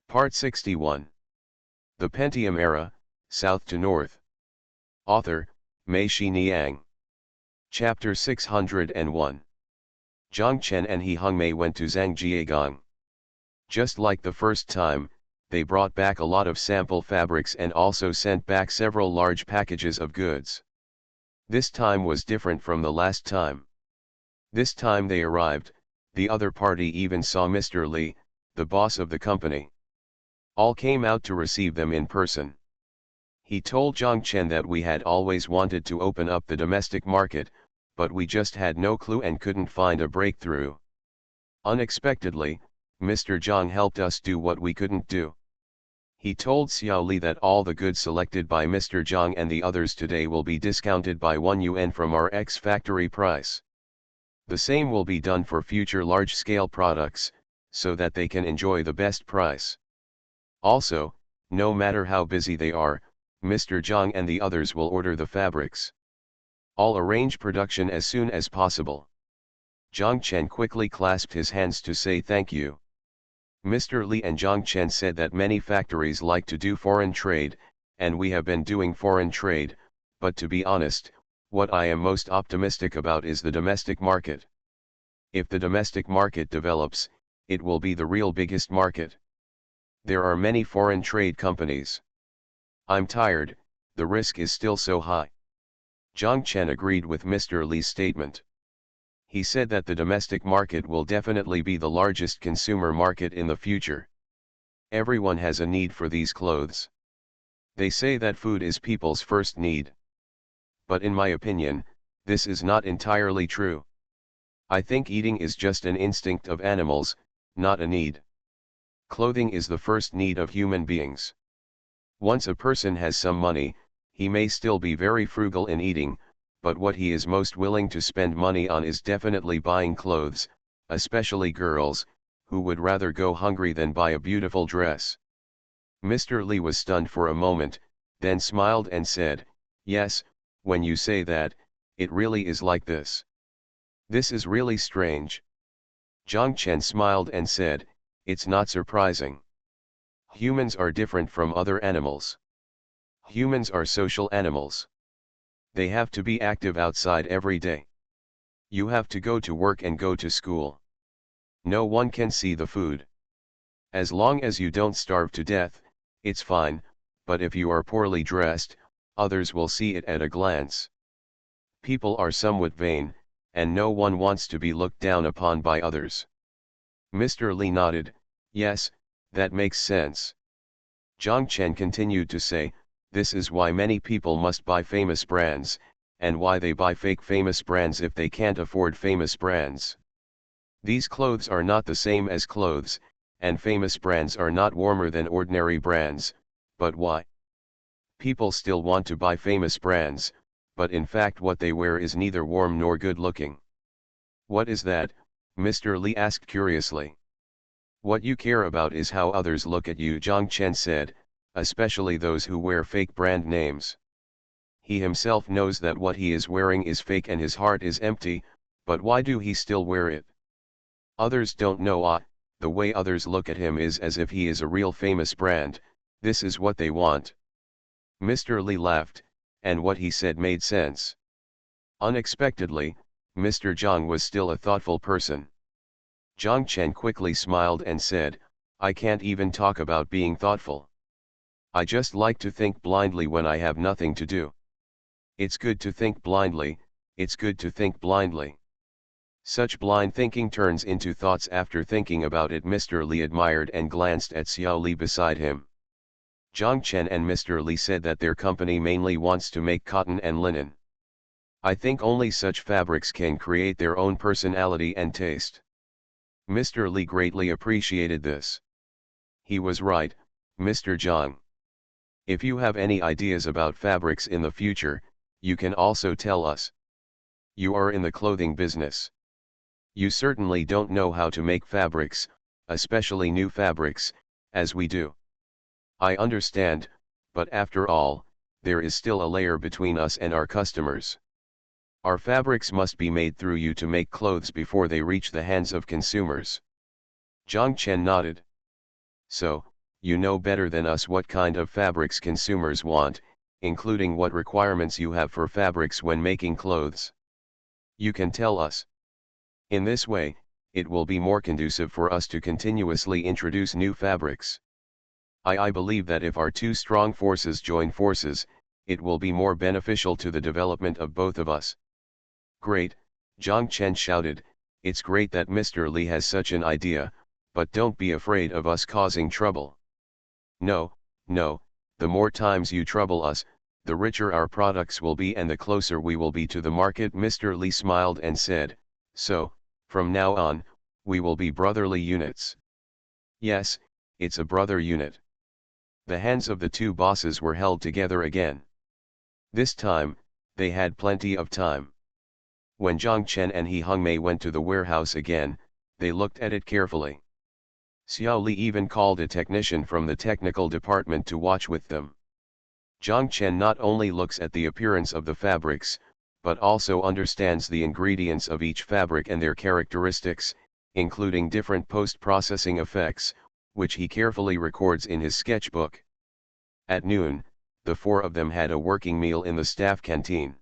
Part 61. The Pentium Era, South to North. Author, Mei-Shi Niang. Chapter 601. Zhang Chen and He Hongmei went to Zhangjiagang. Just like the first time, they brought back a lot of sample fabrics and also sent back several large packages of goods. This time was different from the last time. This time they arrived, the other party even saw Mr. Li, the boss of the company. All came out to receive them in person. He told Zhang Chen that we had always wanted to open up the domestic market, but we just had no clue and couldn't find a breakthrough. Unexpectedly, Mr. Zhang helped us do what we couldn't do. He told Xiao Li that all the goods selected by Mr. Zhang and the others today will be discounted by 1 yuan from our ex-factory price. The same will be done for future large-scale products, so that they can enjoy the best price. Also, no matter how busy they are, Mr. Zhang and the others will order the fabrics. I'll arrange production as soon as possible. Zhang Chen quickly clasped his hands to say thank you. Mr. Li and Zhang Chen said that many factories like to do foreign trade, and we have been doing foreign trade, but to be honest, what I am most optimistic about is the domestic market. If the domestic market develops, it will be the real biggest market. There are many foreign trade companies. I'm tired, the risk is still so high. Zhang Chen agreed with Mr. Li's statement. He said that the domestic market will definitely be the largest consumer market in the future. Everyone has a need for these clothes. They say that food is people's first need. But in my opinion, this is not entirely true. I think eating is just an instinct of animals, not a need. Clothing is the first need of human beings. Once a person has some money, he may still be very frugal in eating, but what he is most willing to spend money on is definitely buying clothes, especially girls, who would rather go hungry than buy a beautiful dress. Mr. Li was stunned for a moment, then smiled and said, "Yes, when you say that, it really is like this. This is really strange." Zhang Chen smiled and said, "It's not surprising. Humans are different from other animals. Humans are social animals. They have to be active outside every day. You have to go to work and go to school. No one can see the food. As long as you don't starve to death, it's fine, but if you are poorly dressed, others will see it at a glance. People are somewhat vain, and no one wants to be looked down upon by others." Mr. Li nodded, "Yes, that makes sense." Zhang Chen continued to say, "This is why many people must buy famous brands, and why they buy fake famous brands if they can't afford famous brands. These clothes are not the same as clothes, and famous brands are not warmer than ordinary brands, but why? People still want to buy famous brands, but in fact what they wear is neither warm nor good looking." "What is that?" Mr. Li asked curiously. "What you care about is how others look at you," Zhang Chen said, "especially those who wear fake brand names. He himself knows that what he is wearing is fake and his heart is empty, but why do he still wear it? Others don't know. The way others look at him is as if he is a real famous brand, this is what they want." Mr. Li laughed, and what he said made sense. Unexpectedly, Mr. Zhang was still a thoughtful person. Zhang Chen quickly smiled and said, "I can't even talk about being thoughtful. I just like to think blindly when I have nothing to do. It's good to think blindly, it's good to think blindly. Such blind thinking turns into thoughts after thinking about it." Mr. Li admired and glanced at Xiao Li beside him. Zhang Chen and Mr. Li said that their company mainly wants to make cotton and linen. I think only such fabrics can create their own personality and taste. Mr. Li greatly appreciated this. He was right, Mr. Zhang. If you have any ideas about fabrics in the future, you can also tell us. You are in the clothing business. You certainly don't know how to make fabrics, especially new fabrics, as we do. I understand, but after all, there is still a layer between us and our customers. Our fabrics must be made through you to make clothes before they reach the hands of consumers." Zhang Chen nodded. "So, you know better than us what kind of fabrics consumers want, including what requirements you have for fabrics when making clothes. You can tell us. In this way, it will be more conducive for us to continuously introduce new fabrics. I believe that if our two strong forces join forces, it will be more beneficial to the development of both of us. Great, Zhang Chen shouted, it's great that Mr. Li has such an idea, but don't be afraid of us causing trouble. No, no, the more times you trouble us, the richer our products will be and the closer we will be to the market. Mr. Li smiled and said, so, from now on, we will be brotherly units. Yes, it's a brother unit. The hands of the two bosses were held together again. This time, they had plenty of time. When Zhang Chen and He Hongmei went to the warehouse again, they looked at it carefully. Xiao Li even called a technician from the technical department to watch with them. Zhang Chen not only looks at the appearance of the fabrics, but also understands the ingredients of each fabric and their characteristics, including different post-processing effects, which he carefully records in his sketchbook. At noon, the four of them had a working meal in the staff canteen.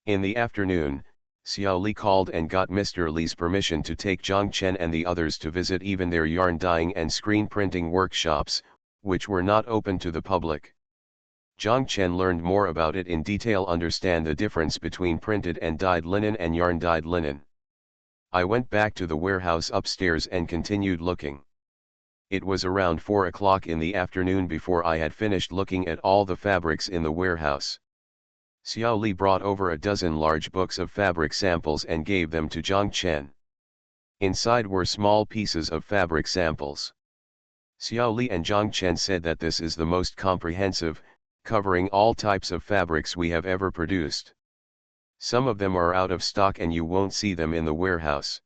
In the afternoon, Xiao Li called and got Mr. Li's permission to take Zhang Chen and the others to visit even their yarn dyeing and screen printing workshops, which were not open to the public. Zhang Chen learned more about it in detail, understand the difference between printed and dyed linen and yarn dyed linen. I went back to the warehouse upstairs and continued looking. It was around 4 o'clock in the afternoon before I had finished looking at all the fabrics in the warehouse. Xiao Li brought over a dozen large books of fabric samples and gave them to Zhang Chen. Inside were small pieces of fabric samples. Xiao Li and Zhang Chen said that this is the most comprehensive, covering all types of fabrics we have ever produced. Some of them are out of stock and you won't see them in the warehouse.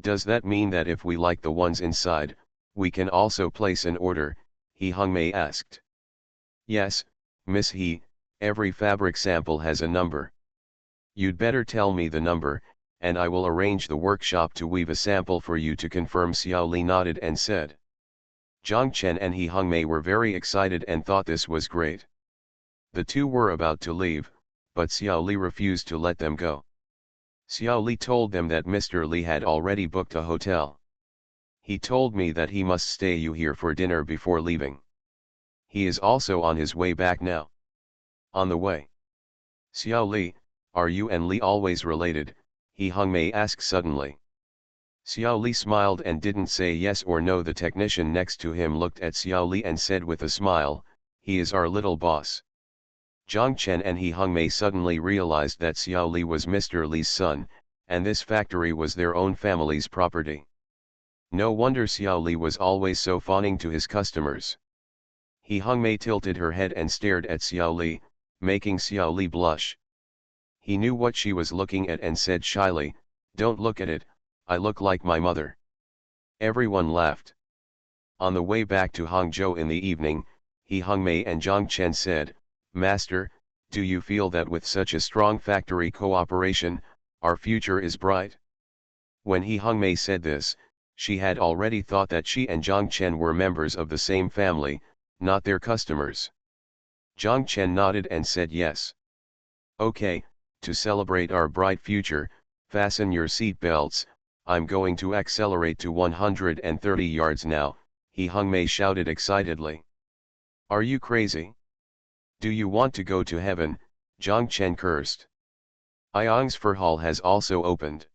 Does that mean that if we like the ones inside, we can also place an order? He Hongmei asked. Yes, Miss He, every fabric sample has a number. You'd better tell me the number, and I will arrange the workshop to weave a sample for you to confirm. Xiao Li nodded and said. Zhang Chen and He Hongmei were very excited and thought this was great. The two were about to leave, but Xiao Li refused to let them go. Xiao Li told them that Mr. Li had already booked a hotel. He told me that he must stay here for dinner before leaving. He is also on his way back now. On the way. Xiao Li, are you and Li always related? He Hongmei asked suddenly. Xiao Li smiled and didn't say yes or no. The technician next to him looked at Xiao Li and said with a smile, he is our little boss. Zhang Chen and He Hongmei suddenly realized that Xiao Li was Mr. Li's son, and this factory was their own family's property. No wonder Xiao Li was always so fawning to his customers. He Hongmei tilted her head and stared at Xiao Li, making Xiao Li blush. He knew what she was looking at and said shyly, don't look at it, I look like my mother. Everyone laughed. On the way back to Hangzhou in the evening, He Hongmei and Zhang Chen said, Master, do you feel that with such a strong factory cooperation, our future is bright? When He Hongmei said this, she had already thought that she and Zhang Chen were members of the same family, not their customers. Zhang Chen nodded and said yes. Okay, to celebrate our bright future, fasten your seat belts, I'm going to accelerate to 130 yards now, He Hongmei shouted excitedly. Are you crazy? Do you want to go to heaven? Zhang Chen cursed. Ayang's fur hall has also opened.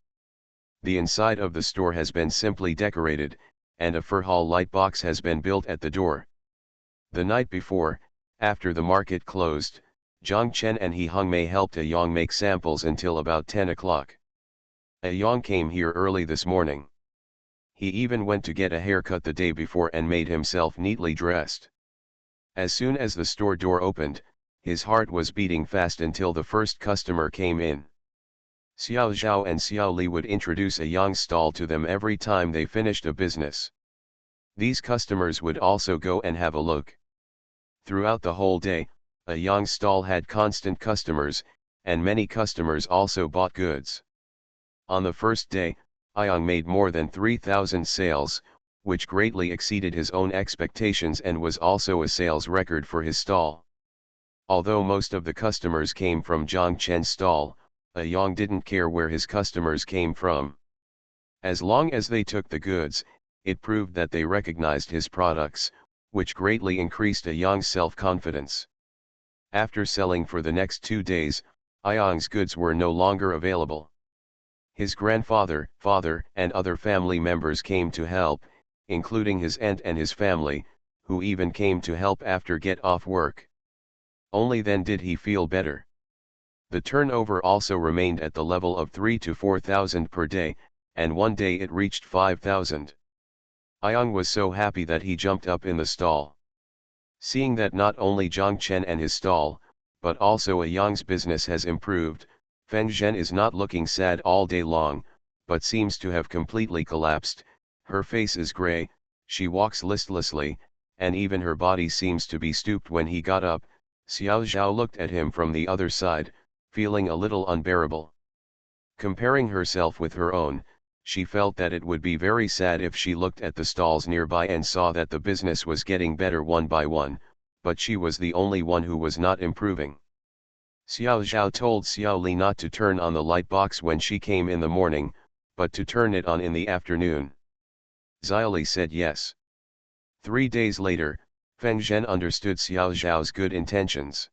The inside of the store has been simply decorated, and a fur hall light box has been built at the door. The night before, after the market closed, Zhang Chen and He Hongmei helped Ayang make samples until about 10 o'clock. Ayang came here early this morning. He even went to get a haircut the day before and made himself neatly dressed. As soon as the store door opened, his heart was beating fast until the first customer came in. Xiao Zhao and Xiao Li would introduce Ayang's stall to them every time they finished a business. These customers would also go and have a look. Throughout the whole day, Ayang's stall had constant customers, and many customers also bought goods. On the first day, Ayang made more than 3,000 sales, which greatly exceeded his own expectations and was also a sales record for his stall. Although most of the customers came from Zhang Chen's stall, Yang didn't care where his customers came from. As long as they took the goods, it proved that they recognized his products, which greatly increased Yang's self-confidence. After selling for the next 2 days, Yang's goods were no longer available. His grandfather, father, and other family members came to help, including his aunt and his family, who even came to help after get off work. Only then did he feel better. The turnover also remained at the level of 3 to 4,000 per day, and one day it reached 5,000. Yang was so happy that he jumped up in the stall. Seeing that not only Zhang Chen and his stall, but also Yang's business has improved, Feng Zhen is not looking sad all day long, but seems to have completely collapsed. Her face is gray, she walks listlessly, and even her body seems to be stooped. When he got up, Xiao Zhao looked at him from the other side, feeling a little unbearable. Comparing herself with her own, she felt that it would be very sad if she looked at the stalls nearby and saw that the business was getting better one by one, but she was the only one who was not improving. Xiao Zhao told Xiao Li not to turn on the light box when she came in the morning, but to turn it on in the afternoon. Xiao Li said yes. 3 days later, Feng Zhen understood Xiao Zhao's good intentions.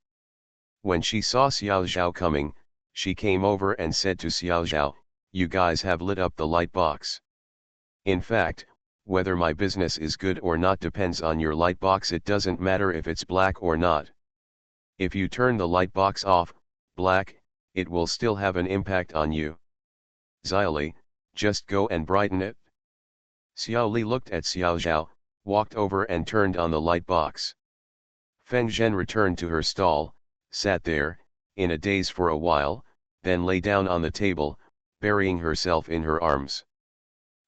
When she saw Xiao Zhao coming, she came over and said to Xiao Zhao, "You guys have lit up the light box. In fact, whether my business is good or not depends on your light box. It doesn't matter if it's black or not. If you turn the light box off, black, it will still have an impact on you. Xiao Li, just go and brighten it." Xiao Li looked at Xiao Zhao, walked over and turned on the light box. Feng Zhen returned to her stall, sat there, in a daze for a while, then lay down on the table, burying herself in her arms.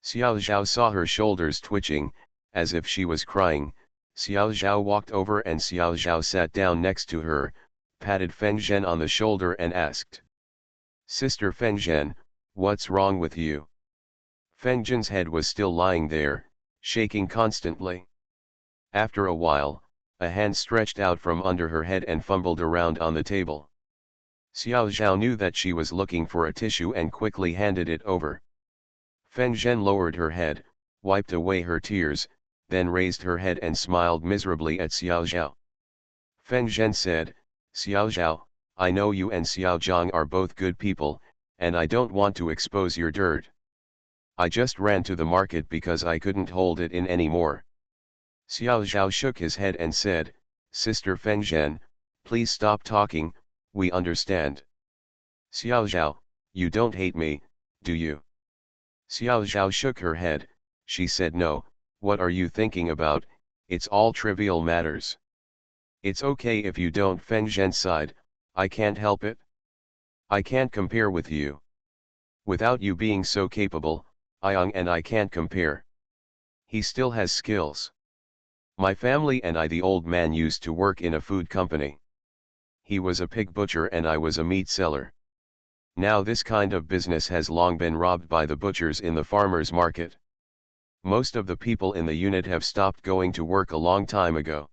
Xiao Zhao saw her shoulders twitching, as if she was crying. Xiao Zhao walked over and Xiao Zhao sat down next to her, patted Feng Zhen on the shoulder and asked, "Sister Feng Zhen, what's wrong with you?" Feng Zhen's head was still lying there, shaking constantly. After a while, a hand stretched out from under her head and fumbled around on the table. Xiao Zhao knew that she was looking for a tissue and quickly handed it over. Feng Zhen lowered her head, wiped away her tears, then raised her head and smiled miserably at Xiao Zhao. Feng Zhen said, "Xiao Zhao, I know you and Xiao Zhang are both good people, and I don't want to expose your dirt. I just ran to the market because I couldn't hold it in anymore." Xiao Zhao shook his head and said, "Sister Feng Zhen, please stop talking, we understand." "Xiao Zhao, you don't hate me, do you?" Xiao Zhao shook her head. She said, "No, what are you thinking about? It's all trivial matters." "It's okay if you don't." Feng Zhen sighed, "I can't help it. I can't compare with you. Without you being so capable, Yang and I can't compare. He still has skills. My family and I." The old man used to work in a food company. He was a pig butcher and I was a meat seller. Now this kind of business has long been robbed by the butchers in the farmers' market. Most of the people in the unit have stopped going to work a long time ago.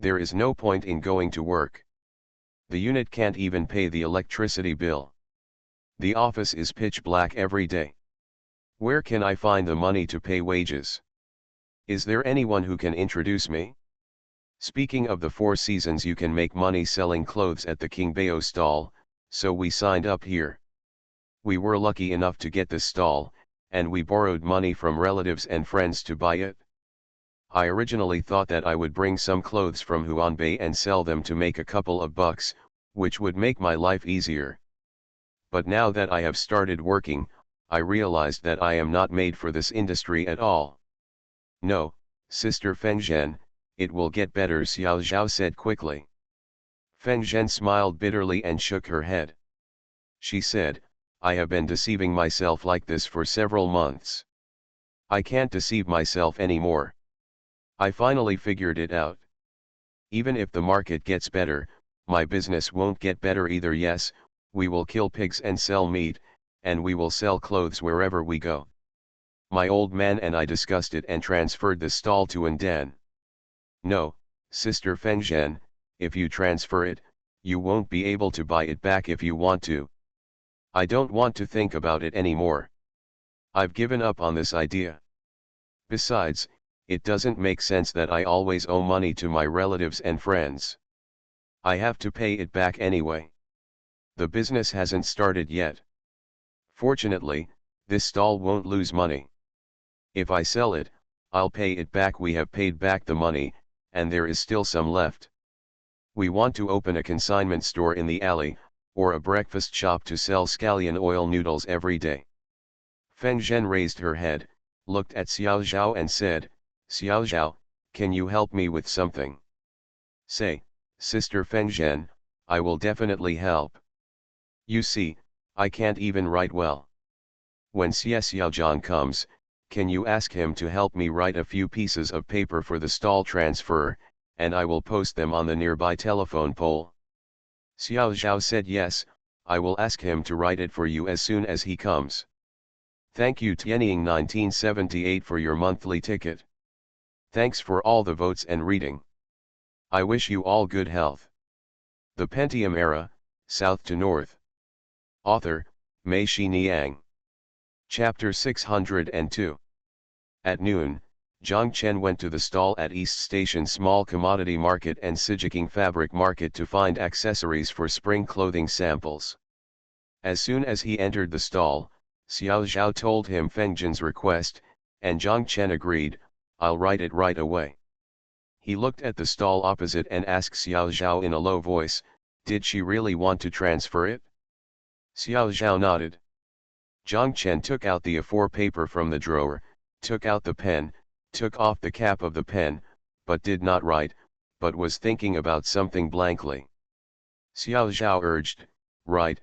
There is no point in going to work. The unit can't even pay the electricity bill. The office is pitch black every day. Where can I find the money to pay wages? Is there anyone who can introduce me? Speaking of the Four Seasons, you can make money selling clothes at the King Bao stall, so we signed up here. We were lucky enough to get this stall, and we borrowed money from relatives and friends to buy it. I originally thought that I would bring some clothes from Huanbei and sell them to make a couple of bucks, which would make my life easier. But now that I have started working, I realized that I am not made for this industry at all. No, Sister Feng Zhen, it will get better, Xiao Zhao said quickly. Feng Zhen smiled bitterly and shook her head. She said, "I have been deceiving myself like this for several months. I can't deceive myself anymore. I finally figured it out. Even if the market gets better, my business won't get better either. Yes, we will kill pigs and sell meat, and we will sell clothes wherever we go. My old man and I discussed it and transferred the stall to Andan. No, Sister Fengzhen, if you transfer it, you won't be able to buy it back if you want to. I don't want to think about it anymore. I've given up on this idea. Besides, it doesn't make sense that I always owe money to my relatives and friends. I have to pay it back anyway. The business hasn't started yet. Fortunately, this stall won't lose money. If I sell it, I'll pay it back. We have paid back the money, and there is still some left. We want to open a consignment store in the alley, or a breakfast shop to sell scallion oil noodles every day. Feng Zhen raised her head, looked at Xiao Zhao and said, Xiao Zhao, can you help me with something? Say, Sister Feng Zhen, I will definitely help. You see, I can't even write well. When Xie Xiaozhang comes, can you ask him to help me write a few pieces of paper for the stall transfer, and I will post them on the nearby telephone pole? Xiao Zhao said yes, I will ask him to write it for you as soon as he comes. Thank you Tianying 1978 for your monthly ticket. Thanks for all the votes and reading. I wish you all good health. The Pentium Era, South to North. Author, Mei Xiniang. Chapter 602. At noon, Zhang Chen went to the stall at East Station Small Commodity Market and Sijiking Fabric Market to find accessories for spring clothing samples. As soon as he entered the stall, Xiao Zhao told him Feng Zhen's request, and Zhang Chen agreed, I'll write it right away. He looked at the stall opposite and asked Xiao Zhao in a low voice, did she really want to transfer it? Xiao Zhao nodded. Zhang Chen took out the A4 paper from the drawer, took out the pen, took off the cap of the pen, but did not write, but was thinking about something blankly. Xiao Zhao urged, write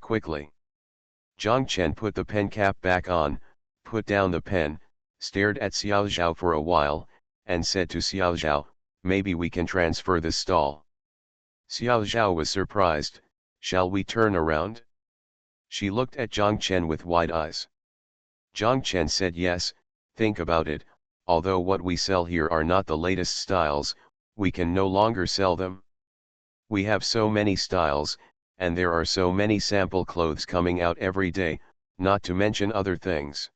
quickly. Zhang Chen put the pen cap back on, put down the pen, stared at Xiao Zhao for a while, and said to Xiao Zhao, maybe we can transfer this stall. Xiao Zhao was surprised, shall we turn around? She looked at Zhang Chen with wide eyes. Zhang Chen said yes, think about it, although what we sell here are not the latest styles, we can no longer sell them. We have so many styles, and there are so many sample clothes coming out every day, not to mention other things.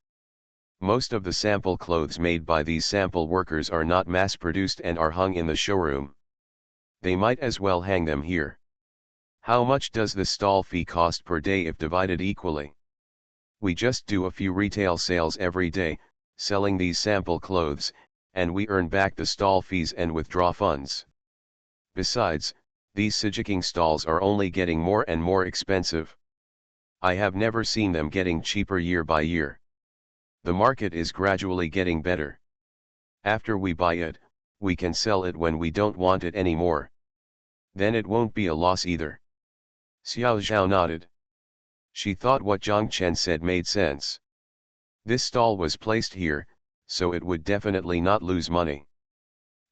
Most of the sample clothes made by these sample workers are not mass-produced and are hung in the showroom. They might as well hang them here. How much does the stall fee cost per day if divided equally? We just do a few retail sales every day, selling these sample clothes, and we earn back the stall fees and withdraw funds. Besides, these Sijiking stalls are only getting more and more expensive. I have never seen them getting cheaper year by year. The market is gradually getting better. After we buy it, we can sell it when we don't want it anymore. Then it won't be a loss either. Xiao Zhao nodded. She thought what Zhang Chen said made sense. This stall was placed here, so it would definitely not lose money.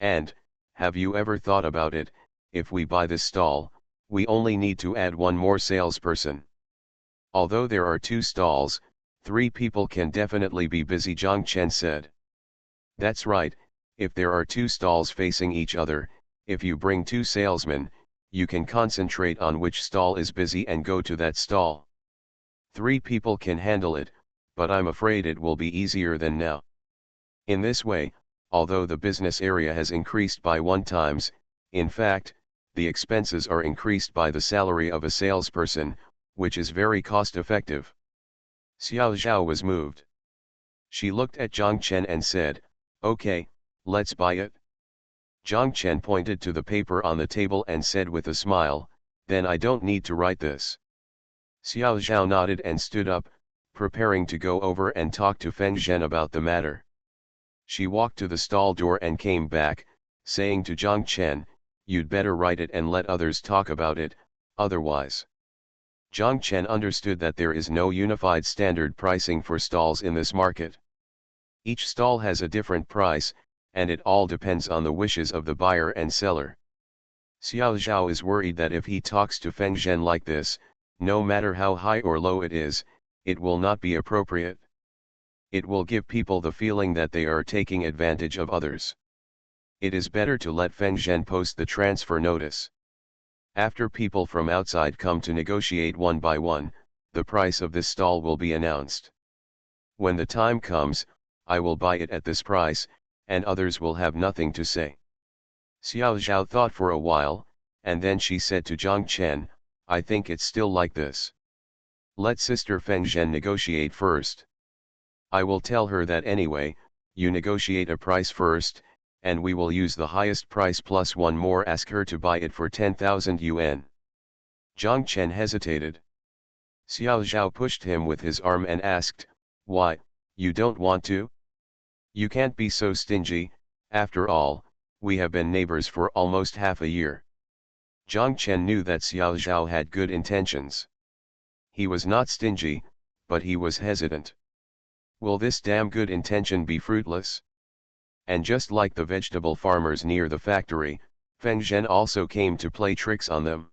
And, have you ever thought about it, if we buy this stall, we only need to add one more salesperson. Although there are 2 stalls, 3 people can definitely be busy, Zhang Chen said. That's right, if there are 2 stalls facing each other, if you bring 2 salesmen, you can concentrate on which stall is busy and go to that stall. 3 people can handle it, but I'm afraid it will be easier than now. In this way, although the business area has increased by 1 times, in fact, the expenses are increased by the salary of a salesperson, which is very cost-effective. Xiao Zhao was moved. She looked at Zhang Chen and said, okay, let's buy it. Zhang Chen pointed to the paper on the table and said with a smile, then I don't need to write this. Xiao Zhao nodded and stood up, preparing to go over and talk to Feng Zhen about the matter. She walked to the stall door and came back, saying to Zhang Chen, you'd better write it and let others talk about it, otherwise. Zhang Chen understood that there is no unified standard pricing for stalls in this market. Each stall has a different price, and it all depends on the wishes of the buyer and seller. Xiao Zhao is worried that if he talks to Feng Zhen like this, no matter how high or low it is, it will not be appropriate. It will give people the feeling that they are taking advantage of others. It is better to let Feng Zhen post the transfer notice. After people from outside come to negotiate one by one, the price of this stall will be announced. When the time comes, I will buy it at this price, and others will have nothing to say. Xiao Zhao thought for a while, and then she said to Zhang Chen, I think it's still like this. Let Sister Feng Zhen negotiate first. I will tell her that anyway, you negotiate a price first, and we will use the highest price plus one more. Ask her to buy it for 10,000 yuan. Zhang Chen hesitated. Xiao Zhao pushed him with his arm and asked, why, you don't want to? You can't be so stingy, after all, we have been neighbors for almost half a year. Zhang Chen knew that Xiao Zhao had good intentions. He was not stingy, but he was hesitant. Will this damn good intention be fruitless? And just like the vegetable farmers near the factory, Feng Zhen also came to play tricks on them.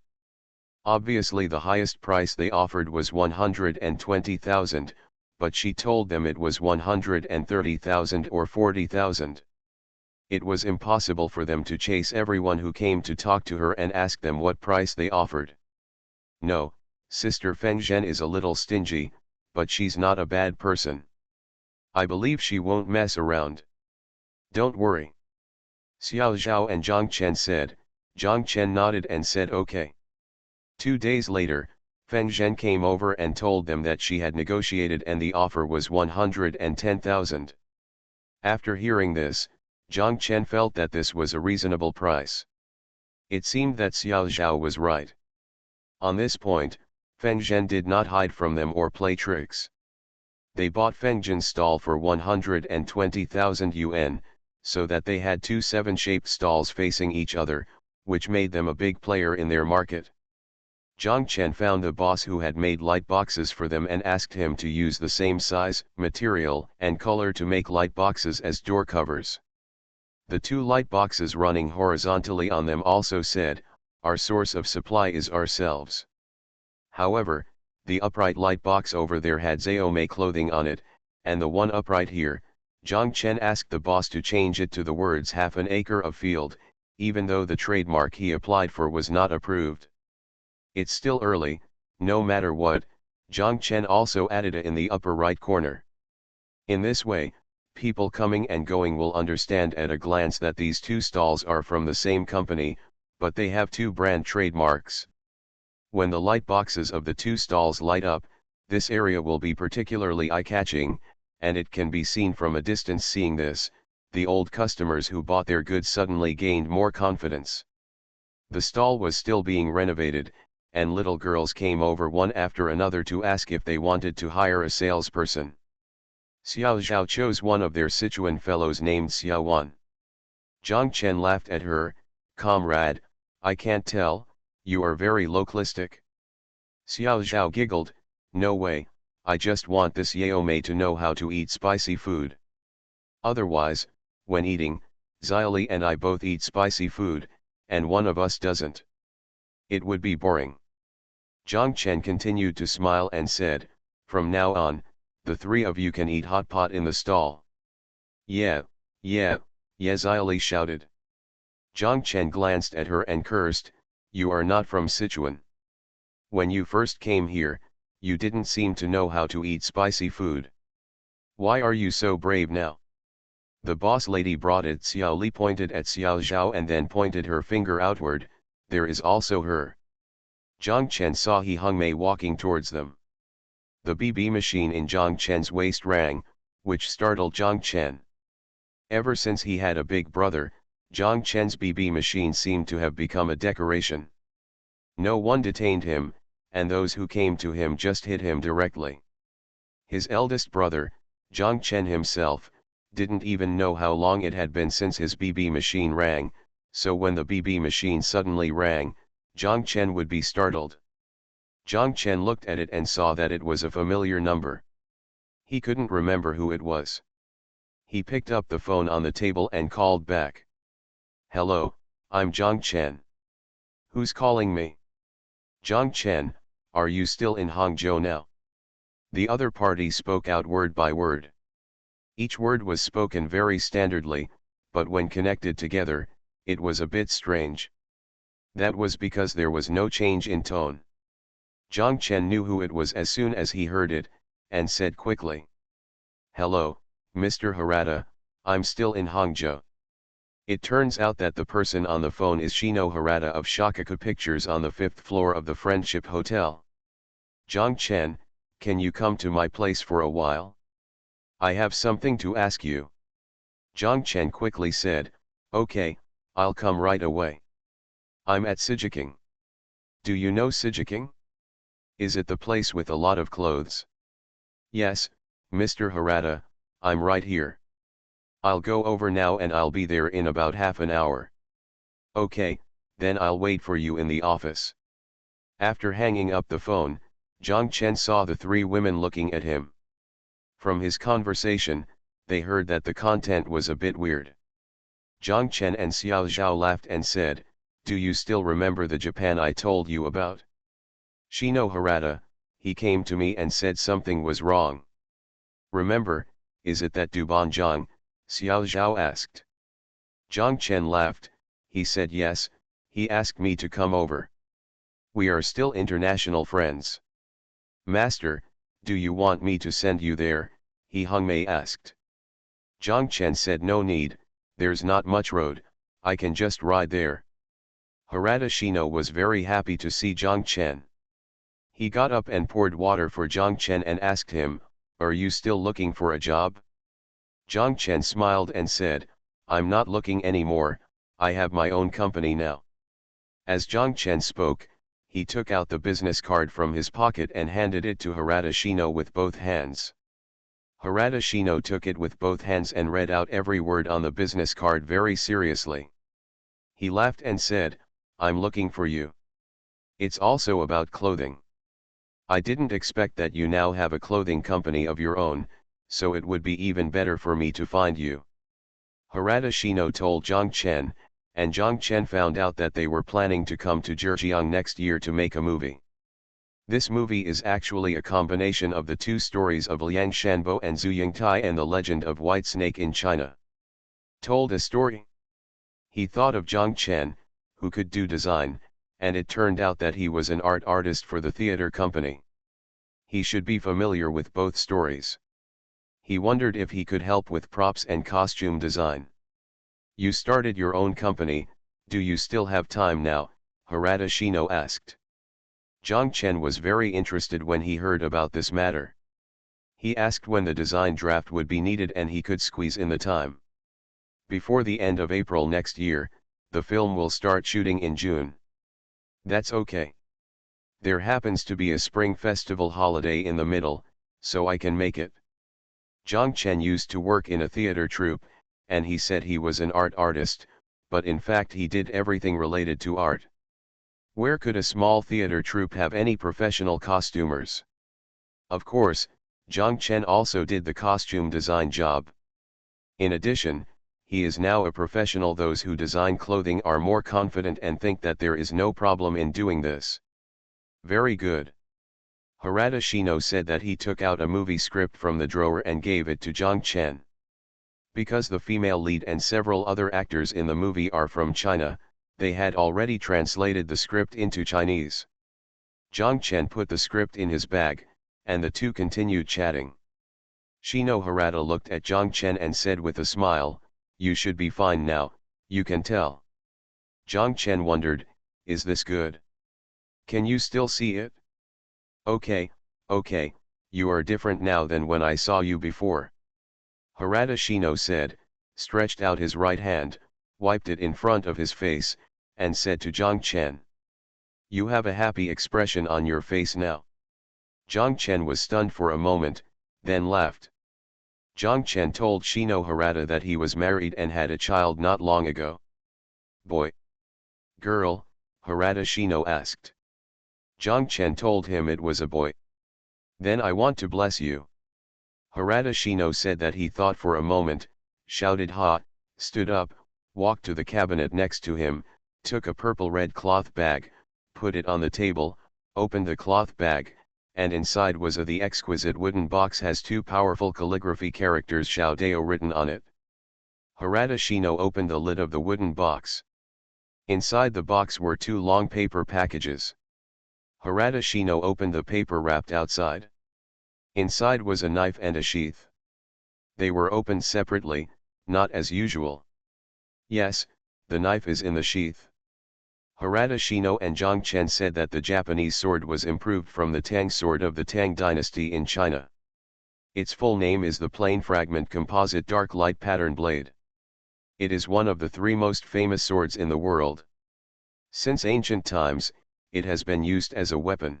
Obviously the highest price they offered was 120,000, but she told them it was 130,000 or 40,000. It was impossible for them to chase everyone who came to talk to her and ask them what price they offered. No, Sister Feng Zhen is a little stingy, but she's not a bad person. I believe she won't mess around. Don't worry. Xiao Zhao and Zhang Chen said. Zhang Chen nodded and said okay. 2 days later, Feng Zhen came over and told them that she had negotiated and the offer was 110,000. After hearing this, Zhang Chen felt that this was a reasonable price. It seemed that Xiao Zhao was right. On this point, Feng Zhen did not hide from them or play tricks. They bought Feng Zhen's stall for 120,000 yuan, so that they had two 7-shaped stalls facing each other, which made them a big player in their market. Zhang Chen found the boss who had made light boxes for them and asked him to use the same size, material, and color to make light boxes as door covers. The two light boxes running horizontally on them also said, our source of supply is ourselves. However, the upright light box over there had Xiaomei clothing on it, and the one upright here, Zhang Chen asked the boss to change it to the words half an acre of field, even though the trademark he applied for was not approved. It's still early, no matter what, Zhang Chen also added it in the upper right corner. In this way, people coming and going will understand at a glance that these two stalls are from the same company, but they have two brand trademarks. When the light boxes of the two stalls light up, this area will be particularly eye-catching, and it can be seen from a distance. Seeing this, the old customers who bought their goods suddenly gained more confidence. The stall was still being renovated, and little girls came over one after another to ask if they wanted to hire a salesperson. Xiao Zhao chose one of their Sichuan fellows named Xiao Wan. Zhang Chen laughed at her, comrade, I can't tell, you are very localistic. Xiao Zhao giggled, no way, I just want this Yaomei to know how to eat spicy food. Otherwise, when eating, Xiaoli and I both eat spicy food, and one of us doesn't. It would be boring. Zhang Chen continued to smile and said, from now on, the three of you can eat hot pot in the stall. Yeah, Xiaoli shouted. Zhang Chen glanced at her and cursed, you are not from Sichuan. When you first came here, you didn't seem to know how to eat spicy food. Why are you so brave now? The boss lady brought it. Xiao Li pointed at Xiao Zhao and then pointed her finger outward, there is also her. Zhang Chen saw He Hongmei walking towards them. The BB machine in Zhang Chen's waist rang, which startled Zhang Chen. Ever since he had a big brother, Zhang Chen's BB machine seemed to have become a decoration. No one detained him, and those who came to him just hit him directly. His eldest brother, Zhang Chen himself, didn't even know how long it had been since his BB machine rang, so when the BB machine suddenly rang, Zhang Chen would be startled. Zhang Chen looked at it and saw that it was a familiar number. He couldn't remember who it was. He picked up the phone on the table and called back. Hello, I'm Zhang Chen. Who's calling me? Zhang Chen, are you still in Hangzhou now? The other party spoke out word by word. Each word was spoken very standardly, but when connected together, it was a bit strange. That was because there was no change in tone. Zhang Chen knew who it was as soon as he heard it, and said quickly, "Hello, Mr. Harada, I'm still in Hangzhou." It turns out that the person on the phone is Shino Harada of Shakaku Pictures on the 5th floor of the Friendship Hotel. "Zhang Chen, can you come to my place for a while? I have something to ask you." Zhang Chen quickly said, "Okay, I'll come right away. I'm at Sijiking." "Do you know Sijiking? Is it the place with a lot of clothes?" "Yes, Mr. Harada, I'm right here. I'll go over now and I'll be there in about half an hour." "Okay, then I'll wait for you in the office." After hanging up the phone, Zhang Chen saw the three women looking at him. From his conversation, they heard that the content was a bit weird. Zhang Chen and Xiao Zhao laughed and said, "Do you still remember the Japan I told you about? Shino Harada, he came to me and said something was wrong. Remember, is it that Dubanjiang?" Xiao Zhao asked. Zhang Chen laughed, he said yes, he asked me to come over. We are still international friends. "Master, do you want me to send you there?" He Hongmei asked. Zhang Chen said no need, there's not much road, I can just ride there. Harada Shino was very happy to see Zhang Chen. He got up and poured water for Zhang Chen and asked him, "Are you still looking for a job?" Zhang Chen smiled and said, "I'm not looking anymore, I have my own company now." As Zhang Chen spoke, he took out the business card from his pocket and handed it to Harada Shino with both hands. Harada Shino took it with both hands and read out every word on the business card very seriously. He laughed and said, "I'm looking for you. It's also about clothing. I didn't expect that you now have a clothing company of your own, so it would be even better for me to find you." Harada Shino told Zhang Chen, and Zhang Chen found out that they were planning to come to Zhejiang next year to make a movie. This movie is actually a combination of the two stories of Liang Shanbo and Zhu Yingtai and the Legend of White Snake in China. Told a story. He thought of Zhang Chen, who could do design, and it turned out that he was an art artist for the theater company. He should be familiar with both stories. He wondered if he could help with props and costume design. "You started your own company, do you still have time now?" Harada Shino asked. Zhang Chen was very interested when he heard about this matter. He asked when the design draft would be needed and he could squeeze in the time. "Before the end of April next year, the film will start shooting in June." "That's okay. There happens to be a spring festival holiday in the middle, so I can make it." Zhang Chen used to work in a theater troupe, and he said he was an art artist, but in fact he did everything related to art. Where could a small theater troupe have any professional costumers? Of course, Zhang Chen also did the costume design job. In addition, he is now a professional. Those who design clothing are more confident and think that there is no problem in doing this. Very good. Harada Shino said that he took out a movie script from the drawer and gave it to Zhang Chen. Because the female lead and several other actors in the movie are from China, they had already translated the script into Chinese. Zhang Chen put the script in his bag, and the two continued chatting. Shino Harada looked at Zhang Chen and said with a smile, "You should be fine now, you can tell." Zhang Chen wondered, "Is this good? Can you still see it?" Okay, you are different now than when I saw you before." Harada Shino said, stretched out his right hand, wiped it in front of his face, and said to Zhang Chen, "You have a happy expression on your face now." Zhang Chen was stunned for a moment, then laughed. Zhang Chen told Shino Harada that he was married and had a child not long ago. "Boy? Girl?" Harada Shino asked. Zhang Chen told him it was a boy. "Then I want to bless you." Harada Shino said that he thought for a moment, shouted ha, stood up, walked to the cabinet next to him, took a purple-red cloth bag, put it on the table, opened the cloth bag, and inside was the exquisite wooden box has two powerful calligraphy characters Xiaodao written on it. Harada Shino opened the lid of the wooden box. Inside the box were two long paper packages. Harada Shino opened the paper wrapped outside. Inside was a knife and a sheath. They were opened separately, not as usual. Yes, the knife is in the sheath. Harada Shino and Zhang Chen said that the Japanese sword was improved from the Tang sword of the Tang dynasty in China. Its full name is the plain fragment composite dark light pattern blade. It is one of the three most famous swords in the world. Since ancient times, it has been used as a weapon.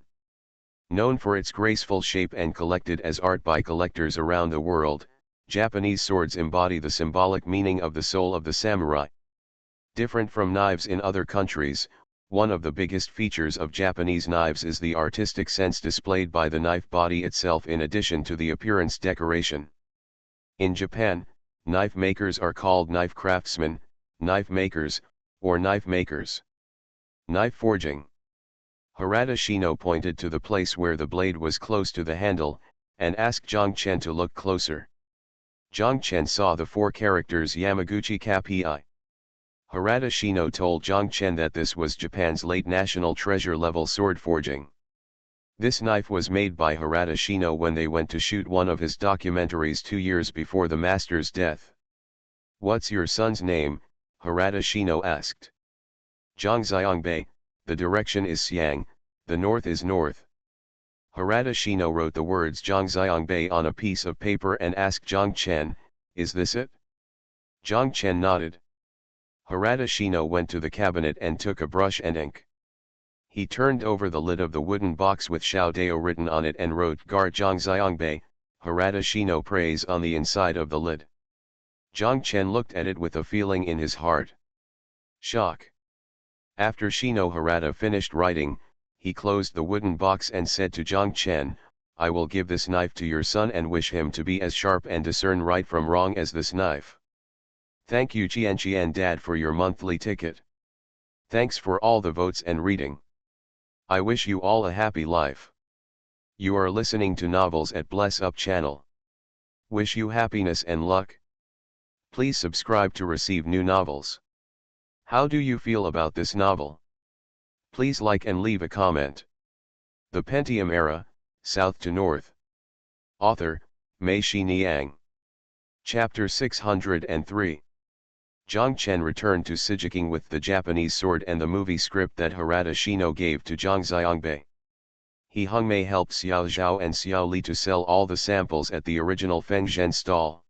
Known for its graceful shape and collected as art by collectors around the world, Japanese swords embody the symbolic meaning of the soul of the samurai. Different from knives in other countries, one of the biggest features of Japanese knives is the artistic sense displayed by the knife body itself in addition to the appearance decoration. In Japan, knife makers are called knife craftsmen, knife makers, or knife makers. Knife forging. Harada Shino pointed to the place where the blade was close to the handle, and asked Zhang Chen to look closer. Zhang Chen saw the four characters Yamaguchi Kappei. Harada Shino told Zhang Chen that this was Japan's late national treasure level sword forging. This knife was made by Harada Shino when they went to shoot one of his documentaries 2 years before the master's death. "What's your son's name?" Harada Shino asked. "Zhang Xiangbei, the direction is Xiang, the north is north." Harada Shino wrote the words Zhang Xiangbei on a piece of paper and asked Zhang Chen, "Is this it?" Zhang Chen nodded. Harada Shino went to the cabinet and took a brush and ink. He turned over the lid of the wooden box with Xiaodao written on it and wrote Gar Zhang Xiangbei, Harada Shino praise on the inside of the lid. Zhang Chen looked at it with a feeling in his heart. Shock. After Shino Harada finished writing, he closed the wooden box and said to Zhang Chen, "I will give this knife to your son and wish him to be as sharp and discern right from wrong as this knife. Thank you Qian Dad for your monthly ticket. Thanks for all the votes and reading. I wish you all a happy life. You are listening to Novels at Bless Up channel. Wish you happiness and luck. Please subscribe to receive new novels. How do you feel about this novel? Please like and leave a comment. The Pentium Era, South to North. Author, Mei-Shi Niang. Chapter 603. Zhang Chen returned to Sijiking with the Japanese sword and the movie script that Harada Shino gave to Zhang Xiangbei. He Hongmei helped Xiao Zhao and Xiao Li to sell all the samples at the original Fengzhen stall.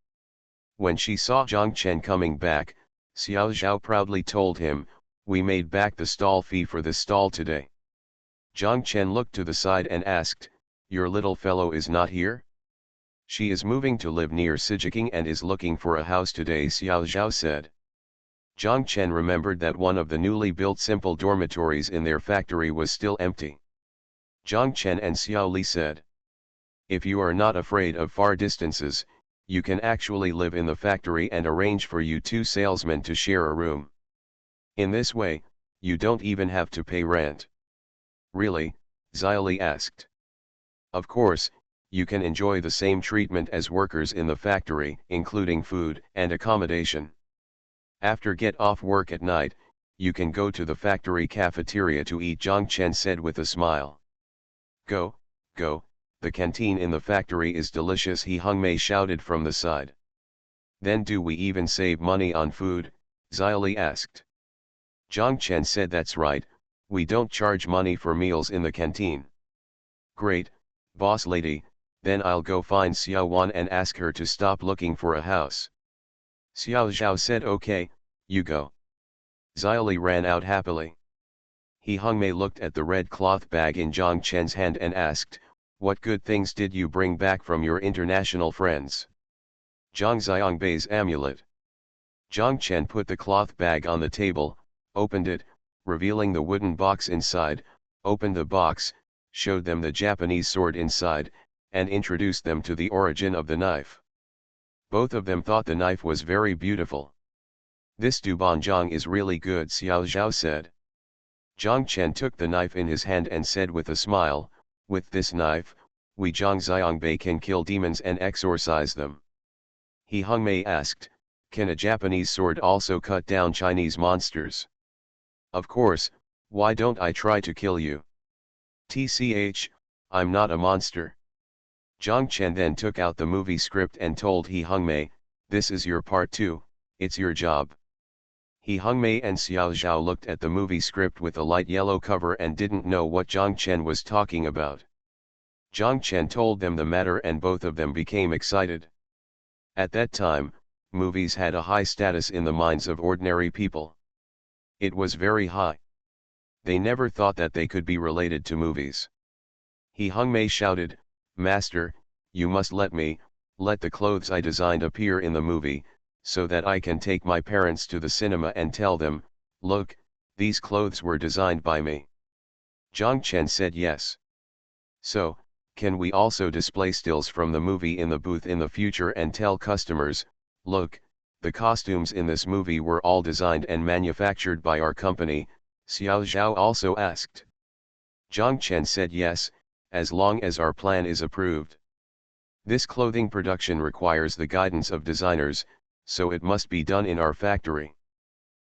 When she saw Zhang Chen coming back, Xiao Zhao proudly told him, "We made back the stall fee for this stall today." Zhang Chen looked to the side and asked, "Your little fellow is not here?" "She is moving to live near Sijiking and is looking for a house today," Xiao Zhao said. Zhang Chen remembered that one of the newly built simple dormitories in their factory was still empty. Zhang Chen and Xiao Li said, "If you are not afraid of far distances, you can actually live in the factory and arrange for you two salesmen to share a room. In this way, you don't even have to pay rent." "Really?" Xiao Li asked. "Of course, you can enjoy the same treatment as workers in the factory, including food and accommodation. After get off work at night, you can go to the factory cafeteria to eat," Zhang Chen said with a smile. Go, the canteen in the factory is delicious," He Hongmei shouted from the side. "Then do we even save money on food?" Xiao Li asked. Zhang Chen said, "That's right, we don't charge money for meals in the canteen." "Great, boss lady, then I'll go find Xiao Wan and ask her to stop looking for a house." Xiao Zhao said, "Okay, you go." Xiao Li ran out happily. He Hongmei looked at the red cloth bag in Zhang Chen's hand and asked, "What good things did you bring back from your international friends?" "Zhang Xiangbei's amulet." Zhang Chen put the cloth bag on the table, opened it, revealing the wooden box inside, opened the box, showed them the Japanese sword inside, and introduced them to the origin of the knife. Both of them thought the knife was very beautiful. "This Dubanjiang is really good," Xiao Zhao said. Zhang Chen took the knife in his hand and said with a smile, "With this knife, we Zhangjiangbei can kill demons and exorcise them. He Hongmei asked, can a Japanese sword also cut down Chinese monsters? Of course, why don't I try to kill you? TCH, I'm not a monster. Zhang Chen then took out the movie script and told He Hongmei, this is your part 2, it's your job. He Hongmei and Xiao Zhao looked at the movie script with a light yellow cover and didn't know what Zhang Chen was talking about. Zhang Chen told them the matter and both of them became excited. At that time, movies had a high status in the minds of ordinary people. It was very high. They never thought that they could be related to movies. He Hongmei shouted, Master, you must let the clothes I designed appear in the movie, so that I can take my parents to the cinema and tell them, look, these clothes were designed by me. Zhang Chen said yes. So, can we also display stills from the movie in the booth in the future and tell customers, look, the costumes in this movie were all designed and manufactured by our company, Xiao Zhao also asked. Zhang Chen said yes, as long as our plan is approved. This clothing production requires the guidance of designers, so it must be done in our factory.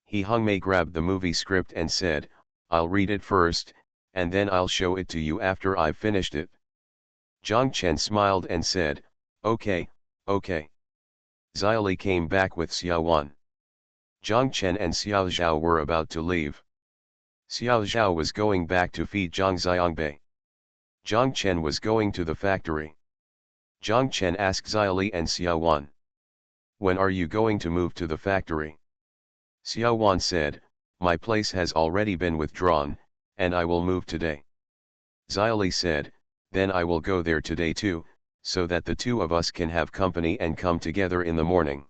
He Hongmei grabbed the movie script and said, I'll read it first, and then I'll show it to you after I've finished it. Zhang Chen smiled and said, okay, okay. Xiaoli came back with Xiao Wan. Zhang Chen and Xiao Zhao were about to leave. Xiao Zhao was going back to feed Zhang Xiangbei. Zhang Chen was going to the factory. Zhang Chen asked Xiaoli and Xiao Wan, when are you going to move to the factory? Xiao Wan said, my place has already been withdrawn, and I will move today. Xiaoli said, then I will go there today too, so that the two of us can have company and come together in the morning.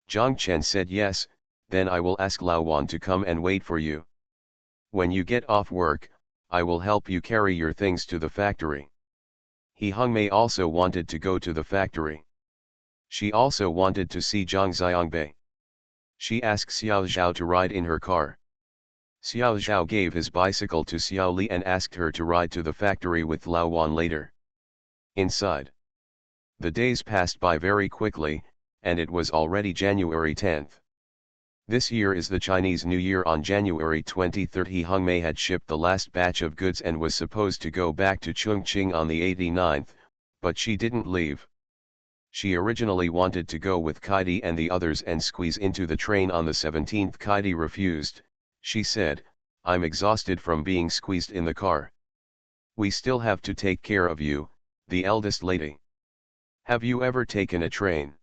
Zhang Chen said yes, then I will ask Lao Wan to come and wait for you. When you get off work, I will help you carry your things to the factory. He Hongmei also wanted to go to the factory. She also wanted to see Zhang Xiangbei. She asked Xiao Zhao to ride in her car. Xiao Zhao gave his bicycle to Xiao Li and asked her to ride to the factory with Lao Wan later. Inside. The days passed by very quickly, and it was already January 10th. This year is the Chinese New Year. On January 23rd He Hongmei had shipped the last batch of goods and was supposed to go back to Chongqing on the 89th, but she didn't leave. She originally wanted to go with Kaidi and the others and squeeze into the train on the 17th. Kaidi refused. She said, I'm exhausted from being squeezed in the car. We still have to take care of you, the eldest lady. Have you ever taken a train?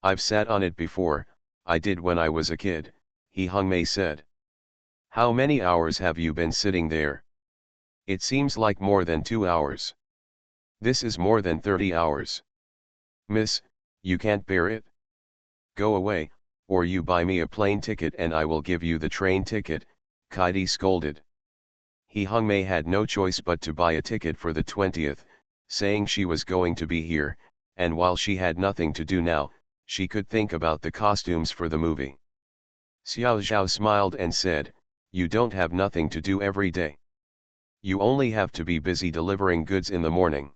I've sat on it before, I did when I was a kid, He Hongmei said. How many hours have you been sitting there? It seems like more than 2 hours. This is more than 30 hours. Miss, you can't bear it? Go away, or you buy me a plane ticket and I will give you the train ticket, Kaidi scolded. He Hongmei had no choice but to buy a ticket for the 20th, saying she was going to be here, and while she had nothing to do now, she could think about the costumes for the movie. Xiao Zhao smiled and said, you don't have nothing to do every day. You only have to be busy delivering goods in the morning.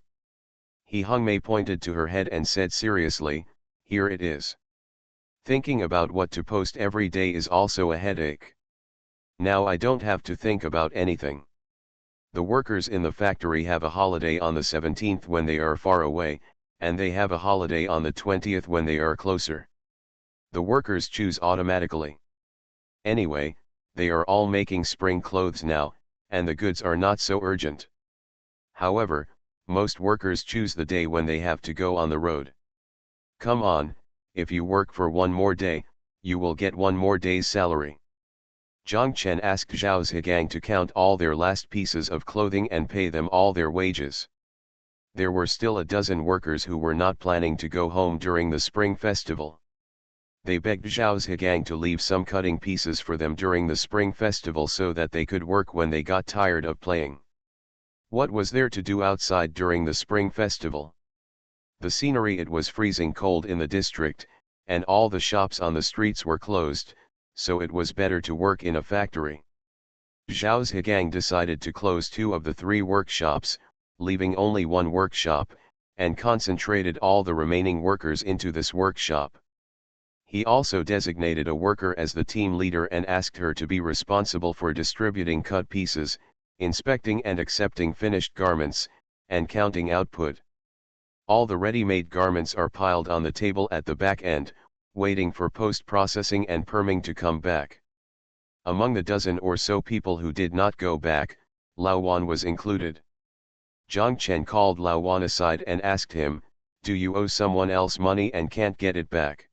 He Hongmei pointed to her head and said seriously, here it is. Thinking about what to post every day is also a headache. Now I don't have to think about anything. The workers in the factory have a holiday on the 17th when they are far away, and they have a holiday on the 20th when they are closer. The workers choose automatically. Anyway, they are all making spring clothes now, and the goods are not so urgent. However, most workers choose the day when they have to go on the road. Come on, if you work for one more day, you will get one more day's salary. Zhang Chen asked Zhao Zhigang to count all their last pieces of clothing and pay them all their wages. There were still a dozen workers who were not planning to go home during the Spring Festival. They begged Zhao Zhigang to leave some cutting pieces for them during the Spring Festival so that they could work when they got tired of playing. What was there to do outside during the Spring Festival? The scenery. It was freezing cold in the district, and all the shops on the streets were closed, so it was better to work in a factory. Zhao Zhigang decided to close 2 of the 3 workshops, leaving only one workshop, and concentrated all the remaining workers into this workshop. He also designated a worker as the team leader and asked her to be responsible for distributing cut pieces, inspecting and accepting finished garments, and counting output. All the ready-made garments are piled on the table at the back end, waiting for post-processing and perming to come back. Among the dozen or so people who did not go back, Lao Wan was included. Zhang Chen called Lao Wan aside and asked him, "Do you owe someone else money and can't get it back?"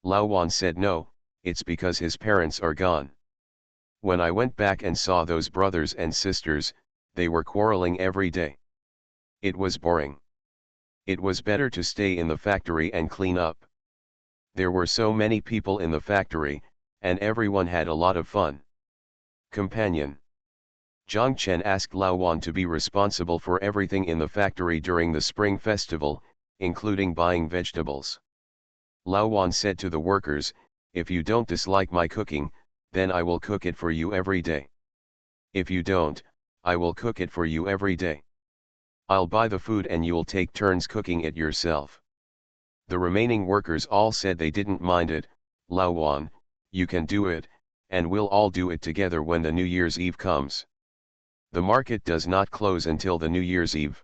Lao Wan said no, it's because his parents are gone. When I went back and saw those brothers and sisters, they were quarreling every day. It was boring. It was better to stay in the factory and clean up. There were so many people in the factory, and everyone had a lot of fun. Companion. Zhang Chen asked Lao Wan to be responsible for everything in the factory during the Spring Festival, including buying vegetables. Lao Wan said to the workers, "If you don't dislike my cooking, then I will cook it for you every day. If you don't, I will cook it for you every day. I'll buy the food and you'll take turns cooking it yourself." The remaining workers all said they didn't mind it. "Lao Wan, you can do it, and we'll all do it together when the New Year's Eve comes. The market does not close until the New Year's Eve.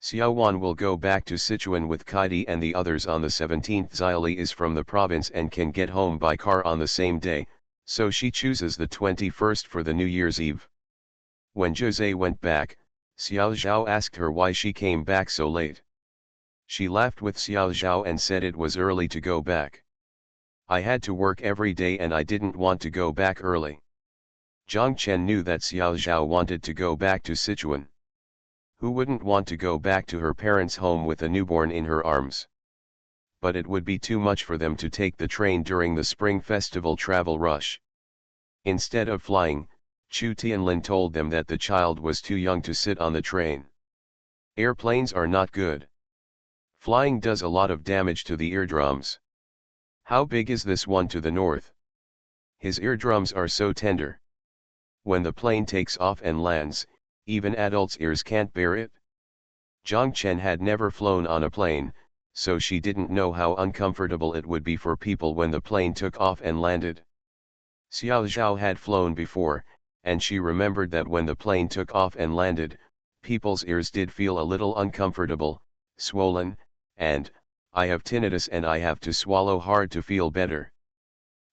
Xiao Wan will go back to Sichuan with Kaidi and the others on the 17th. Xiaoli is from the province and can get home by car on the same day, so she chooses the 21st for the New Year's Eve." When Jose went back, Xiao Zhao asked her why she came back so late. She laughed with Xiao Zhao and said it was early to go back. "I had to work every day and I didn't want to go back early." Zhang Chen knew that Xiao Zhao wanted to go back to Sichuan. Who wouldn't want to go back to her parents' home with a newborn in her arms? But it would be too much for them to take the train during the Spring Festival travel rush. Instead of flying, Chu Tianlin told them that the child was too young to sit on the train. Airplanes are not good. Flying does a lot of damage to the eardrums. How big is this one to the north? His eardrums are so tender. When the plane takes off and lands, even adults' ears can't bear it. Zhang Chen had never flown on a plane, so she didn't know how uncomfortable it would be for people when the plane took off and landed. Xiao Zhao had flown before, and she remembered that when the plane took off and landed, people's ears did feel a little uncomfortable, swollen, and, "I have tinnitus and I have to swallow hard to feel better."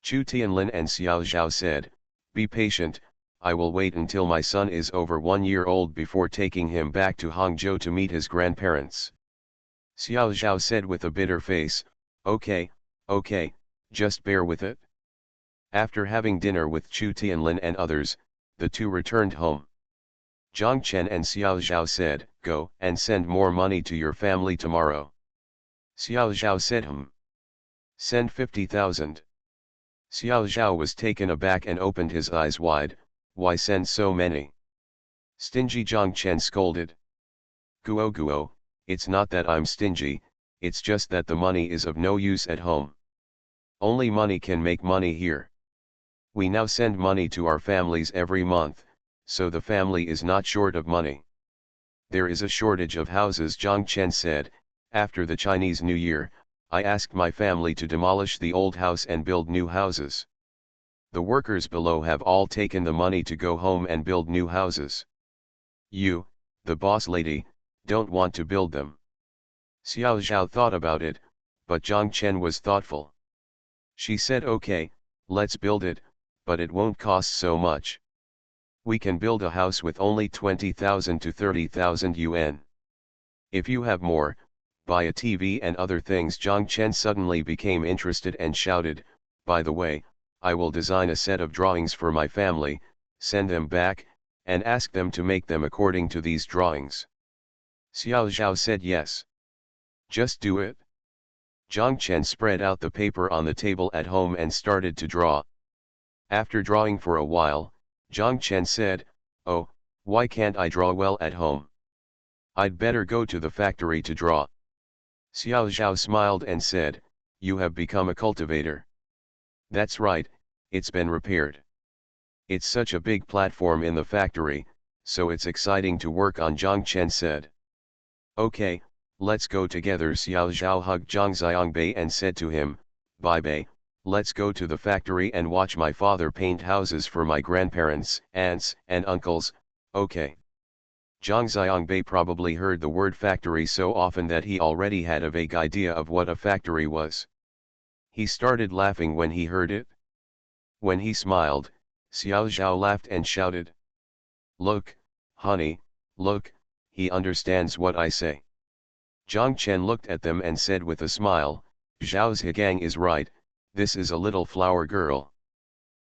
Chu Tianlin and Xiao Zhao said, "Be patient, I will wait until my son is over 1 year old before taking him back to Hangzhou to meet his grandparents." Xiao Zhao said with a bitter face, okay, just bear with it." After having dinner with Chu Tianlin and others, the two returned home. Zhang Chen and Xiao Zhao said, "Go and send more money to your family tomorrow." Xiao Zhao said, Send 50,000. Xiao Zhao was taken aback and opened his eyes wide. "Why send so many?" Stingy Zhang Chen scolded. Guo, it's not that I'm stingy, it's just that the money is of no use at home. Only money can make money here. We now send money to our families every month, so the family is not short of money. There is a shortage of houses, Zhang Chen said. "After the Chinese New Year, I asked my family to demolish the old house and build new houses. The workers below have all taken the money to go home and build new houses. You, the boss lady, don't want to build them." Xiao Zhao thought about it, but Zhang Chen was thoughtful. She said, "Okay, let's build it, but it won't cost so much. We can build a house with only 20,000 to 30,000 yuan. If you have more, buy a TV and other things." Zhang Chen suddenly became interested and shouted, "By the way, I will design a set of drawings for my family, send them back, and ask them to make them according to these drawings." Xiao Zhao said yes. "Just do it." Zhang Chen spread out the paper on the table at home and started to draw. After drawing for a while, Zhang Chen said, "Oh, why can't I draw well at home? I'd better go to the factory to draw." Xiao Zhao smiled and said, "You have become a cultivator." "That's right, it's been repaired. It's such a big platform in the factory, so it's exciting to work on, Zhang Chen said. Okay, let's go together. Xiao Zhao hugged Zhang Xiangbei and said to him, Bai Bei, let's go to the factory and watch my father paint houses for my grandparents, aunts, and uncles. Okay. Zhang Xiangbei probably heard the word factory so often that he already had a vague idea of what a factory was. He started laughing when he heard it. When he smiled, Xiao Zhao laughed and shouted, Look, honey, look, he understands what I say. Zhang Chen looked at them and said with a smile, Zhao Zhigang is right, this is a little flower girl.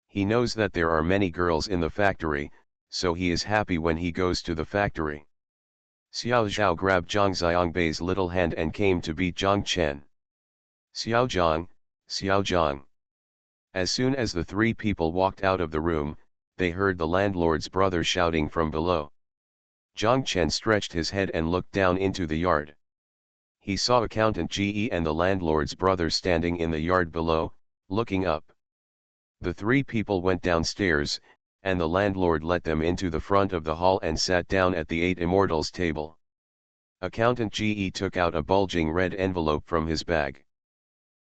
He knows that there are many girls in the factory, so he is happy when he goes to the factory. Xiao Zhao grabbed Zhang Xiangbei's little hand and came to beat Zhang Chen. Xiao Zhang. As soon as the three people walked out of the room, they heard the landlord's brother shouting from below. Zhang Chen stretched his head and looked down into the yard. He saw Accountant Ge and the landlord's brother standing in the yard below, looking up. The three people went downstairs, and the landlord let them into the front of the hall and sat down at the 8 Immortals table. Accountant Ge took out a bulging red envelope from his bag.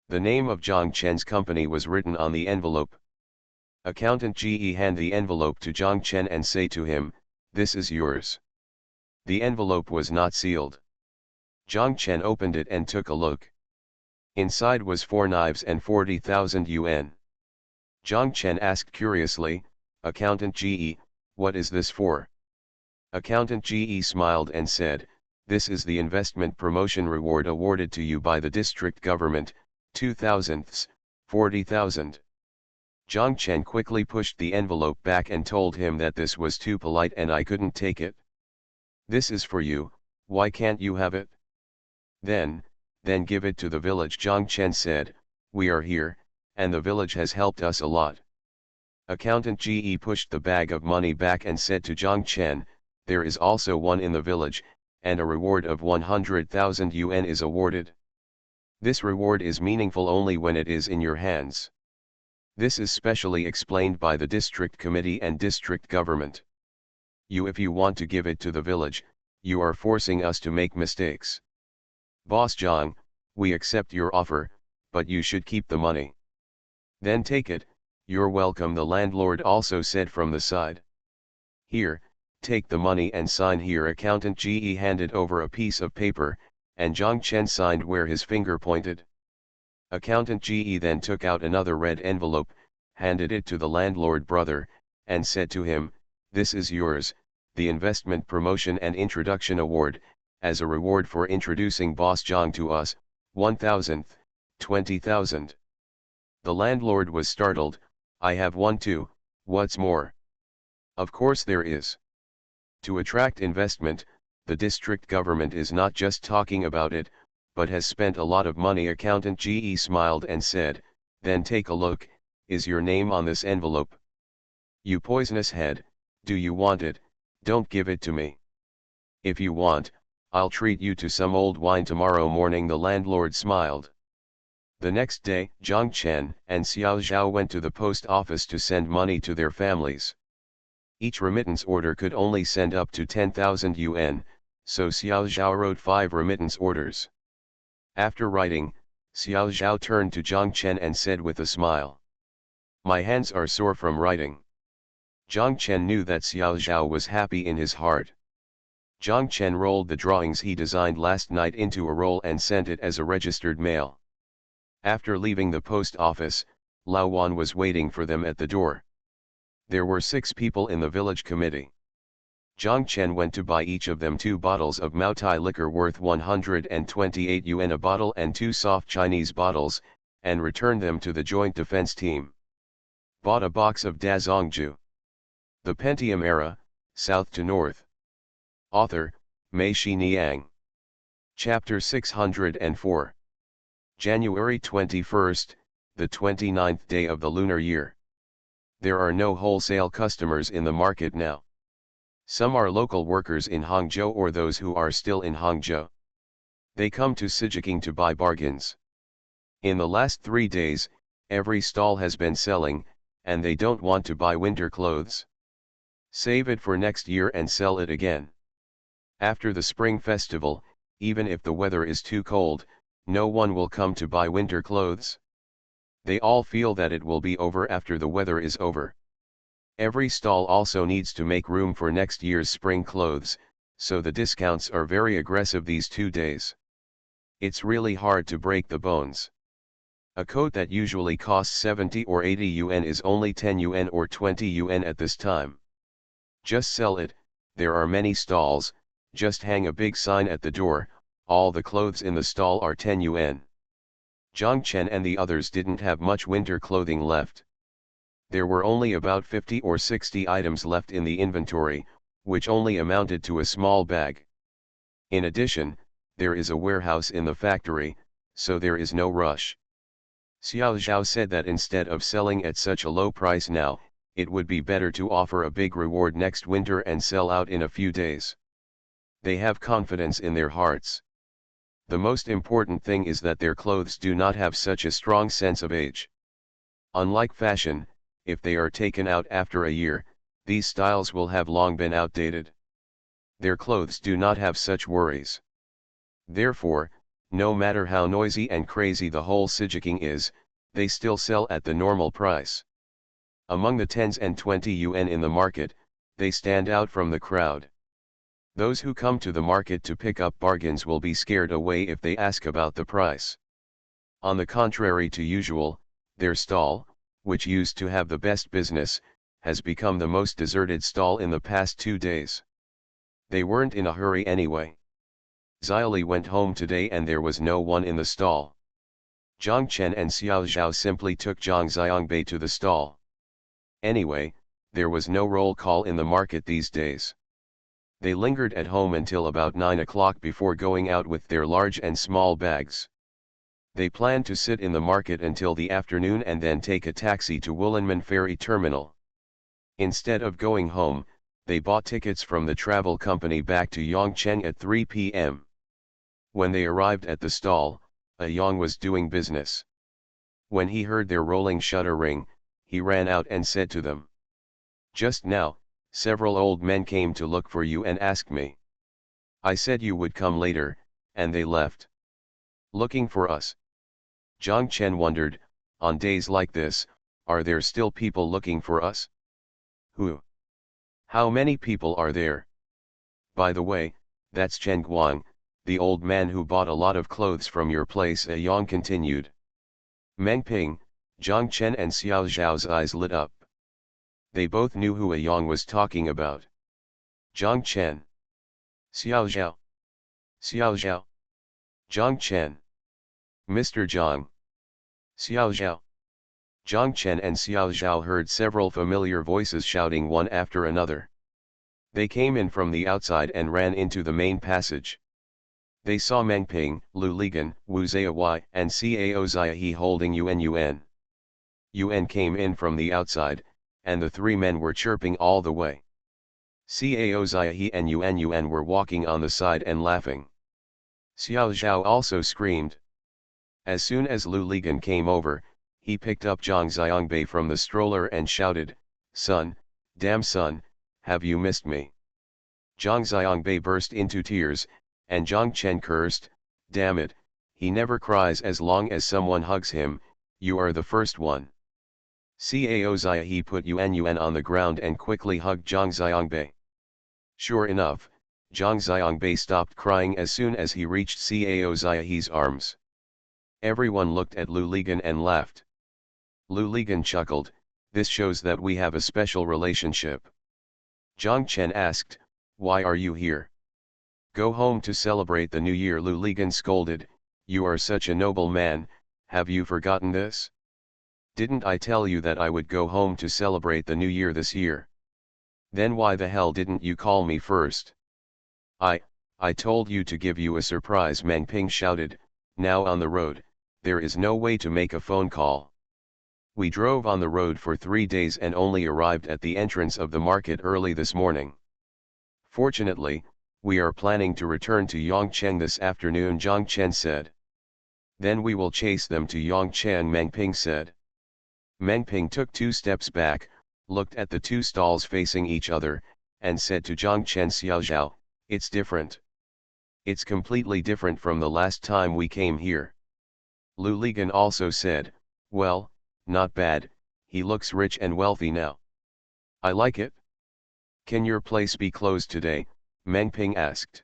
The name of Zhang Chen's company was written on the envelope. Accountant Ge handed the envelope to Zhang Chen and say to him, This is yours. The envelope was not sealed. Zhang Chen opened it and took a look. Inside was 4 knives and 40,000 yuan. Zhang Chen asked curiously, Accountant Ge, what is this for? Accountant Ge smiled and said, This is the investment promotion reward awarded to you by the district government, 2,000ths, 40,000. Zhang Chen quickly pushed the envelope back and told him that this was too polite and I couldn't take it. This is for you, why can't you have it? Then give it to the village, Zhang Chen said, we are here, and the village has helped us a lot. Accountant Ge pushed the bag of money back and said to Zhang Chen, there is also one in the village, and a reward of 100,000 yuan is awarded. This reward is meaningful only when it is in your hands. This is specially explained by the district committee and district government. If you want to give it to the village, you are forcing us to make mistakes. Boss Zhang, we accept your offer, but you should keep the money. Then take it, you're welcome, the landlord also said from the side. Here, take the money and sign here. Accountant Ge handed over a piece of paper, and Zhang Chen signed where his finger pointed. Accountant Ge then took out another red envelope, handed it to the landlord brother, and said to him, this is yours, the Investment Promotion and Introduction Award, as a reward for introducing Boss Zhang to us, 1,000th, 20,000. The landlord was startled, I have one too, what's more? Of course there is. To attract investment, the district government is not just talking about it, but has spent a lot of money. Accountant Ge smiled and said, then take a look, is your name on this envelope? You poisonous head, do you want it? Don't give it to me. If you want, I'll treat you to some old wine tomorrow morning. The landlord smiled. The next day, Zhang Chen and Xiao Zhao went to the post office to send money to their families. Each remittance order could only send up to 10,000 yuan, so Xiao Zhao wrote 5 remittance orders. After writing, Xiao Zhao turned to Zhang Chen and said with a smile, my hands are sore from writing. Zhang Chen knew that Xiao Zhao was happy in his heart. Zhang Chen rolled the drawings he designed last night into a roll and sent it as a registered mail. After leaving the post office, Lao Wan was waiting for them at the door. There were 6 people in the village committee. Zhang Chen went to buy each of them 2 bottles of Maotai liquor worth 128 yuan a bottle and 2 soft Chinese bottles, and returned them to the joint defense team. Bought a box of Dazongju. The Pentium Era, South to North. Author, Mei Xiniang. Chapter 604. January 21st, the 29th day of the lunar year. There are no wholesale customers in the market now. Some are local workers in Hangzhou or those who are still in Hangzhou. They come to Sijiking to buy bargains. In the last 3 days, every stall has been selling, and they don't want to buy winter clothes. Save it for next year and sell it again. After the spring festival, even if the weather is too cold, no one will come to buy winter clothes. They all feel that it will be over after the weather is over. Every stall also needs to make room for next year's spring clothes, so the discounts are very aggressive these 2 days. It's really hard to break the bones. A coat that usually costs 70 or 80 yuan is only 10 yuan or 20 yuan at this time. Just sell it. There are many stalls, just hang a big sign at the door, all the clothes in the stall are 10 yuan. Zhang Chen and the others didn't have much winter clothing left. There were only about 50 or 60 items left in the inventory, which only amounted to a small bag. In addition, there is a warehouse in the factory, so there is no rush. Xiao Zhao said that instead of selling at such a low price now, it would be better to offer a big reward next winter and sell out in a few days. They have confidence in their hearts. The most important thing is that their clothes do not have such a strong sense of age. Unlike fashion, if they are taken out after a year, these styles will have long been outdated. Their clothes do not have such worries. Therefore, no matter how noisy and crazy the whole Sijing is, they still sell at the normal price. Among the 10s and 20 yuan in the market, they stand out from the crowd. Those who come to the market to pick up bargains will be scared away if they ask about the price. On the contrary to usual, their stall, which used to have the best business, has become the most deserted stall in the past 2 days. They weren't in a hurry anyway. Xiaoli went home today and there was no one in the stall. Zhang Chen and Xiao Zhao simply took Zhang Xiangbei to the stall. Anyway, there was no roll call in the market these days. They lingered at home until about 9 o'clock before going out with their large and small bags. They planned to sit in the market until the afternoon and then take a taxi to Woolenman Ferry Terminal. Instead of going home, they bought tickets from the travel company back to Yongcheng at 3 p.m. When they arrived at the stall, a Yang was doing business. When he heard their rolling shutter ring, he ran out and said to them, "Just now, several old men came to look for you and asked me. I said you would come later, and they left. Looking for us." Zhang Chen wondered, on days like this, are there still people looking for us? Who? How many people are there? By the way, that's Chen Guang, the old man who bought a lot of clothes from your place, a Yang continued. Meng Ping, Zhang Chen and Xiao Zhao's eyes lit up. They both knew who a Yang was talking about. Zhang Chen. Xiao Zhao. Xiao Zhao. Zhang Chen. Mr. Zhang. Xiao Zhao. Zhang Chen and Xiao Zhao heard several familiar voices shouting one after another. They came in from the outside and ran into the main passage. They saw Meng Ping, Lu Ligan, Wu Zayawai, and Cao Ziahe holding Yuan. Yuan came in from the outside, and the 3 men were chirping all the way. Cao Ziahe and Yuan were walking on the side and laughing. Xiao Zhao also screamed. As soon as Lu Ligan came over, he picked up Zhang Xiangbei from the stroller and shouted, "Son, damn son, have you missed me?" Zhang Xiangbei burst into tears, and Zhang Chen cursed, "Damn it, he never cries as long as someone hugs him, you are the first one." Cao Ziahe put Yuan on the ground and quickly hugged Zhang Xiangbei. Sure enough, Zhang Xiangbei stopped crying as soon as he reached Cao Ziahe's arms. Everyone looked at Lu Ligan and laughed. Lu Ligan chuckled, "This shows that we have a special relationship." Zhang Chen asked, "Why are you here?" "Go home to celebrate the new year," Lu Ligan scolded. "You are such a noble man, have you forgotten this? Didn't I tell you that I would go home to celebrate the new year this year? Then why the hell didn't you call me first?" I told you to give you a surprise," Meng Ping shouted. "Now on the road, there is no way to make a phone call. We drove on the road for 3 days and only arrived at the entrance of the market early this morning. Fortunately, we are planning to return to Yongcheng this afternoon," Zhang Chen said. "Then we will chase them to Yongcheng," Meng Ping said. Meng Ping took 2 steps back, looked at the two stalls facing each other, and said to Zhang Chen Xiaozhao, "It's different. It's completely different from the last time we came here." Lu Ligan also said, "Well, not bad, he looks rich and wealthy now. I like it." "Can your place be closed today?" Meng Ping asked.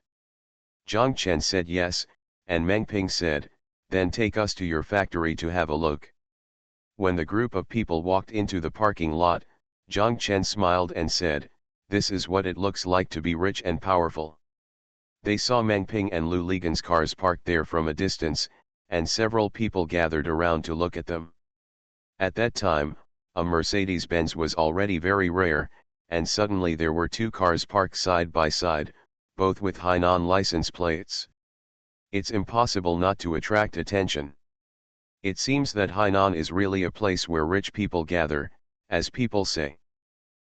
Zhang Chen said yes, and Meng Ping said, "Then take us to your factory to have a look." When the group of people walked into the parking lot, Zhang Chen smiled and said, "This is what it looks like to be rich and powerful." They saw Meng Ping and Lu Ligan's cars parked there from a distance, and several people gathered around to look at them. At that time, a Mercedes-Benz was already very rare, and suddenly there were two cars parked side by side, both with Hainan license plates. It's impossible not to attract attention. It seems that Hainan is really a place where rich people gather, as people say.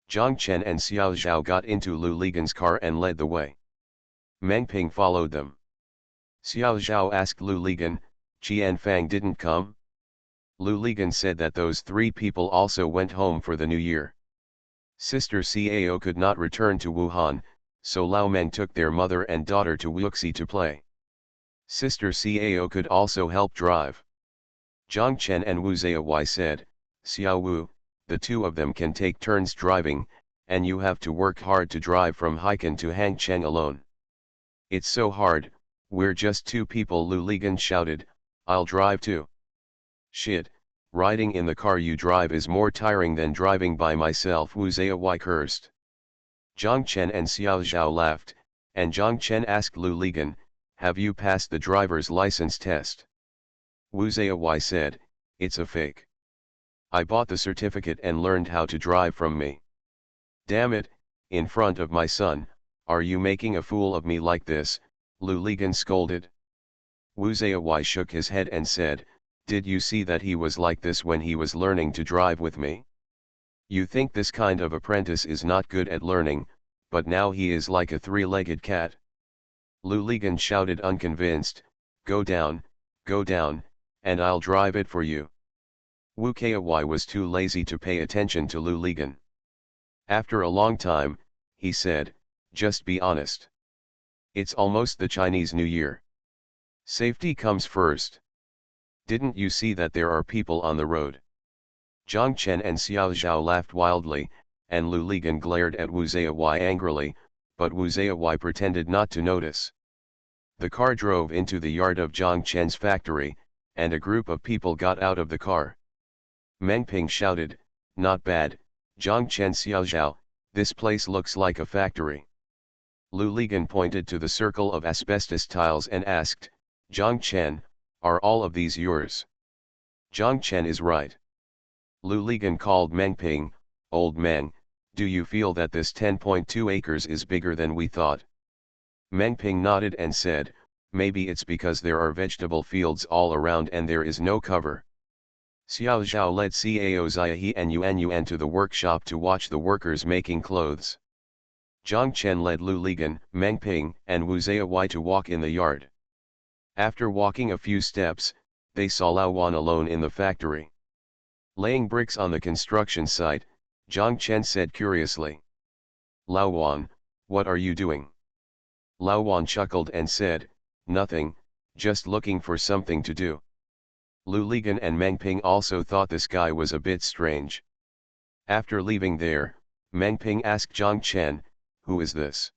Zhang Chen and Xiao Zhao got into Lu Ligan's car and led the way. Meng Ping followed them. Xiao Zhao asked Lu Ligan, "Qian Fang didn't come?" Lu Ligan said that those three people also went home for the new year. Sister Cao could not return to Wuhan, so Lao Meng took their mother and daughter to Wuxi to play. Sister Cao could also help drive. Zhang Chen and Wu Zaiwai said, "Xiao Wu, the two of them can take turns driving, and you have to work hard to drive from Haikan to Hangcheng alone." "It's so hard, we're just two people," Lu Ligan shouted, "I'll drive too." "Shit, riding in the car you drive is more tiring than driving by myself," Wu Zaiwai cursed. Zhang Chen and Xiao Zhao laughed, and Zhang Chen asked Lu Ligan, "Have you passed the driver's license test?" Wu Zaiwai said, "It's a fake. I bought the certificate and learned how to drive from me." "Damn it, in front of my son, are you making a fool of me like this?" Lu Ligan scolded. Wu Zaiwai shook his head and said, "Did you see that he was like this when he was learning to drive with me? You think this kind of apprentice is not good at learning, but now he is like a three-legged cat." Lu Ligan shouted unconvinced, go down, and I'll drive it for you." Wu Kai was too lazy to pay attention to Lu Ligan. After a long time, he said, "Just be honest. It's almost the Chinese New Year. Safety comes first. Didn't you see that there are people on the road?" Zhang Chen and Xiao Zhao laughed wildly, and Lu Ligan glared at Wu Zaiwai angrily, but Wu Zaiwai pretended not to notice. The car drove into the yard of Zhang Chen's factory, and a group of people got out of the car. Meng Ping shouted, "Not bad, Zhang Chen Xiao Zhao, this place looks like a factory." Lu Ligan pointed to the circle of asbestos tiles and asked, "Zhang Chen, are all of these yours?" "Zhang Chen is right." Lu Ligan called Meng Ping, "Old Meng, do you feel that this 10.2 acres is bigger than we thought?" Meng Ping nodded and said, "Maybe it's because there are vegetable fields all around and there is no cover." Xiao Zhao led Cao Ziahe and Yuan to the workshop to watch the workers making clothes. Zhang Chen led Lu Ligan, Meng Ping, and Wu Zaiwai to walk in the yard. After walking a few steps, they saw Lao Wan alone in the factory. Laying bricks on the construction site, Zhang Chen said curiously, "Lao Wan, what are you doing?" Lao Wan chuckled and said, "Nothing, just looking for something to do." Lu Ligan and Meng Ping also thought this guy was a bit strange. After leaving there, Meng Ping asked Zhang Chen, "Who is this?"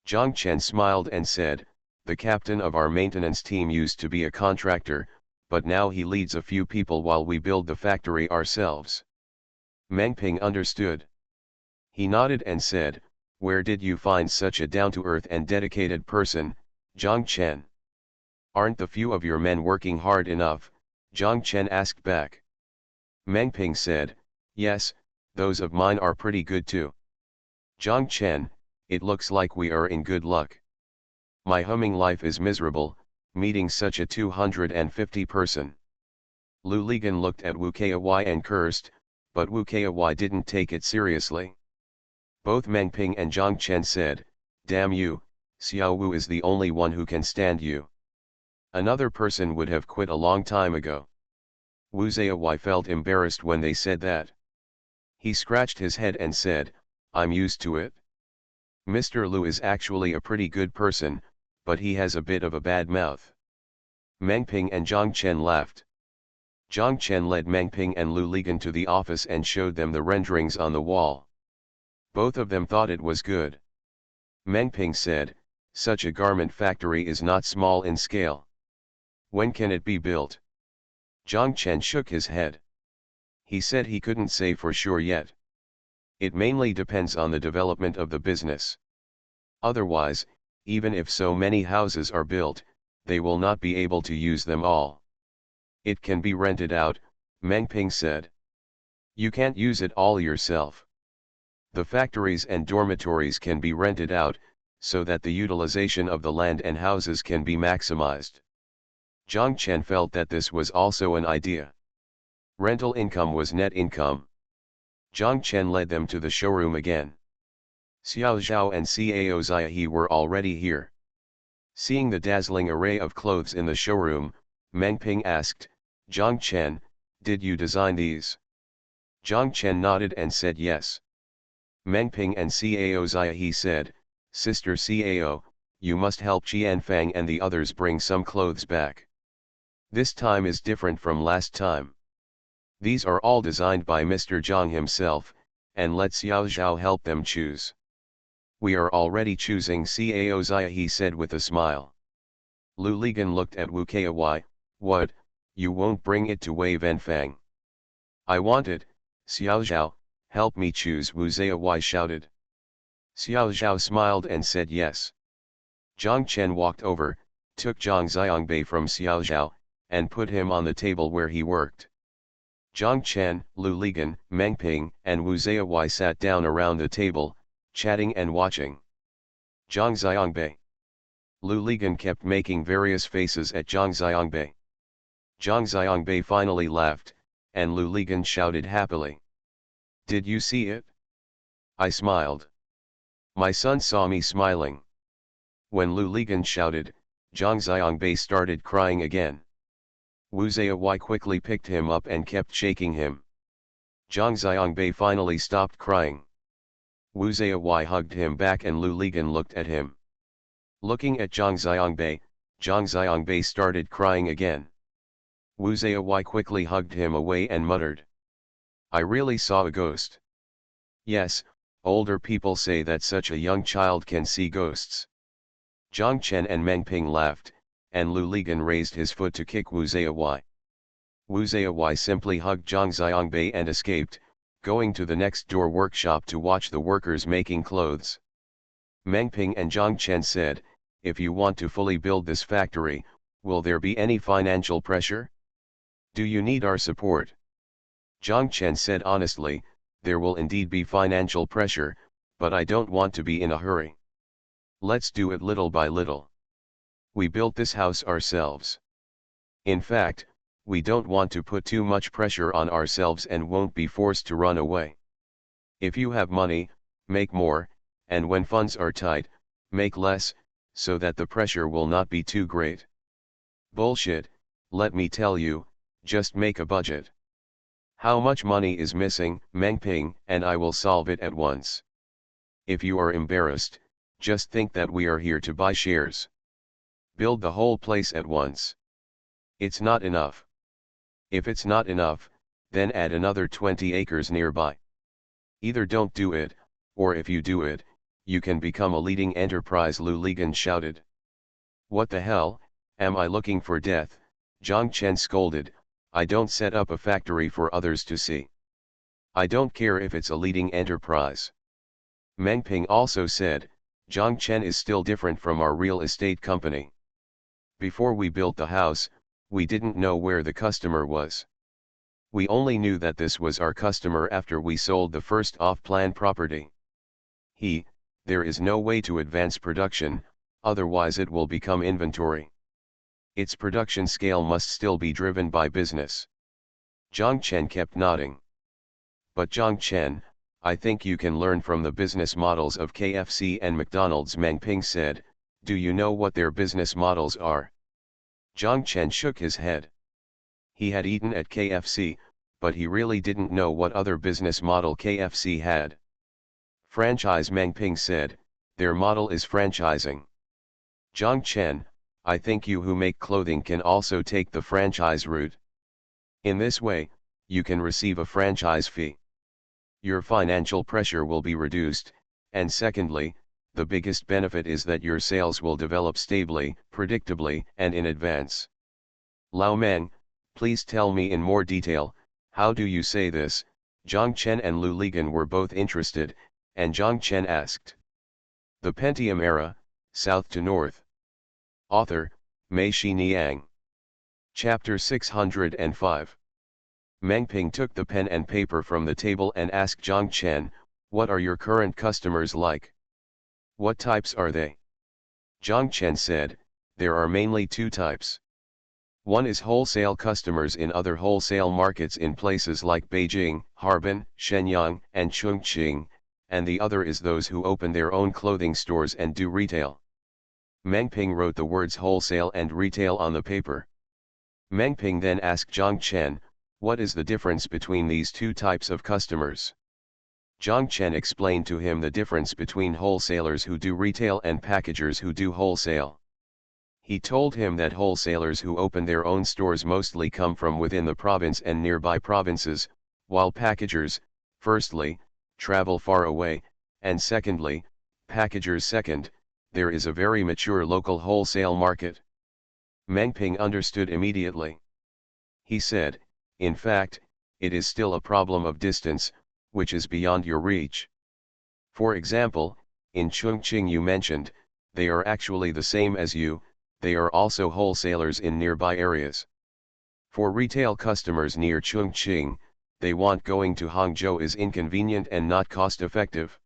Zhang Chen smiled and said, "The captain of our maintenance team used to be a contractor, but now he leads a few people while we build the factory ourselves." Meng Ping understood. He nodded and said, "Where did you find such a down-to-earth and dedicated person, Zhang Chen?" "Aren't the few of your men working hard enough?" Zhang Chen asked back. Meng Ping said, "Yes, those of mine are pretty good too." "Zhang Chen, it looks like we are in good luck. My humming life is miserable, meeting such a 250 person. Lu Ligan looked at Wu Kai and cursed, but Wu Kai didn't take it seriously. Both Meng Ping and Zhang Chen said, "Damn you, Xiao Wu is the only one who can stand you. Another person would have quit a long time ago." Wu Zaiwai felt embarrassed when they said that. He scratched his head and said, I'm used to it. Mr. Lu is actually a pretty good person, but he has a bit of a bad mouth. Meng Ping and Zhang Chen laughed. Zhang Chen led Meng Ping and Lu Ligan to the office and showed them the renderings on the wall. Both of them thought it was good. Meng Ping said, such a garment factory is not small in scale. When can it be built? Zhang Chen shook his head. He said he couldn't say for sure yet. It mainly depends on the development of the business. Otherwise, even if so many houses are built, they will not be able to use them all. It can be rented out, Meng Ping said. You can't use it all yourself. The factories and dormitories can be rented out, so that the utilization of the land and houses can be maximized. Zhang Chen felt that this was also an idea. Rental income was net income. Zhang Chen led them to the showroom again. Xiao Zhao and Cao Ziahe were already here. Seeing the dazzling array of clothes in the showroom, Meng Ping asked, Zhang Chen, did you design these? Zhang Chen nodded and said yes. Meng Ping and Cao Ziahe said, Sister Cao, you must help Qianfang and the others bring some clothes back. This time is different from last time. These are all designed by Mr. Zhang himself, and let Xiao Zhao help them choose. We are already choosing, Cao Ziahe said with a smile. Lu Ligan looked at Wu Kai. What, you won't bring it to Wei Venfang? I want it, Xiao Zhao, help me choose, Wu Zai shouted. Xiao Zhao smiled and said yes. Zhang Chen walked over, took Zhang Xiangbei from Xiao Zhao, and put him on the table where he worked. Zhang Chen, Lu Ligan, Meng Ping, and Wu Zai sat down around the table, chatting and watching. Zhang Xiangbei. Lu Ligan kept making various faces at Zhang Xiangbei. Zhang Xiangbei finally laughed, and Lu Ligan shouted happily. Did you see it? I smiled. My son saw me smiling. When Lu Ligan shouted, Zhang Xiangbei started crying again. Wu Zai quickly picked him up and kept shaking him. Zhang Xiangbei finally stopped crying. Wu Zai hugged him back and Lu Ligan looked at him. Looking at Zhang Xiangbei started crying again. Wu Zai quickly hugged him away and muttered. I really saw a ghost. Yes, older people say that such a young child can see ghosts. Zhang Chen and Meng Ping laughed, and Lu Ligan raised his foot to kick Wu Zai. Wu Zai simply hugged Zhang Xiangbei and escaped, going to the next door workshop to watch the workers making clothes. Meng Ping and Zhang Chen said, if you want to fully build this factory, will there be any financial pressure? Do you need our support? Zhang Chen said honestly, there will indeed be financial pressure, but I don't want to be in a hurry. Let's do it little by little. We built this house ourselves. In fact, we don't want to put too much pressure on ourselves and won't be forced to run away. If you have money, make more, and when funds are tight, make less, so that the pressure will not be too great. Bullshit, let me tell you, just make a budget. How much money is missing, Meng Ping, and I will solve it at once. If you are embarrassed, just think that we are here to buy shares. Build the whole place at once. It's not enough. If it's not enough, then add another 20 acres nearby. Either don't do it, or if you do it, you can become a leading enterprise, Lu Ligan shouted. What the hell, am I looking for death? Zhang Chen scolded. I don't set up a factory for others to see. I don't care if it's a leading enterprise. Meng Ping also said, Zhang Chen is still different from our real estate company. Before we built the house, we didn't know where the customer was. We only knew that this was our customer after we sold the first off-plan property. There is no way to advance production, otherwise it will become inventory. Its production scale must still be driven by business. Zhang Chen kept nodding. But Zhang Chen, I think you can learn from the business models of KFC and McDonald's, Meng Ping said. Do you know what their business models are? Zhang Chen shook his head. He had eaten at KFC, but he really didn't know what other business model KFC had. Franchise. Meng Ping said, their model is franchising. Zhang Chen, I think you who make clothing can also take the franchise route. In this way, you can receive a franchise fee. Your financial pressure will be reduced, and secondly, the biggest benefit is that your sales will develop stably, predictably, and in advance. Lao Meng, please tell me in more detail, how do you say this? Zhang Chen and Lu Ligan were both interested, and Zhang Chen asked. The Pentium Era, South to North. Author, Mei Xiniang. Chapter 605. Meng Ping took the pen and paper from the table and asked Zhang Chen, what are your current customers like? What types are they? Zhang Chen said, there are mainly two types. One is wholesale customers in other wholesale markets in places like Beijing, Harbin, Shenyang, and Chongqing, and the other is those who open their own clothing stores and do retail. Meng Ping wrote the words wholesale and retail on the paper. Meng Ping then asked Zhang Chen, what is the difference between these two types of customers? Zhang Chen explained to him the difference between wholesalers who do retail and packagers who do wholesale. He told him that wholesalers who open their own stores mostly come from within the province and nearby provinces, while packagers, firstly, travel far away, and secondly, there is a very mature local wholesale market. Meng Ping understood immediately. He said, in fact, it is still a problem of distance, which is beyond your reach. For example, in Chongqing you mentioned, they are actually the same as you, they are also wholesalers in nearby areas. For retail customers near Chongqing, they want going to Hangzhou is inconvenient and not cost-effective.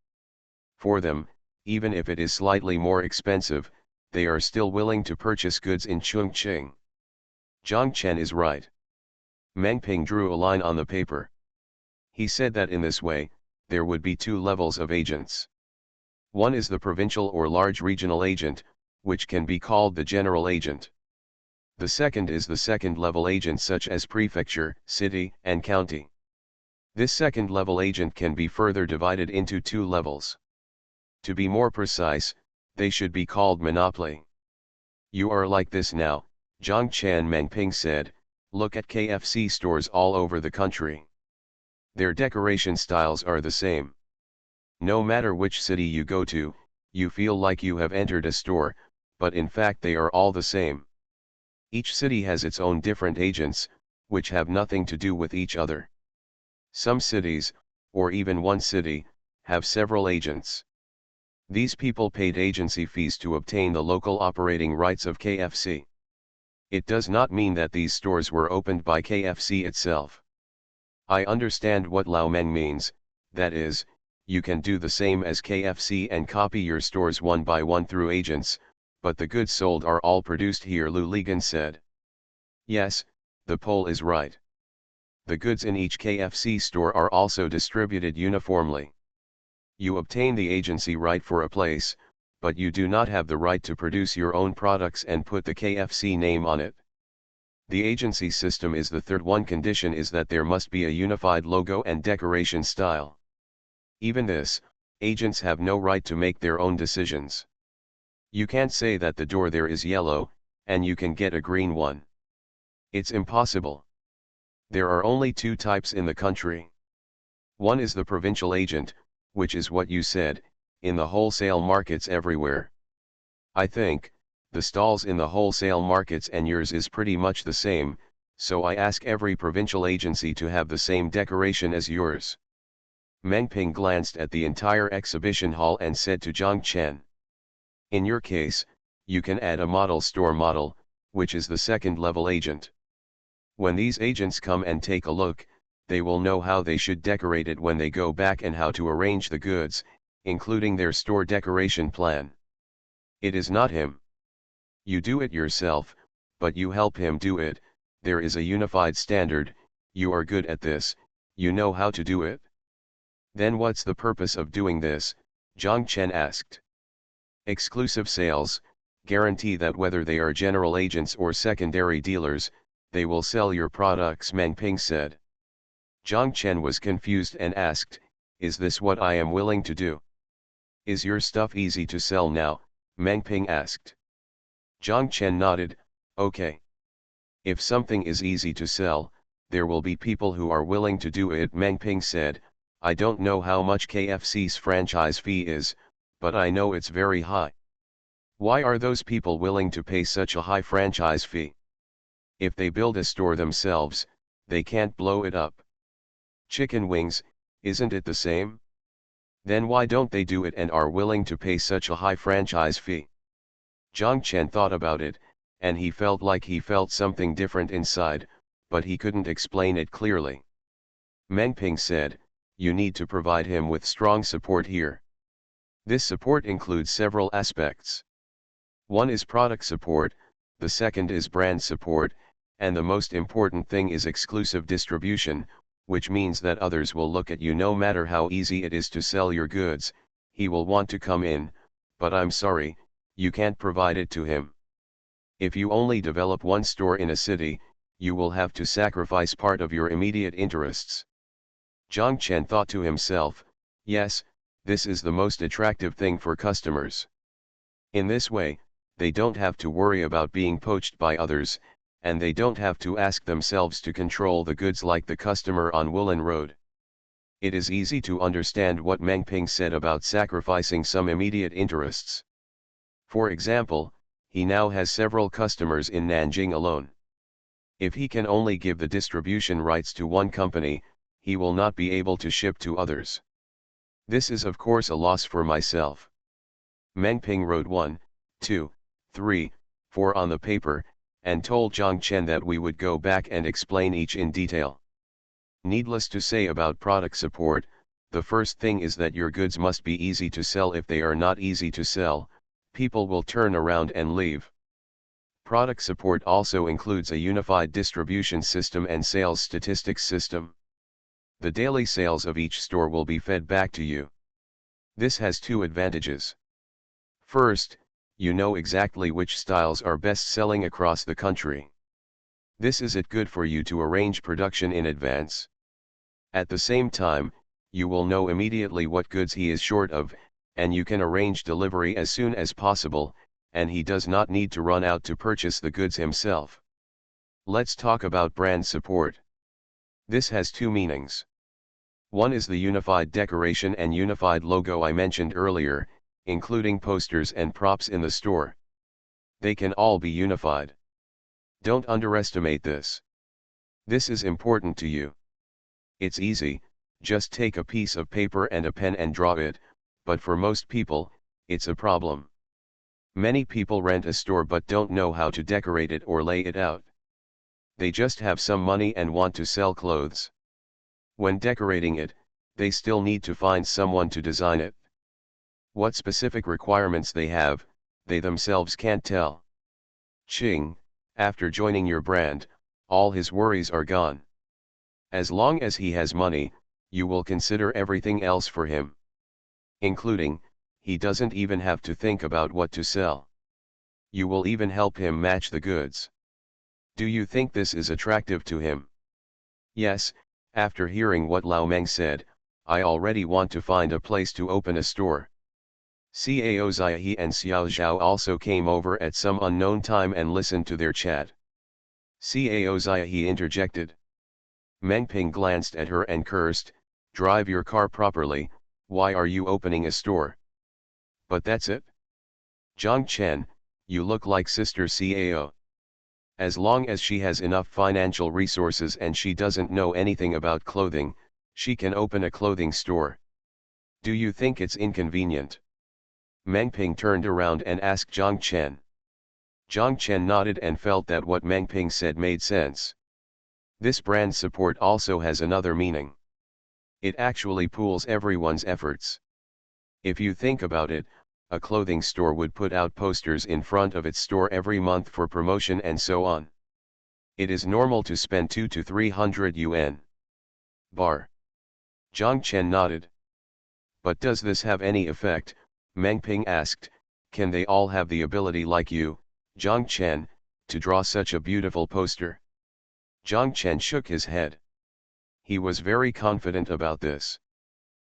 For them, even if it is slightly more expensive, they are still willing to purchase goods in Chongqing. Zhang Chen is right. Meng Ping drew a line on the paper. He said that in this way, there would be two levels of agents. One is the provincial or large regional agent, which can be called the general agent. The second is the second-level agent such as prefecture, city, and county. This second-level agent can be further divided into two levels. To be more precise, they should be called monopoly. You are like this now, Zhang Chen. Meng Ping said, look at KFC stores all over the country. Their decoration styles are the same. No matter which city you go to, you feel like you have entered a store, but in fact they are all the same. Each city has its own different agents, which have nothing to do with each other. Some cities, or even one city, have several agents. These people paid agency fees to obtain the local operating rights of KFC. It does not mean that these stores were opened by KFC itself. I understand what Lao Meng means, that is, you can do the same as KFC and copy your stores one by one through agents, but the goods sold are all produced here, Lu Ligan said. Yes, the poll is right. The goods in each KFC store are also distributed uniformly. You obtain the agency right for a place, but you do not have the right to produce your own products and put the KFC name on it. The agency system is the third one. Condition is that there must be a unified logo and decoration style. Even this, agents have no right to make their own decisions. You can't say that the door there is yellow, and you can get a green one. It's impossible. There are only two types in the country. One is the provincial agent, which is what you said, in the wholesale markets everywhere. I think, the stalls in the wholesale markets and yours is pretty much the same, so I ask every provincial agency to have the same decoration as yours. Meng Ping glanced at the entire exhibition hall and said to Zhang Chen. In your case, you can add a model store model, which is the second-level agent. When these agents come and take a look, they will know how they should decorate it when they go back and how to arrange the goods, including their store decoration plan. It is not him. You do it yourself, but you help him do it. There is a unified standard. You are good at this, you know how to do it. Then what's the purpose of doing this? Zhang Chen asked. Exclusive sales, guarantee that whether they are general agents or secondary dealers, they will sell your products, Meng Ping said. Zhang Chen was confused and asked, "Is this what I am willing to do? Is your stuff easy to sell now?" Meng Ping asked. Zhang Chen nodded, "Okay. If something is easy to sell, there will be people who are willing to do it." Meng Ping said, "I don't know how much KFC's franchise fee is, but I know it's very high. Why are those people willing to pay such a high franchise fee? If they build a store themselves, they can't blow it up. Chicken wings, isn't it the same? Then why don't they do it and are willing to pay such a high franchise fee?" Zhang Chen thought about it, and he felt like he felt something different inside, but he couldn't explain it clearly. Meng Ping said, "You need to provide him with strong support here. This support includes several aspects. One is product support, the second is brand support, and the most important thing is exclusive distribution, which means that others will look at you no matter how easy it is to sell your goods. He will want to come in, but I'm sorry, you can't provide it to him. If you only develop one store in a city, you will have to sacrifice part of your immediate interests." Zhang Chen thought to himself, "Yes, this is the most attractive thing for customers. In this way, they don't have to worry about being poached by others, and they don't have to ask themselves to control the goods like the customer on Woolen Road." It is easy to understand what Meng Ping said about sacrificing some immediate interests. For example, he now has several customers in Nanjing alone. If he can only give the distribution rights to one company, he will not be able to ship to others. This is of course a loss for myself. Meng Ping wrote 1, 2, 3, 4 on the paper, and told Zhang Chen that we would go back and explain each in detail. Needless to say about product support, the first thing is that your goods must be easy to sell. If they are not easy to sell, people will turn around and leave. Product support also includes a unified distribution system and sales statistics system. The daily sales of each store will be fed back to you. This has two advantages. First, you know exactly which styles are best selling across the country. This is it good for you to arrange production in advance. At the same time, you will know immediately what goods he is short of, and you can arrange delivery as soon as possible, and he does not need to run out to purchase the goods himself. Let's talk about brand support. This has two meanings. One is the unified decoration and unified logo I mentioned earlier, including posters and props in the store. They can all be unified. Don't underestimate this. This is important to you. It's easy, just take a piece of paper and a pen and draw it, but for most people, it's a problem. Many people rent a store but don't know how to decorate it or lay it out. They just have some money and want to sell clothes. When decorating it, they still need to find someone to design it. What specific requirements they have, they themselves can't tell. Ching, after joining your brand, all his worries are gone. As long as he has money, you will consider everything else for him. Including, he doesn't even have to think about what to sell. You will even help him match the goods. Do you think this is attractive to him? Yes, after hearing what Lao Meng said, I already want to find a place to open a store. Cao Ziahe and Xiao Zhao also came over at some unknown time and listened to their chat. Cao Ziahe interjected. Meng Ping glanced at her and cursed, "Drive your car properly, why are you opening a store?" But that's it. Zhang Chen, you look like Sister Cao. As long as she has enough financial resources and she doesn't know anything about clothing, she can open a clothing store. Do you think it's inconvenient? Meng Ping turned around and asked Zhang Chen. Zhang Chen nodded and felt that what Meng Ping said made sense. This brand support also has another meaning. It actually pools everyone's efforts. If you think about it, a clothing store would put out posters in front of its store every month for promotion and so on. It is normal to spend 200 to 300 yuan. Bar. Zhang Chen nodded. But does this have any effect? Meng Ping asked. Can they all have the ability like you, Zhang Chen, to draw such a beautiful poster? Zhang Chen shook his head. He was very confident about this.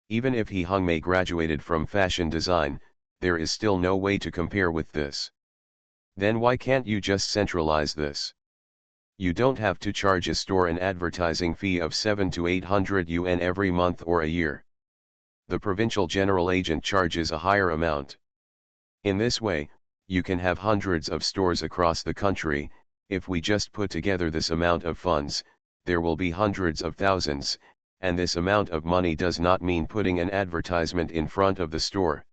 Even if he May graduated from fashion design, there is still no way to compare with this. Then why can't you just centralize this? You don't have to charge a store an advertising fee of 700 to 800 yuan every month or a year. The provincial general agent charges a higher amount. In this way, you can have hundreds of stores across the country. If we just put together this amount of funds, there will be hundreds of thousands, and this amount of money does not mean putting an advertisement in front of the store.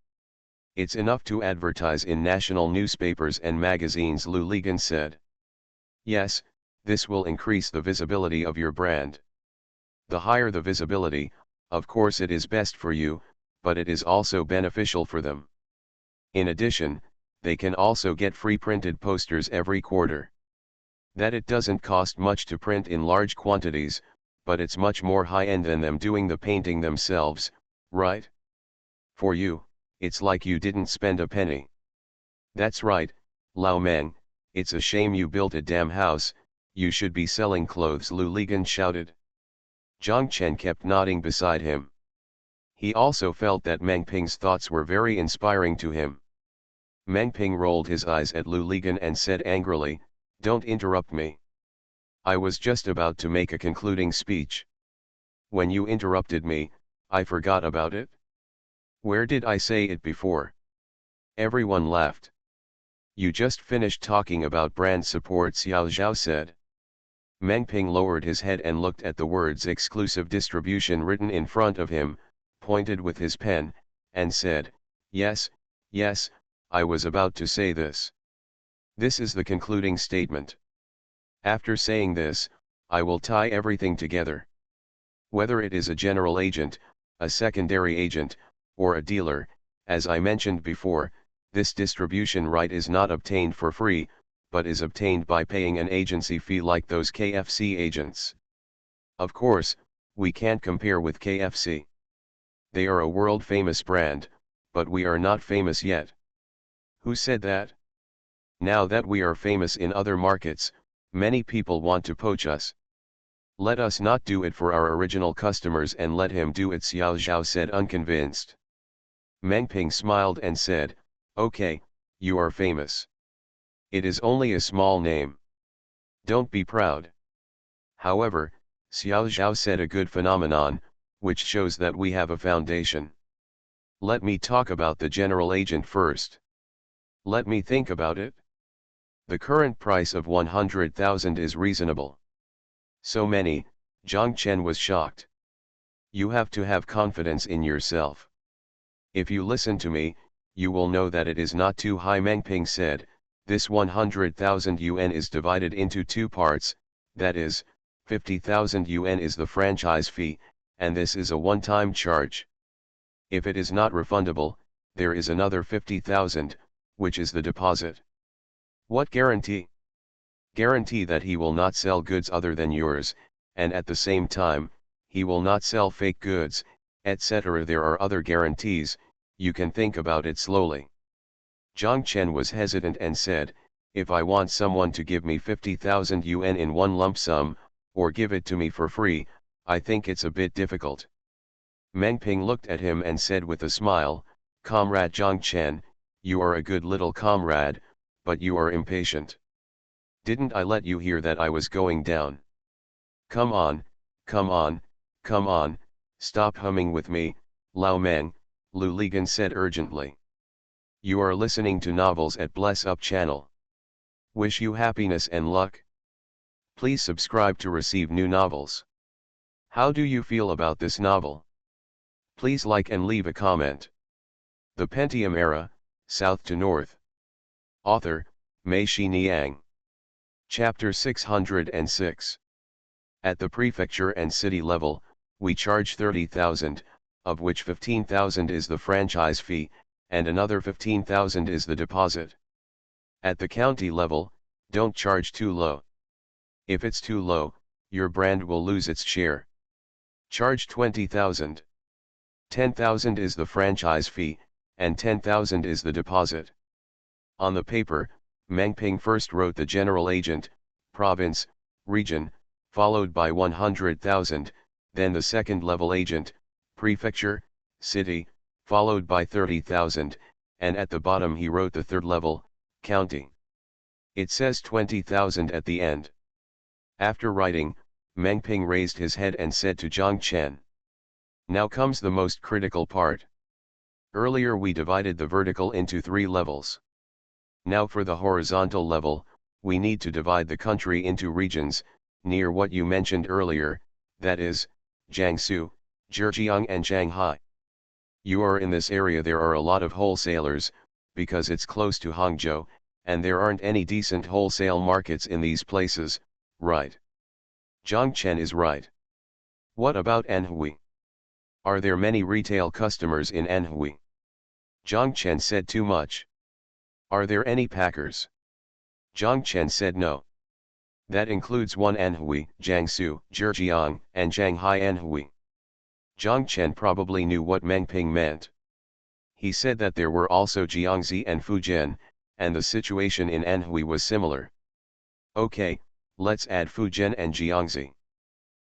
It's enough to advertise in national newspapers and magazines, Lu Ligan said. Yes, this will increase the visibility of your brand. The higher the visibility, of course it is best for you, but it is also beneficial for them. In addition, they can also get free printed posters every quarter. That it doesn't cost much to print in large quantities, but it's much more high-end than them doing the painting themselves, right? For you, it's like you didn't spend a penny. That's right, Lao Meng, it's a shame you built a damn house, you should be selling clothes, Lu Ligan shouted. Zhang Chen kept nodding beside him. He also felt that Meng Ping's thoughts were very inspiring to him. Meng Ping rolled his eyes at Lu Ligan and said angrily, "Don't interrupt me. I was just about to make a concluding speech. When you interrupted me, I forgot about it. Where did I say it before?" Everyone laughed. "You just finished talking about brand support," Xiao Zhao said. Meng Ping lowered his head and looked at the words exclusive distribution written in front of him, pointed with his pen, and said, yes, I was about to say this. This is the concluding statement. After saying this, I will tie everything together. Whether it is a general agent, a secondary agent, or a dealer, as I mentioned before, this distribution right is not obtained for free, but is obtained by paying an agency fee like those KFC agents. Of course, we can't compare with KFC. They are a world-famous brand, but we are not famous yet. Who said that? Now that we are famous in other markets, many people want to poach us. Let us not do it for our original customers and let him do it, Xiao Zhao said unconvinced. Meng Ping smiled and said, "Okay, you are famous. It is only a small name. Don't be proud." However, Xiao Zhao said a good phenomenon, which shows that we have a foundation. Let me talk about the general agent first. Let me think about it. The current price of 100,000 is reasonable. So many, Zhang Chen was shocked. You have to have confidence in yourself. If you listen to me, you will know that it is not too high, Meng Ping said. This 100,000 yuan is divided into two parts, that is, 50,000 yuan is the franchise fee, and this is a one-time charge. If it is not refundable, there is another 50,000, which is the deposit. What guarantee? Guarantee that he will not sell goods other than yours, and at the same time, he will not sell fake goods, etc. There are other guarantees, you can think about it slowly. Zhang Chen was hesitant and said, if I want someone to give me 50,000 yuan in one lump sum, or give it to me for free, I think it's a bit difficult. Meng Ping looked at him and said with a smile, Comrade Zhang Chen, you are a good little comrade, but you are impatient. Didn't I let you hear that I was going down? Come on, stop humming with me, Lao Meng, Lu Ligan said urgently. You are listening to novels at Bless Up channel. Wish you happiness and luck. Please subscribe to receive new novels. How do you feel about this novel? Please like and leave a comment. The Pentium Era, South to North. Author, Mei Xiniang. Chapter 606. At the prefecture and city level, we charge 30,000, of which 15,000 is the franchise fee, and another 15,000 is the deposit. At the county level, don't charge too low. If it's too low, your brand will lose its share. Charge 20,000. 10,000 is the franchise fee, and 10,000 is the deposit. On the paper, Meng Ping first wrote the general agent, province, region, followed by 100,000, then the second level agent, prefecture, city, followed by 30,000, and at the bottom he wrote the third level, county. It says 20,000 at the end. After writing, Meng Ping raised his head and said to Zhang Chen. Now comes the most critical part. Earlier we divided the vertical into 3 levels. Now for the horizontal level, we need to divide the country into regions, near what you mentioned earlier, that is, Jiangsu, Zhejiang and Shanghai. You are in this area. There are a lot of wholesalers, because it's close to Hangzhou, and there aren't any decent wholesale markets in these places, right? Zhang Chen is right. What about Anhui? Are there many retail customers in Anhui? Zhang Chen said too much. Are there any packers? Zhang Chen said no. That includes one Anhui, Jiangsu, Zhejiang, and Shanghai Anhui. Zhang Chen probably knew what Meng Ping meant. He said that there were also Jiangxi and Fujian, and the situation in Anhui was similar. Okay, let's add Fujian and Jiangxi.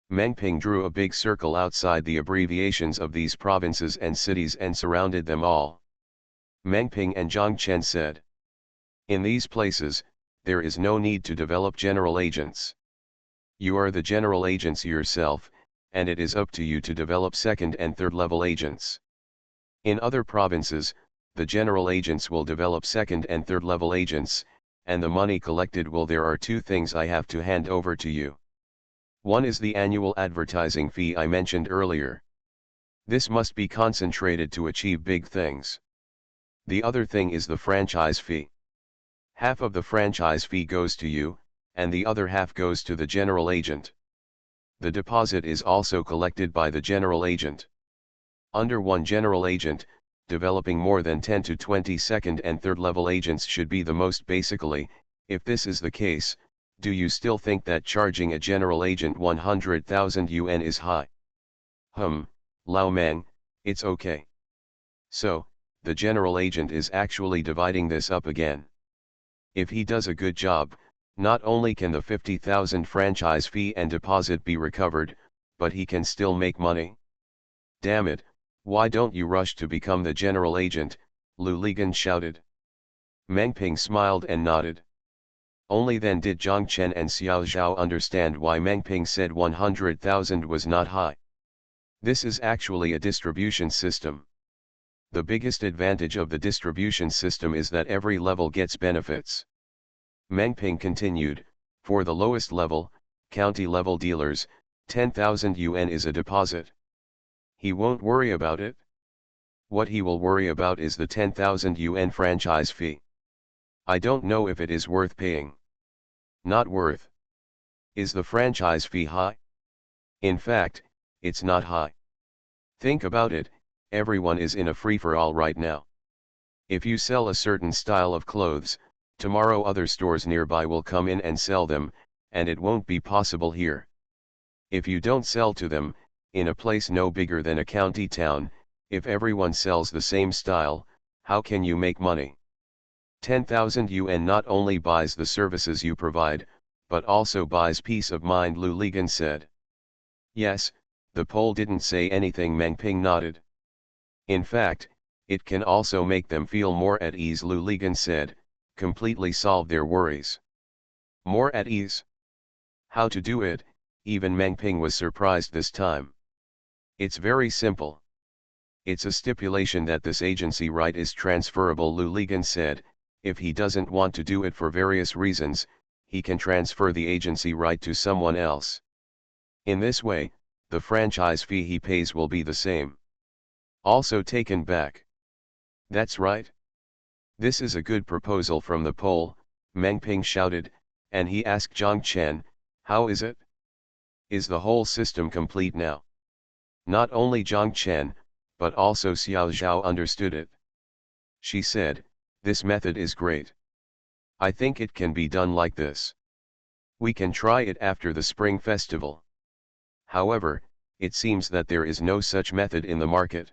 Meng Ping drew a big circle outside the abbreviations of these provinces and cities and surrounded them all. Meng Ping and Zhang Chen said, in these places, there is no need to develop general agents. You are the general agents yourself, and it is up to you to develop second and third level agents. In other provinces, the general agents will develop second and third level agents, and the money collected will. There are 2 things I have to hand over to you. One is the annual advertising fee I mentioned earlier. This must be concentrated to achieve big things. The other thing is the franchise fee. Half of the franchise fee goes to you, and the other half goes to the general agent. The deposit is also collected by the general agent. Under one general agent, developing more than 10 to 20 second and third level agents should be the most. Basically, if this is the case, do you still think that charging a general agent 100,000 yuan is high? Lao Meng, it's okay. So, the general agent is actually dividing this up again. If he does a good job, not only can the 50,000 franchise fee and deposit be recovered, but he can still make money. Damn it, why don't you rush to become the general agent? Lu Ligan shouted. Meng Ping smiled and nodded. Only then did Zhang Chen and Xiao Zhao understand why Meng Ping said 100,000 was not high. This is actually a distribution system. The biggest advantage of the distribution system is that every level gets benefits. Meng Ping continued, for the lowest level, county level dealers, 10,000 yuan is a deposit. He won't worry about it. What he will worry about is the 10,000 yuan franchise fee. I don't know if it is worth paying. Not worth. Is the franchise fee high? In fact, it's not high. Think about it. Everyone is in a free-for-all right now. If you sell a certain style of clothes, tomorrow other stores nearby will come in and sell them, and it won't be possible here. If you don't sell to them, in a place no bigger than a county town, if everyone sells the same style, how can you make money? 10,000 yuan not only buys the services you provide, but also buys peace of mind, Lu Ligan said. Yes, the Pole didn't say anything. Meng Ping nodded. In fact, it can also make them feel more at ease, Lu Ligan said, completely solve their worries. More at ease? How to do it? Even Meng Ping was surprised this time. It's very simple. It's a stipulation that this agency right is transferable, Lu Ligan said. If he doesn't want to do it for various reasons, he can transfer the agency right to someone else. In this way, the franchise fee he pays will be the same. Also taken back. That's right. This is a good proposal from the Pole, Meng Ping shouted, and he asked Zhang Chen, how is it? Is the whole system complete now? Not only Zhang Chen, but also Xiao Zhao understood it. She said, this method is great. I think it can be done like this. We can try it after the Spring Festival. However, it seems that there is no such method in the market.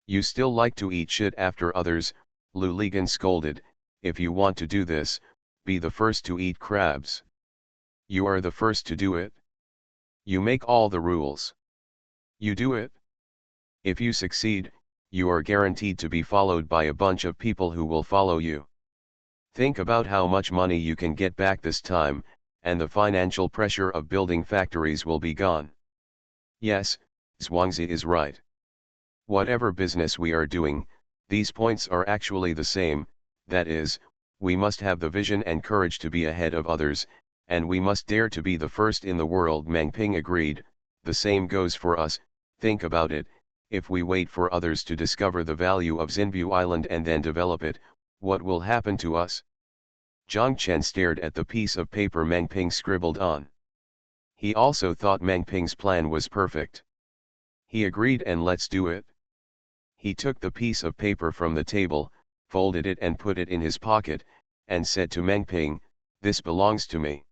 You still like to eat shit after others, Lu Ligan scolded. If you want to do this, be the first to eat crabs. You are the first to do it. You make all the rules. You do it. If you succeed, you are guaranteed to be followed by a bunch of people who will follow you. Think about how much money you can get back this time, and the financial pressure of building factories will be gone. Yes, Zhuangzi is right. Whatever business we are doing, these points are actually the same, that is, we must have the vision and courage to be ahead of others, and we must dare to be the first in the world. Meng Ping agreed. The same goes for us. Think about it, if we wait for others to discover the value of Xinbu Island and then develop it, what will happen to us? Jiang Chen stared at the piece of paper Meng Ping scribbled on. He also thought Meng Ping's plan was perfect. He agreed, and let's do it. He took the piece of paper from the table, folded it and put it in his pocket, and said to Meng Ping, "This belongs to me.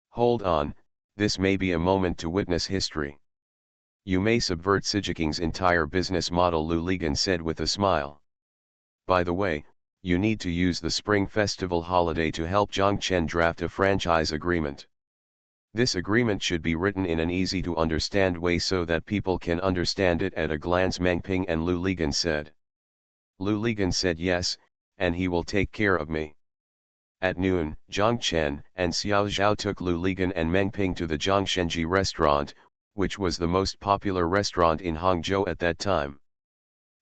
Hold on, this may be a moment to witness history. You may subvert Sijiking's entire business model," Lu Ligan said with a smile. "By the way, you need to use the Spring Festival holiday to help Jiang Chen draft a franchise agreement. This agreement should be written in an easy-to-understand way so that people can understand it at a glance," Meng Ping and Lu Ligan said. Lu Ligan said yes, and he will take care of me. At noon, Jiang Chen and Xiao Zhao took Lu Ligan and Meng Ping to the Zhongshenji restaurant, which was the most popular restaurant in Hangzhou at that time.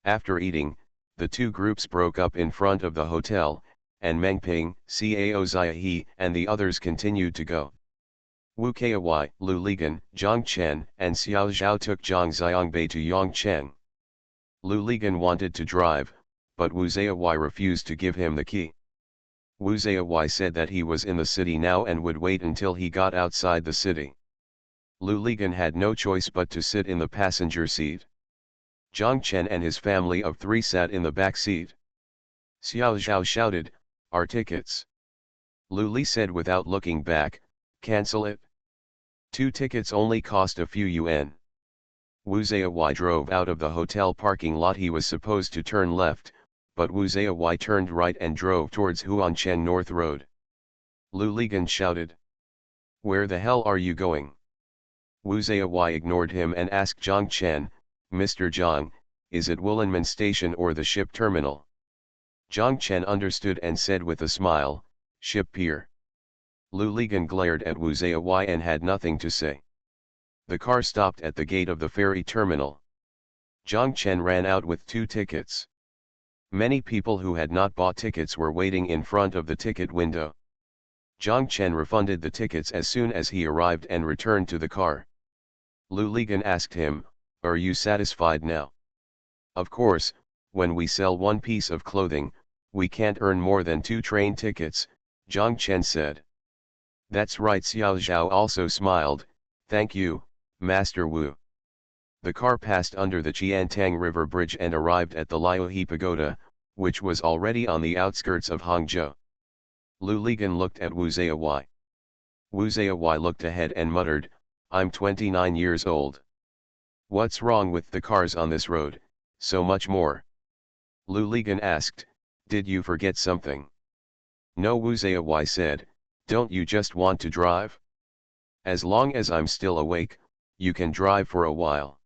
After eating, the two groups broke up in front of the hotel, and Meng Ping, Cao Ziahe and the others continued to go. Wu Kai, Lu Ligan, Jiang Chen and Xiao Zhao took Zhang Xiangbei to Yongcheng. Lu Ligan wanted to drive, but Wu Zaiwai refused to give him the key. Wu Zaiwai said that he was in the city now and would wait until he got outside the city. Lu Ligan had no choice but to sit in the passenger seat. Jiang Chen and his family of 3 sat in the back seat. Xiao Zhao shouted, "Our tickets!" Lu Li said without looking back, "Cancel it. 2 tickets only cost a few yuan." Wu Zaiwai drove out of the hotel parking lot. He was supposed to turn left, but Wu Zaiwai turned right and drove towards Huancheng North Road. Lu Ligan shouted, "Where the hell are you going?" Wu Zaiwai ignored him and asked Jiang Chen, "Mr. Jiang, is it Wulanmen Station or the ship terminal?" Jiang Chen understood and said with a smile, "Ship pier." Lu Ligan glared at Wu Zaiwai and had nothing to say. The car stopped at the gate of the ferry terminal. Jiang Chen ran out with 2 tickets. Many people who had not bought tickets were waiting in front of the ticket window. Jiang Chen refunded the tickets as soon as he arrived and returned to the car. Lu Ligan asked him, "Are you satisfied now?" "Of course, when we sell 1 piece of clothing, we can't earn more than 2 train tickets," Jiang Chen said. "That's right." Xiao Zhao also smiled, "Thank you, Master Wu." The car passed under the Qiantang River Bridge and arrived at the Liuhe Pagoda, which was already on the outskirts of Hangzhou. Lu Ligan looked at Wu Zaiwai. Wu Zaiwai looked ahead and muttered, "I'm 29 years old. What's wrong with the cars on this road, so much more?" Lu Ligan asked, "Did you forget something?" "No," Wu Zaiwai said, "don't you just want to drive? As long as I'm still awake, you can drive for a while.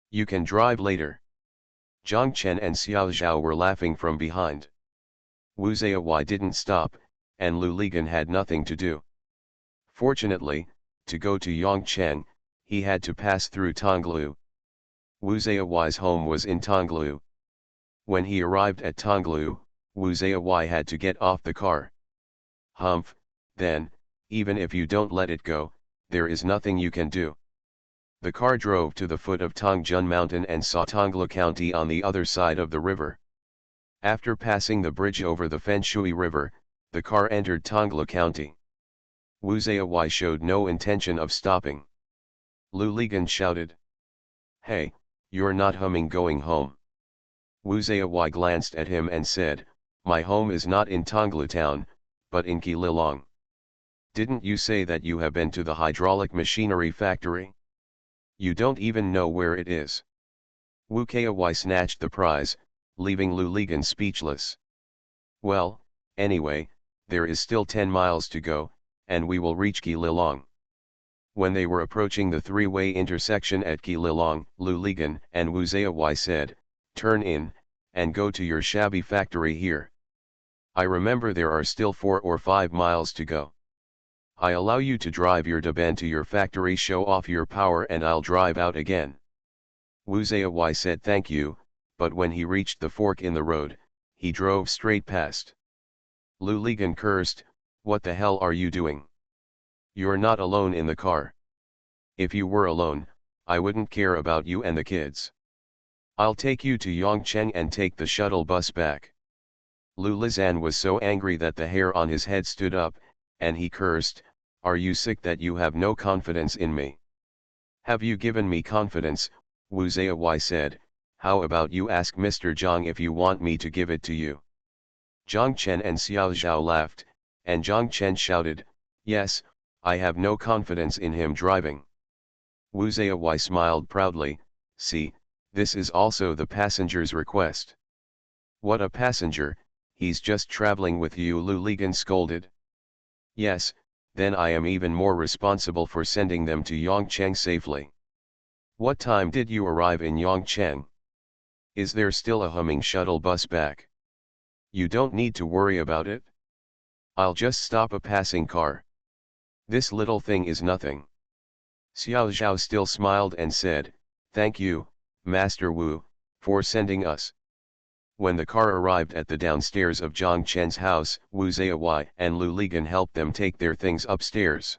You can drive later." Jiang Chen and Xiao Zhao were laughing from behind. Wu Zaiwai didn't stop, and Lu Ligan had nothing to do. Fortunately, to go to Yongcheng, he had to pass through Tonglu. Wu Zaiwai's home was in Tonglu. When he arrived at Tonglu, Wu Zaiwai had to get off the car. "Humph, then, even if you don't let it go, there is nothing you can do." The car drove to the foot of Tongjun Mountain and saw Tonglu County on the other side of the river. After passing the bridge over the Fenshui River, the car entered Tonglu County. Wu Zaiwai showed no intention of stopping. Lu Ligan shouted, "Hey, you're not humming going home." Wu Zaiwai glanced at him and said, "My home is not in Tonglu town, but in Qililong. Didn't you say that you have been to the hydraulic machinery factory? You don't even know where it is." Wu Kai snatched the prize, leaving Lu Ligan speechless. "Well, anyway, there is still 10 miles to go, and we will reach Qililong." When they were approaching the three-way intersection at Keelilong, Lu Ligan and Wu Zayawai said, "Turn in, and go to your shabby factory here. I remember there are still 4 or 5 miles to go. I allow you to drive your Daban to your factory, show off your power, and I'll drive out again." Wu Zayawai said thank you, but when he reached the fork in the road, he drove straight past. Lu Ligan cursed, "What the hell are you doing? You're not alone in the car. If you were alone, I wouldn't care about you and the kids. I'll take you to Yongcheng and take the shuttle bus back." Lu Lizan was so angry that the hair on his head stood up, and he cursed, "Are you sick that you have no confidence in me?" "Have you given me confidence?" Wu Zayawai said. "How about you ask Mr. Zhang if you want me to give it to you?" Zhang Chen and Xiao Zhao laughed, and Zhang Chen shouted, "Yes, I have no confidence in him driving." Wu Zayawai smiled proudly, "See, this is also the passenger's request." "What a passenger, he's just traveling with you," Lu Ligan scolded. "Yes, then I am even more responsible for sending them to Yongcheng safely." "What time did you arrive in Yongcheng? Is there still a humming shuttle bus back?" "You don't need to worry about it. I'll just stop a passing car. This little thing is nothing." Xiao Zhao still smiled and said, "Thank you, Master Wu, for sending us." When the car arrived at the downstairs of Zhang Chen's house, Wu Zayawai and Lu Ligan helped them take their things upstairs.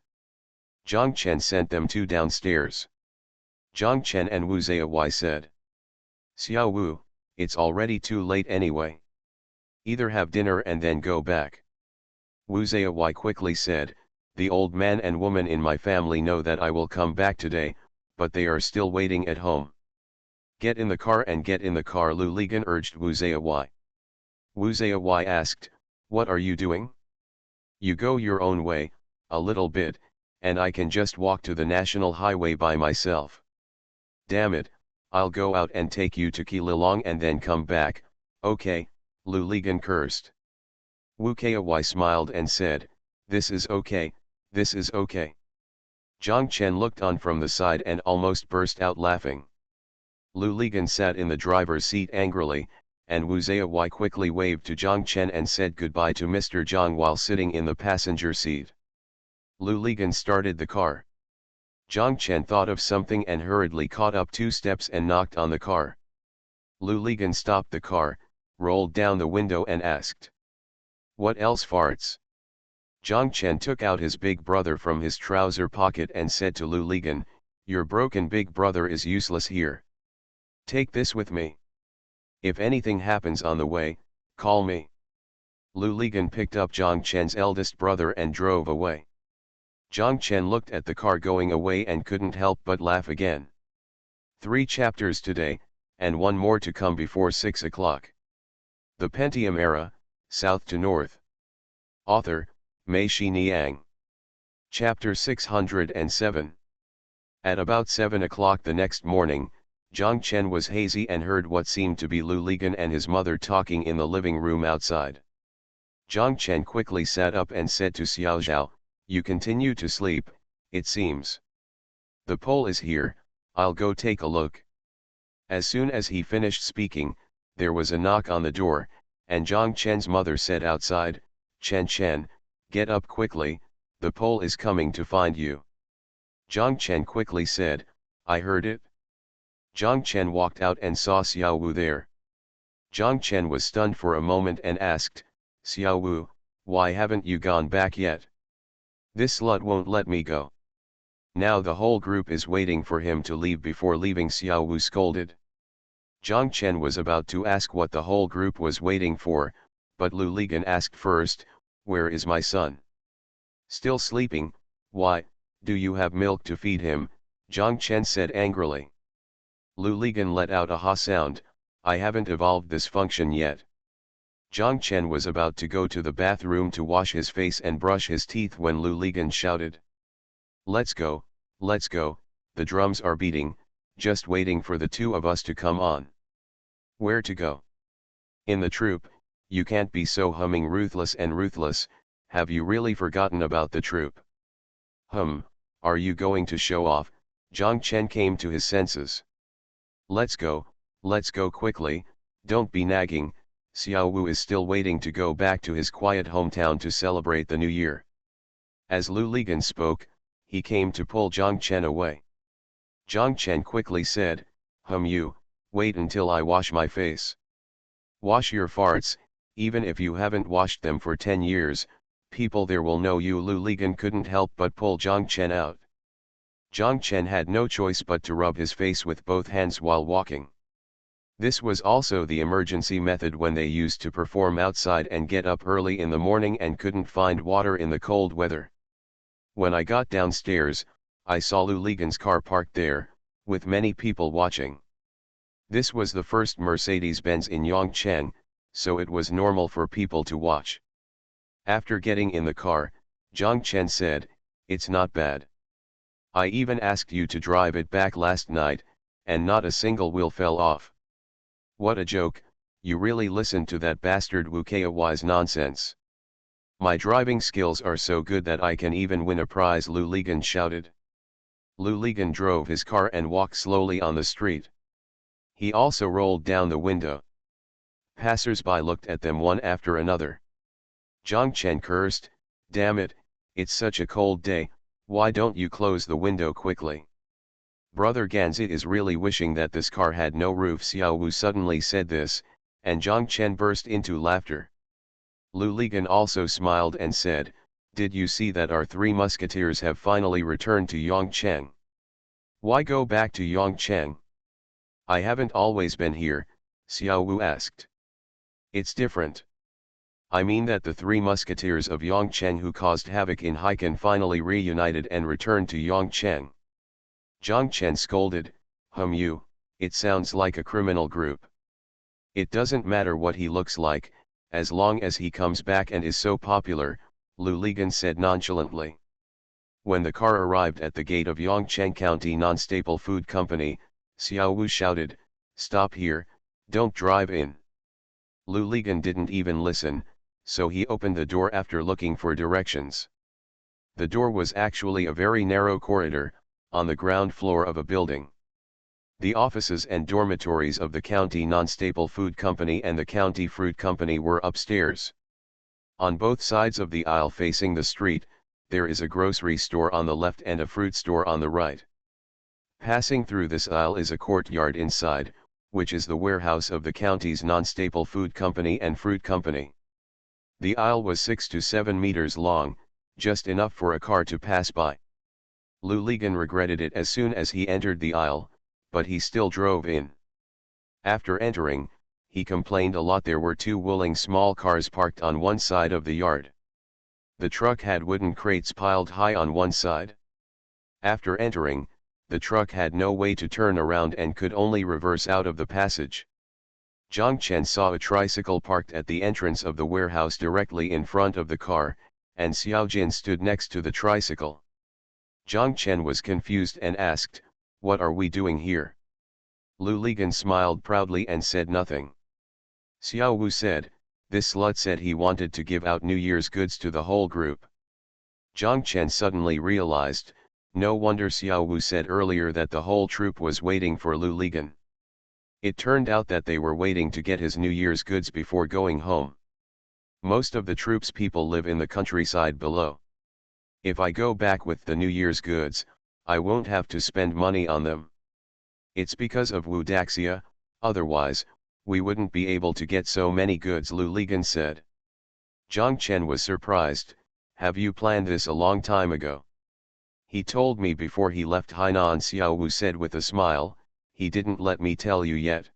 Zhang Chen sent them two downstairs. Zhang Chen and Wu Zayawai said, "Xiao Wu, it's already too late anyway. Either have dinner and then go back." Wu Zayawai quickly said, "The old man and woman in my family know that I will come back today, but they are still waiting at home." "Get in the car and get in the car," Lu Ligan urged Wu Zayawai. Wu Zayawai asked, "What are you doing?" "You go your own way, a little bit, and I can just walk to the national highway by myself." "Damn it, I'll go out and take you to Keelilong and then come back." "Okay," Lu Ligan cursed. Wu Zayawai smiled and said, "This is okay, this is okay." Zhang Chen looked on from the side and almost burst out laughing. Lu Ligan sat in the driver's seat angrily, and Wu Zayawai quickly waved to Zhang Chen and said goodbye to Mr. Zhang while sitting in the passenger seat. Lu Ligan started the car. Zhang Chen thought of something and hurriedly caught up 2 steps and knocked on the car. Lu Ligan stopped the car, rolled down the window and asked, "What else farts?" Zhang Chen took out his big brother from his trouser pocket and said to Lu Ligan, "Your broken big brother is useless here. Take this with me. If anything happens on the way, call me." Lu Ligan picked up Zhang Chen's eldest brother and drove away. Zhang Chen looked at the car going away and couldn't help but laugh again. 3 chapters today, and 1 more to come before 6 o'clock. The Pentium Era, South to North. Author, Mei Xiniang. Chapter 607. At about 7 o'clock the next morning, Zhang Chen was hazy and heard what seemed to be Lu Ligan and his mother talking in the living room outside. Zhang Chen quickly sat up and said to Xiao Zhao, "You continue to sleep, it seems. The pole is here, I'll go take a look." As soon as he finished speaking, there was a knock on the door, and Zhang Chen's mother said outside, "Chen Chen, get up quickly, the pole is coming to find you." Zhang Chen quickly said, "I heard it." Zhang Chen walked out and saw Xiao Wu there. Zhang Chen was stunned for a moment and asked, "Xiao Wu, why haven't you gone back yet? This slut won't let me go." "Now the whole group is waiting for him to leave before leaving," Xiao Wu scolded. Zhang Chen was about to ask what the whole group was waiting for, but Lu Ligan asked first, "Where is my son?" "Still sleeping. Why, do you have milk to feed him?" Zhang Chen said angrily. Lu Ligan let out a ha sound, "I haven't evolved this function yet." Zhang Chen was about to go to the bathroom to wash his face and brush his teeth when Lu Ligan shouted, let's go, the drums are beating, just waiting for the 2 of us to come on." "Where to go?" "In the troop. You can't be so humming ruthless and ruthless, have you really forgotten about the troop?" Are you going to show off? Zhang Chen came to his senses. Let's go quickly, don't be nagging, Xiao Wu is still waiting to go back to his quiet hometown to celebrate the new year. As Lu Ligan spoke, he came to pull Zhang Chen away. Zhang Chen quickly said, you, wait until I wash my face. Wash your farts, even if you haven't washed them for 10 years, people there will know you. Lu Ligan couldn't help but pull Zhang Chen out. Zhang Chen had no choice but to rub his face with both hands while walking. This was also the emergency method when they used to perform outside and get up early in the morning and couldn't find water in the cold weather. When I got downstairs, I saw Lu Ligan's car parked there, with many people watching. This was the first Mercedes-Benz in Yongcheng, so it was normal for people to watch. After getting in the car, Zhang Chen said, "It's not bad. I even asked you to drive it back last night, and not a single wheel fell off. What a joke, you really listened to that bastard Wu Kai's nonsense. My driving skills are so good that I can even win a prize," Lu Ligan shouted. Lu Ligan drove his car and walked slowly on the street. He also rolled down the window. Passers-by looked at them one after another. Zhang Chen cursed, "Damn it, it's such a cold day, why don't you close the window quickly? Brother Ganzi is really wishing that this car had no roof." Xiao Wu suddenly said this, and Zhang Chen burst into laughter. Lu Ligan also smiled and said, "Did you see that our three musketeers have finally returned to Yongcheng? Why go back to Yongcheng?" "I haven't always been here," Xiao Wu asked. "It's different. I mean that the three musketeers of Yongcheng who caused havoc in Haikan finally reunited and returned to Yongcheng." Zhang Chen scolded, you, it sounds like a criminal group." "It doesn't matter what he looks like, as long as he comes back and is so popular," Lu Ligan said nonchalantly. When the car arrived at the gate of Yongcheng County Non-Staple Food Company, Xiao Wu shouted, "Stop here, don't drive in." Lu Ligan didn't even listen, so he opened the door after looking for directions. The door was actually a very narrow corridor, on the ground floor of a building. The offices and dormitories of the County Non-Staple Food Company and the County Fruit Company were upstairs. On both sides of the aisle facing the street, there is a grocery store on the left and a fruit store on the right. Passing through this aisle is a courtyard inside, which is the warehouse of the county's Non-Staple Food Company and Fruit Company. The aisle was 6 to 7 meters long, just enough for a car to pass by. Lu Ligan regretted it as soon as he entered the aisle, but he still drove in. After entering, he complained a lot. There were two Wuling small cars parked on one side of the yard. The truck had wooden crates piled high on one side. After entering, the truck had no way to turn around and could only reverse out of the passage. Zhang Chen saw a tricycle parked at the entrance of the warehouse directly in front of the car, and Xiao Jin stood next to the tricycle. Zhang Chen was confused and asked, "What are we doing here?" Lu Ligan smiled proudly and said nothing. Xiao Wu said, "This slut said he wanted to give out New Year's goods to the whole group." Zhang Chen suddenly realized, no wonder Xiao Wu said earlier that the whole troop was waiting for Lu Ligan. It turned out that they were waiting to get his New Year's goods before going home. Most of the troop's people live in the countryside below. If I go back with the New Year's goods, I won't have to spend money on them. It's because of Wu Daxia, otherwise, we wouldn't be able to get so many goods, Lu Ligan said. Zhang Chen was surprised, "Have you planned this a long time ago?" "He told me before he left Hainan," Xiao Wu said with a smile, "he didn't let me tell you yet."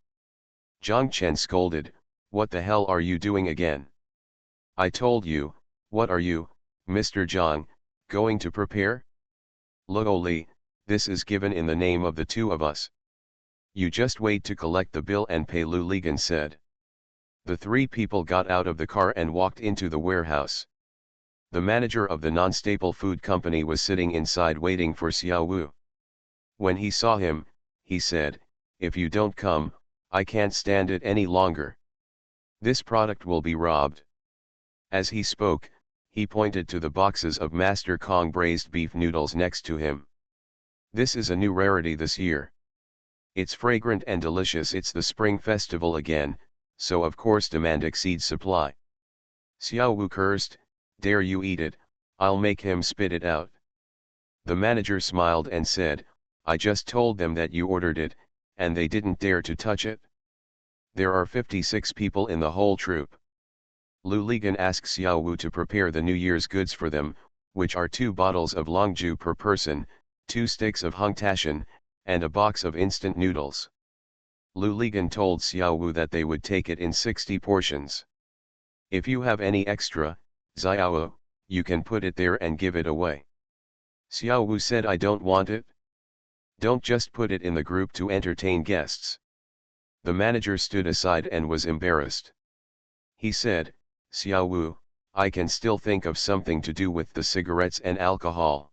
Zhang Chen scolded, "What the hell are you doing again? I told you, what are you, Mr. Zhang, going to prepare? Luoli, this is given in the name of the two of us. You just wait to collect the bill and pay," Lu Ligan said. The three people got out of the car and walked into the warehouse. The manager of the non-staple food company was sitting inside waiting for Xiao Wu. When he saw him, he said, "If you don't come, I can't stand it any longer. This product will be robbed." As he spoke, He pointed to the boxes of Master Kong braised beef noodles next to him. "This is a new rarity this year. It's fragrant and delicious. It's the Spring Festival again, so of course demand exceeds supply." Xiao Wu cursed, "Dare you eat it, I'll make him spit it out." The manager smiled and said, "I just told them that you ordered it, and they didn't dare to touch it." There are 56 people in the whole troupe. Lu Ligan asked Xiao Wu to prepare the New Year's goods for them, which are 2 bottles of Longju per person, 2 sticks of Hungtashan, and a box of instant noodles. Lu Ligan told Xiao Wu that they would take it in 60 portions. "If you have any extra, Xiao, you can put it there and give it away." Xiao Wu said, "I don't want it." "Don't just put it in the group to entertain guests." The manager stood aside and was embarrassed. He said, "Xiao Wu, I can still think of something to do with the cigarettes and alcohol.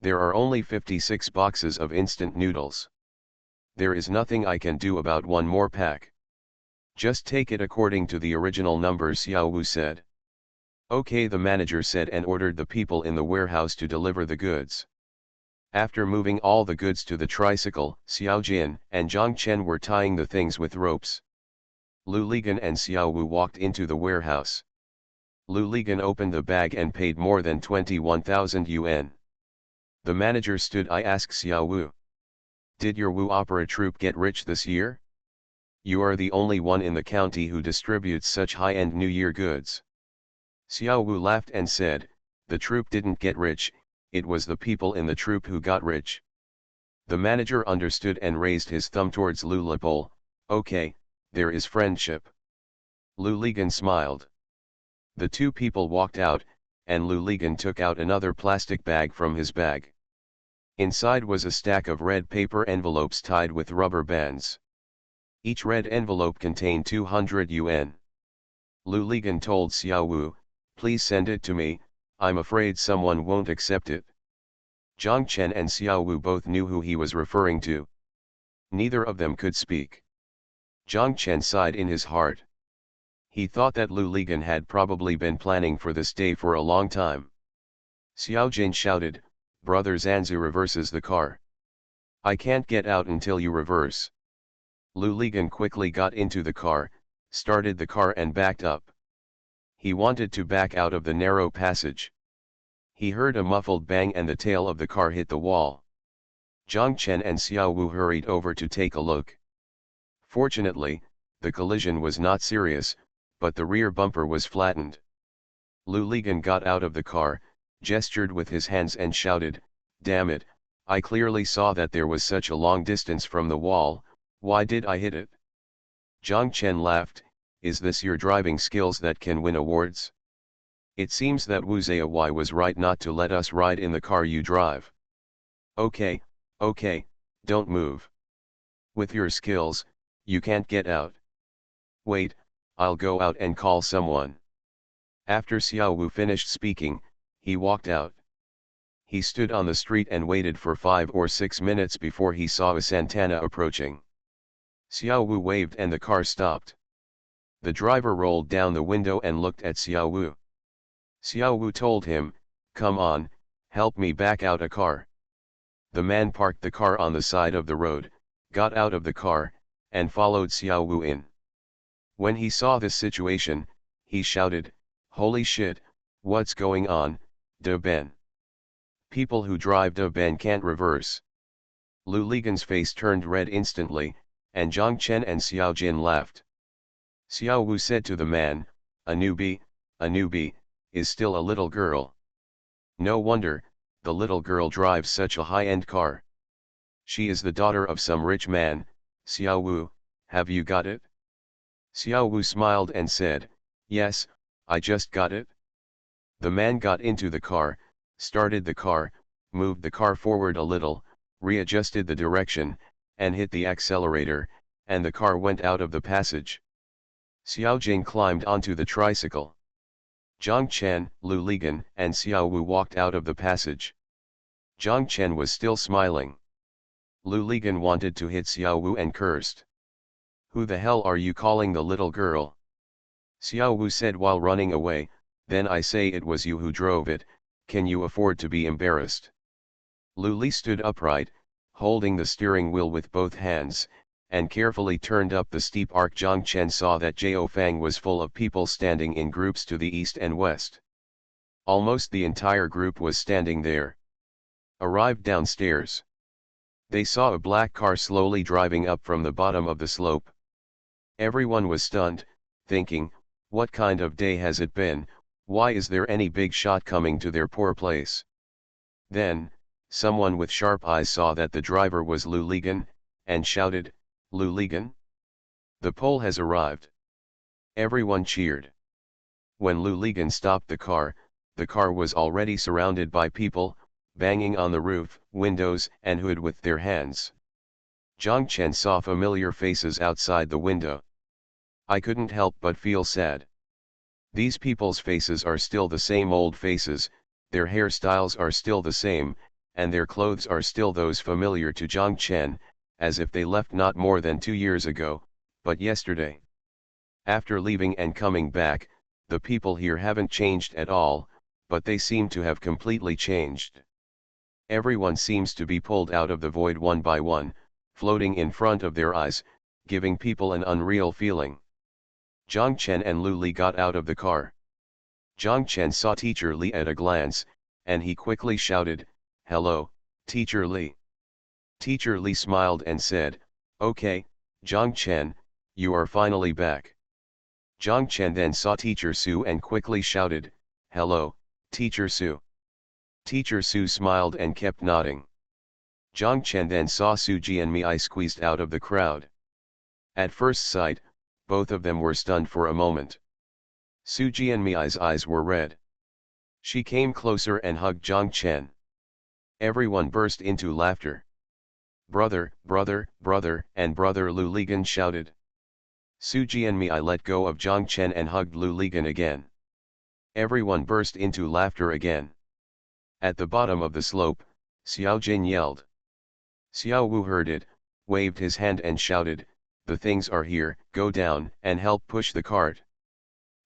There are only 56 boxes of instant noodles. There is nothing I can do about one more pack. Just take it according to the original numbers," Xiao Wu said. "Okay," the manager said, and ordered the people in the warehouse to deliver the goods. After moving all the goods to the tricycle, Xiao Jin and Zhang Chen were tying the things with ropes. Lu Ligan and Xiao Wu walked into the warehouse. Lu Ligan opened the bag and paid more than 21,000 yuan. The manager stood. "I asked Xiao Wu, did your Wu opera troupe get rich this year? You are the only one in the county who distributes such high-end New Year goods." Xiao Wu laughed and said, "The troupe didn't get rich, it was the people in the troupe who got rich." The manager understood and raised his thumb towards Lu Lipol. "Okay, there is friendship." Lu Ligan smiled. The 2 people walked out, and Lu Ligan took out another plastic bag from his bag. Inside was a stack of red paper envelopes tied with rubber bands. Each red envelope contained 200 yuan. Lu Ligan told Xiao Wu, "Please send it to me, I'm afraid someone won't accept it." Zhang Chen and Xiao Wu both knew who he was referring to. Neither of them could speak. Zhang Chen sighed in his heart. He thought that Lu Ligan had probably been planning for this day for a long time. Xiao Jin shouted, "Brother Zanzu reverses the car. I can't get out until you reverse." Lu Ligan quickly got into the car, started the car and backed up. He wanted to back out of the narrow passage. He heard a muffled bang and the tail of the car hit the wall. Zhang Chen and Xiao Wu hurried over to take a look. Fortunately, the collision was not serious, but the rear bumper was flattened. Lu Ligan got out of the car, gestured with his hands and shouted, "Damn it, I clearly saw that there was such a long distance from the wall, why did I hit it?" Zhang Chen laughed, "Is this your driving skills that can win awards? It seems that Wu Zaiwai was right not to let us ride in the car you drive." Okay, don't move. With your skills, you can't get out." "Wait, I'll go out and call someone." After Xiao Wu finished speaking, he walked out. He stood on the street and waited for 5 or 6 minutes before he saw a Santana approaching. Xiao Wu waved and the car stopped. The driver rolled down the window and looked at Xiao Wu. Xiao Wu told him, "Come on, help me back out a car." The man parked the car on the side of the road, got out of the car, and followed Xiao Wu in. When he saw this situation, he shouted, "Holy shit, what's going on, De Ben? People who drive De Ben can't reverse." Lu Ligan's face turned red instantly, and Zhang Chen and Xiao Jin laughed. Xiao Wu said to the man, a newbie, is still a little girl. No wonder, the little girl drives such a high-end car. She is the daughter of some rich man. Xiao Wu, have you got it?" Xiao Wu smiled and said, "Yes, I just got it." The man got into the car, started the car, moved the car forward a little, readjusted the direction, and hit the accelerator, and the car went out of the passage. Xiao Jing climbed onto the tricycle. Zhang Chen, Lu Ligan, and Xiao Wu walked out of the passage. Zhang Chen was still smiling. Lu Ligan wanted to hit Xiao Wu and cursed. "Who the hell are you calling the little girl?" Xiao Wu said while running away, Then I say it was you who drove it, can you afford to be embarrassed? Lu Li stood upright, holding the steering wheel with both hands, and carefully turned up the steep arc. Zhang Chen saw that Jiufang was full of people standing in groups to the east and west. Almost the entire group was standing there. Arrived downstairs. They saw a black car slowly driving up from the bottom of the slope. Everyone was stunned, thinking, what kind of day has it been, why is there any big shot coming to their poor place? Then, someone with sharp eyes saw that the driver was Lu Ligan, and shouted, Lu Ligan? The Pole has arrived. Everyone cheered. When Lu Ligan stopped the car was already surrounded by people, banging on the roof, windows, and hood with their hands. Zhang Chen saw familiar faces outside the window. I couldn't help but feel sad. These people's faces are still the same old faces, their hairstyles are still the same, and their clothes are still those familiar to Zhang Chen, as if they left not more than 2 years ago, but yesterday. After leaving and coming back, the people here haven't changed at all, but they seem to have completely changed. Everyone seems to be pulled out of the void one by one, floating in front of their eyes, giving people an unreal feeling. Zhang Chen and Lu Li got out of the car. Zhang Chen saw Teacher Li at a glance, and he quickly shouted, Hello, Teacher Li. Teacher Li smiled and said, Okay, Zhang Chen, you are finally back. Zhang Chen then saw Teacher Su and quickly shouted, Hello, Teacher Su. Teacher Su smiled and kept nodding. Zhang Chen then saw Su Jianmei squeezed out of the crowd. At first sight, both of them were stunned for a moment. Su Jianmei's eyes were red. She came closer and hugged Zhang Chen. Everyone burst into laughter. Brother, brother, brother, and brother, Lu Ligan shouted. Su Jianmei let go of Zhang Chen and hugged Lu Ligan again. Everyone burst into laughter again. At the bottom of the slope, Xiao Jin yelled. Xiao Wu heard it, waved his hand and shouted, The things are here, go down and help push the cart.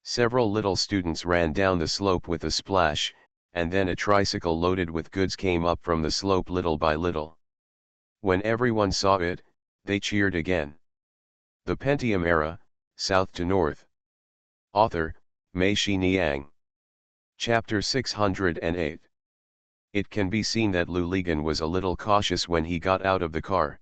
Several little students ran down the slope with a splash, and then a tricycle loaded with goods came up from the slope little by little. When everyone saw it, they cheered again. The Pentium Era, South to North. Author, Mei Niang. Chapter 608. It can be seen that Lu Ligan was a little cautious when he got out of the car.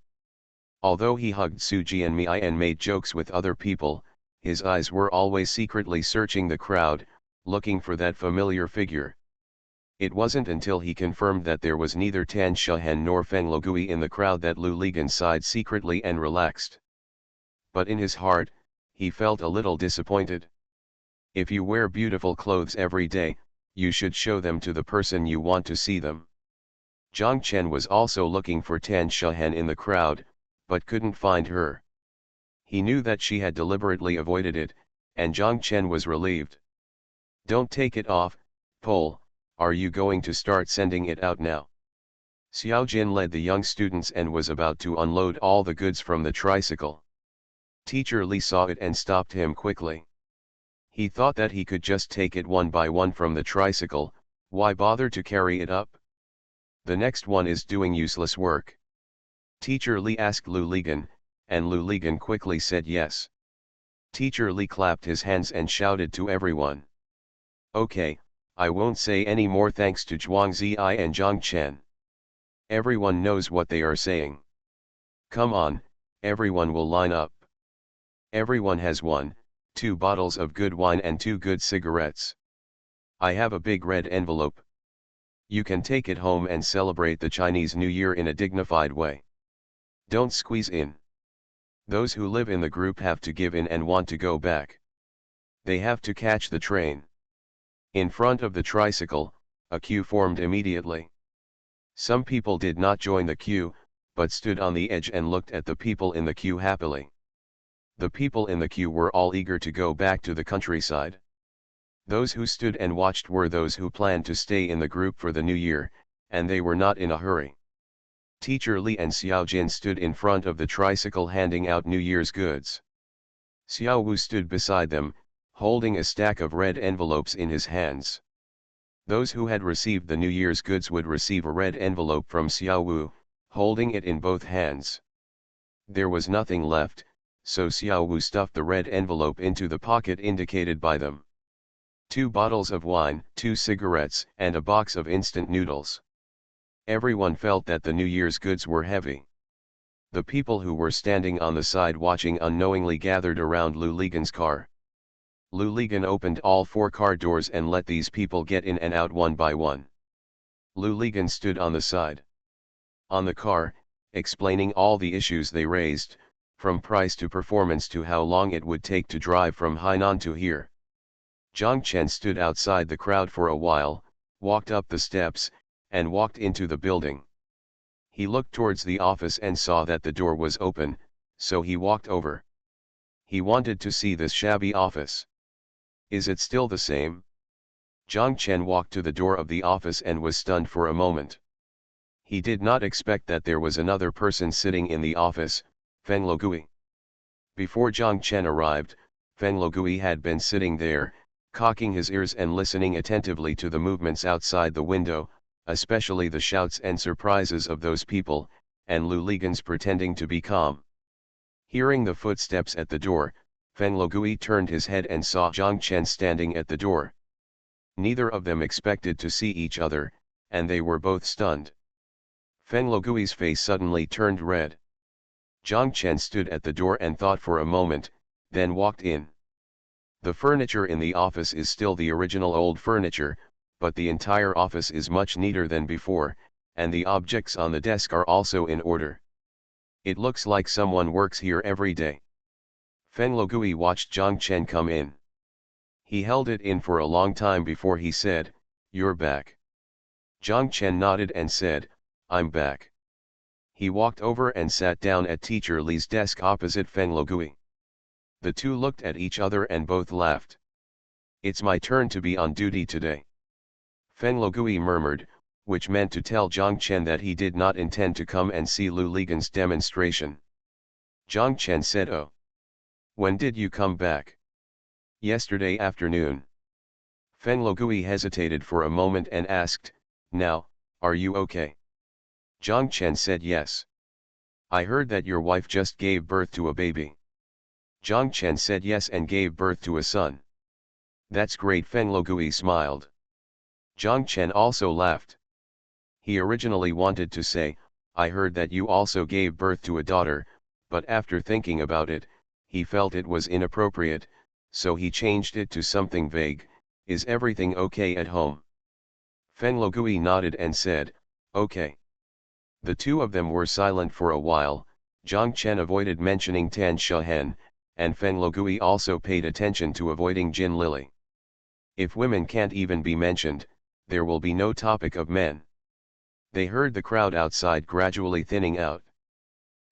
Although he hugged Su Jianmei and made jokes with other people, his eyes were always secretly searching the crowd, looking for that familiar figure. It wasn't until he confirmed that there was neither Tan Shahen nor Feng Logui in the crowd that Lu Ligan sighed secretly and relaxed. But in his heart, he felt a little disappointed. If you wear beautiful clothes every day, you should show them to the person you want to see them. Zhang Chen was also looking for Tan Shahen in the crowd, but couldn't find her. He knew that she had deliberately avoided it, and Zhang Chen was relieved. Don't take it off, Pole, are you going to start sending it out now? Xiao Jin led the young students and was about to unload all the goods from the tricycle. Teacher Li saw it and stopped him quickly. He thought that he could just take it one by one from the tricycle, why bother to carry it up? The next one is doing useless work. Teacher Li asked Lu Ligan, and Lu Ligan quickly said yes. Teacher Li clapped his hands and shouted to everyone. Okay, I won't say any more thanks to Zhuang Ziyi and Zhang Chen. Everyone knows what they are saying. Come on, everyone will line up. Everyone has 2 bottles of good wine and 2 good cigarettes. I have a big red envelope. You can take it home and celebrate the Chinese New Year in a dignified way. Don't squeeze in. Those who live in the group have to give in and want to go back. They have to catch the train. In front of the tricycle, a queue formed immediately. Some people did not join the queue, but stood on the edge and looked at the people in the queue happily. The people in the queue were all eager to go back to the countryside. Those who stood and watched were those who planned to stay in the group for the new year, and they were not in a hurry. Teacher Li and Xiao Jin stood in front of the tricycle handing out New Year's goods. Xiao Wu stood beside them, holding a stack of red envelopes in his hands. Those who had received the New Year's goods would receive a red envelope from Xiao Wu, holding it in both hands. There was nothing left, so Xiao Wu stuffed the red envelope into the pocket indicated by them. 2 bottles of wine, 2 cigarettes, and a box of instant noodles. Everyone felt that the New Year's goods were heavy. The people who were standing on the side watching unknowingly gathered around Lu Ligan's car. Lu Ligan opened all 4 car doors and let these people get in and out one by one. Lu Ligan stood on the side. On the car, explaining all the issues they raised, from price to performance to how long it would take to drive from Hainan to here. Zhang Chen stood outside the crowd for a while, walked up the steps, and walked into the building. He looked towards the office and saw that the door was open, so he walked over. He wanted to see this shabby office. Is it still the same? Zhang Chen walked to the door of the office and was stunned for a moment. He did not expect that there was another person sitting in the office, Feng Logui. Before Zhang Chen arrived, Feng Logui had been sitting there, cocking his ears and listening attentively to the movements outside the window, especially the shouts and surprises of those people, and Lu Ligan's pretending to be calm. Hearing the footsteps at the door, Feng Logui turned his head and saw Zhang Chen standing at the door. Neither of them expected to see each other, and they were both stunned. Feng Logui's face suddenly turned red. Zhang Chen stood at the door and thought for a moment, then walked in. The furniture in the office is still the original old furniture, but the entire office is much neater than before, and the objects on the desk are also in order. It looks like someone works here every day. Feng Logui watched Zhang Chen come in. He held it in for a long time before he said, "You're back." Zhang Chen nodded and said, "I'm back." He walked over and sat down at Teacher Li's desk opposite Feng Logui. The two looked at each other and both laughed. "It's my turn to be on duty today," Feng Logui murmured, which meant to tell Zhang Chen that he did not intend to come and see Lu Ligan's demonstration. Zhang Chen said, "Oh. When did you come back?" "Yesterday afternoon." Feng Logui hesitated for a moment and asked, "Now, are you okay?" Zhang Chen said yes. "I heard that your wife just gave birth to a baby." Zhang Chen said yes and gave birth to a son. "That's great." Feng Logui smiled. Zhang Chen also laughed. He originally wanted to say, "I heard that you also gave birth to a daughter," but after thinking about it, he felt it was inappropriate, so he changed it to something vague, "Is everything okay at home?" Feng Logui nodded and said, "Okay." The two of them were silent for a while. Zhang Chen avoided mentioning Tan Shahen, and Feng Logui also paid attention to avoiding Jin Lily. If women can't even be mentioned, there will be no topic of men. They heard the crowd outside gradually thinning out.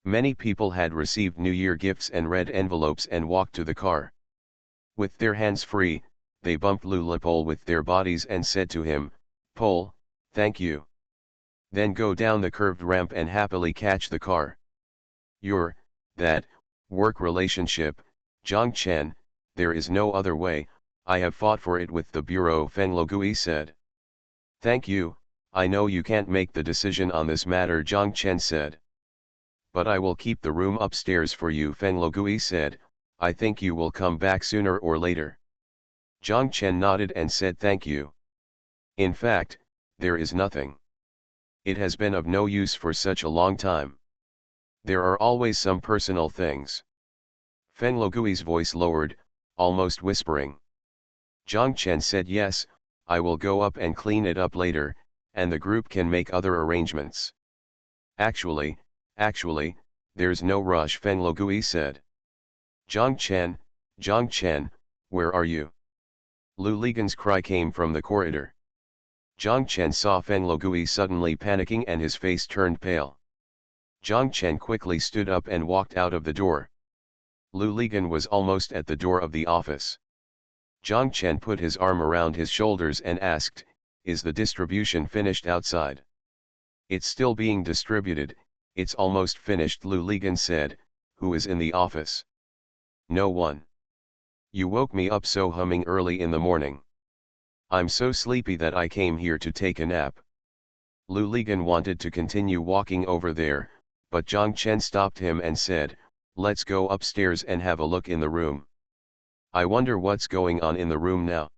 Many people had received New Year gifts and red envelopes and walked to the car. With their hands free, they bumped Lu Lipol with their bodies and said to him, "Pol, thank you." Then go down the curved ramp and happily catch the car. That, work relationship, Zhang Chen, there is no other way, I have fought for it with the bureau," Feng Logui said. "Thank you, I know you can't make the decision on this matter," Zhang Chen said. "But I will keep the room upstairs for you," Feng Logui said. "I think you will come back sooner or later." Zhang Chen nodded and said thank you. "In fact, there is nothing. It has been of no use for such a long time. There are always some personal things." Feng Logui's voice lowered, almost whispering. Zhang Chen said yes, I will go up and clean it up later, and the group can make other arrangements. Actually, there's no rush," Feng Logui said. Zhang Chen, where are you?" Lu Ligan's cry came from the corridor. Zhang Chen saw Feng Logui suddenly panicking and his face turned pale. Zhang Chen quickly stood up and walked out of the door. Lu Ligan was almost at the door of the office. Zhang Chen put his arm around his shoulders and asked, "Is the distribution finished outside?" "It's still being distributed, it's almost finished," Lu Ligan said. "Who is in the office?" "No one." You woke me up so humming early in the morning. I'm so sleepy that I came here to take a nap. Lu Ligan wanted to continue walking over there, but Zhang Chen stopped him and said, "Let's go upstairs and have a look in the room. I wonder what's going on in the room now."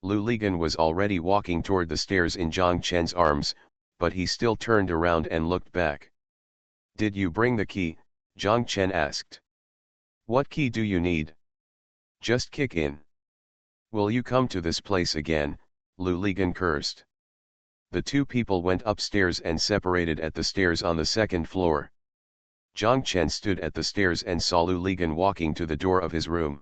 Lu Ligan was already walking toward the stairs in Zhang Chen's arms, but he still turned around and looked back. "Did you bring the key?" Zhang Chen asked. "What key do you need? Just kick in. Will you come to this place again?" Lu Ligan cursed. The two people went upstairs and separated at the stairs on the second floor. Zhang Chen stood at the stairs and saw Lu Ligan walking to the door of his room.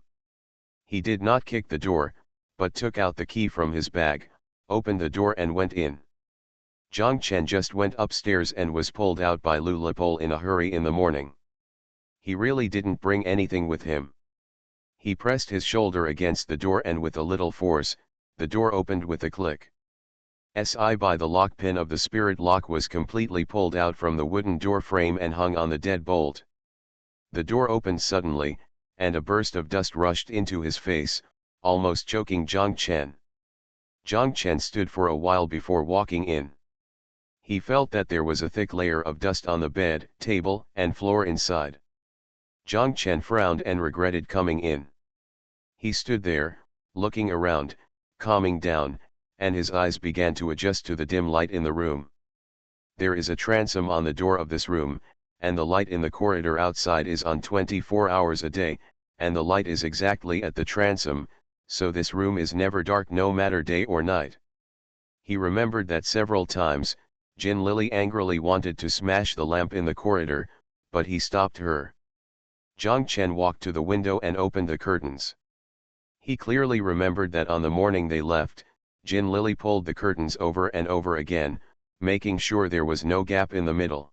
He did not kick the door, but took out the key from his bag, opened the door and went in. Zhang Chen just went upstairs and was pulled out by Lu Lipol in a hurry in the morning. He really didn't bring anything with him. He pressed his shoulder against the door and with a little force, the door opened with a click. By the lock pin of the spirit lock was completely pulled out from the wooden door frame and hung on the deadbolt. The door opened suddenly, and a burst of dust rushed into his face, almost choking Zhang Chen. Zhang Chen stood for a while before walking in. He felt that there was a thick layer of dust on the bed, table, and floor inside. Zhang Chen frowned and regretted coming in. He stood there, looking around, calming down, and his eyes began to adjust to the dim light in the room. There is a transom on the door of this room, and the light in the corridor outside is on 24 hours a day, and the light is exactly at the transom, so this room is never dark no matter day or night. He remembered that several times, Jin Lily angrily wanted to smash the lamp in the corridor, but he stopped her. Zhang Chen walked to the window and opened the curtains. He clearly remembered that on the morning they left, Jin Lily pulled the curtains over and over again, making sure there was no gap in the middle.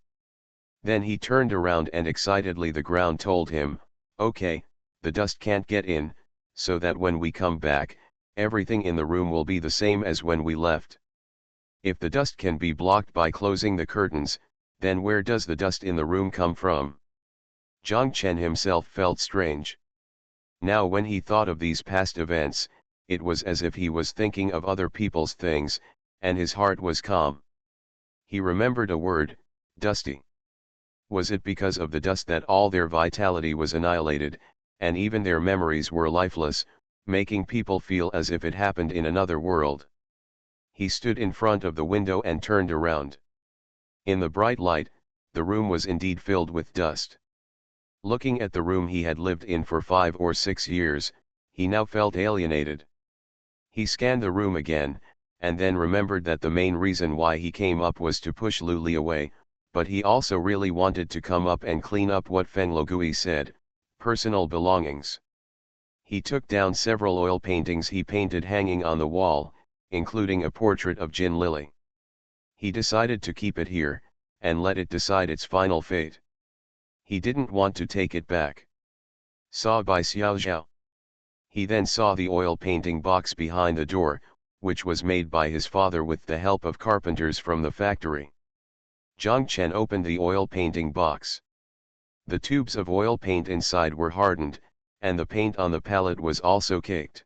Then he turned around and excitedly the ground told him, "Okay, the dust can't get in, so that when we come back, everything in the room will be the same as when we left. If the dust can be blocked by closing the curtains, then where does the dust in the room come from?" Zhang Chen himself felt strange. Now when he thought of these past events, it was as if he was thinking of other people's things, and his heart was calm. He remembered a word, dusty. Was it because of the dust that all their vitality was annihilated, and even their memories were lifeless, making people feel as if it happened in another world? He stood in front of the window and turned around. In the bright light, the room was indeed filled with dust. Looking at the room he had lived in for 5 or 6 years, he now felt alienated. He scanned the room again, and then remembered that the main reason why he came up was to push Lu Li away, but he also really wanted to come up and clean up what Feng Logui said, personal belongings. He took down several oil paintings he painted hanging on the wall, including a portrait of Jin Lily. He decided to keep it here, and let it decide its final fate. He didn't want to take it back. Saw by Xiao Zhao. He then saw the oil painting box behind the door, which was made by his father with the help of carpenters from the factory. Zhang Chen opened the oil painting box. The tubes of oil paint inside were hardened, and the paint on the palette was also caked.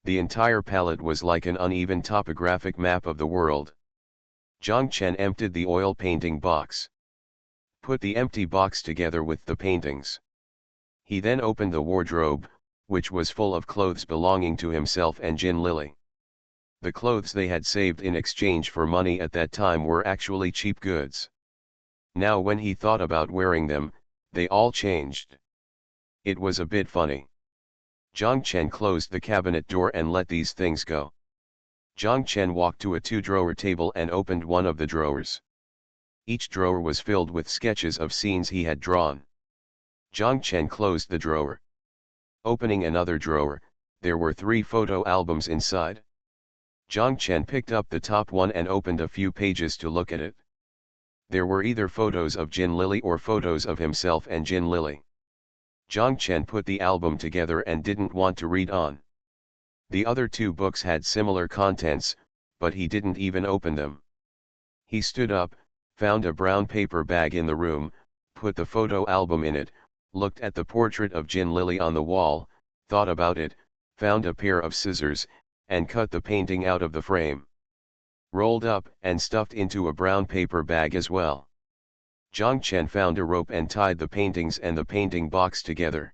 The entire palette was like an uneven topographic map of the world. Zhang Chen emptied the oil painting box. Put the empty box together with the paintings. He then opened the wardrobe, which was full of clothes belonging to himself and Jin Lily. The clothes they had saved in exchange for money at that time were actually cheap goods. Now when he thought about wearing them, they all changed. It was a bit funny. Zhang Chen closed the cabinet door and let these things go. Zhang Chen walked to a 2-drawer table and opened one of the drawers. Each drawer was filled with sketches of scenes he had drawn. Zhang Chen closed the drawer. Opening another drawer, there were 3 photo albums inside. Zhang Chen picked up the top one and opened a few pages to look at it. There were either photos of Jin Lily or photos of himself and Jin Lily. Zhang Chen put the album together and didn't want to read on. The other 2 books had similar contents, but he didn't even open them. He stood up, found a brown paper bag in the room, put the photo album in it, looked at the portrait of Jin Lily on the wall, thought about it, found a pair of scissors, and cut the painting out of the frame. Rolled up and stuffed into a brown paper bag as well. Zhang Chen found a rope and tied the paintings and the painting box together.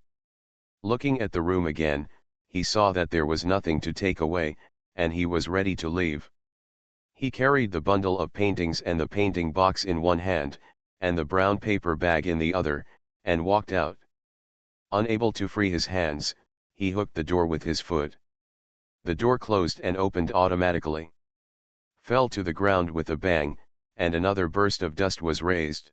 Looking at the room again, he saw that there was nothing to take away, and he was ready to leave. He carried the bundle of paintings and the painting box in one hand, and the brown paper bag in the other, and walked out. Unable to free his hands, he hooked the door with his foot. The door closed and opened automatically. Fell to the ground with a bang, and another burst of dust was raised.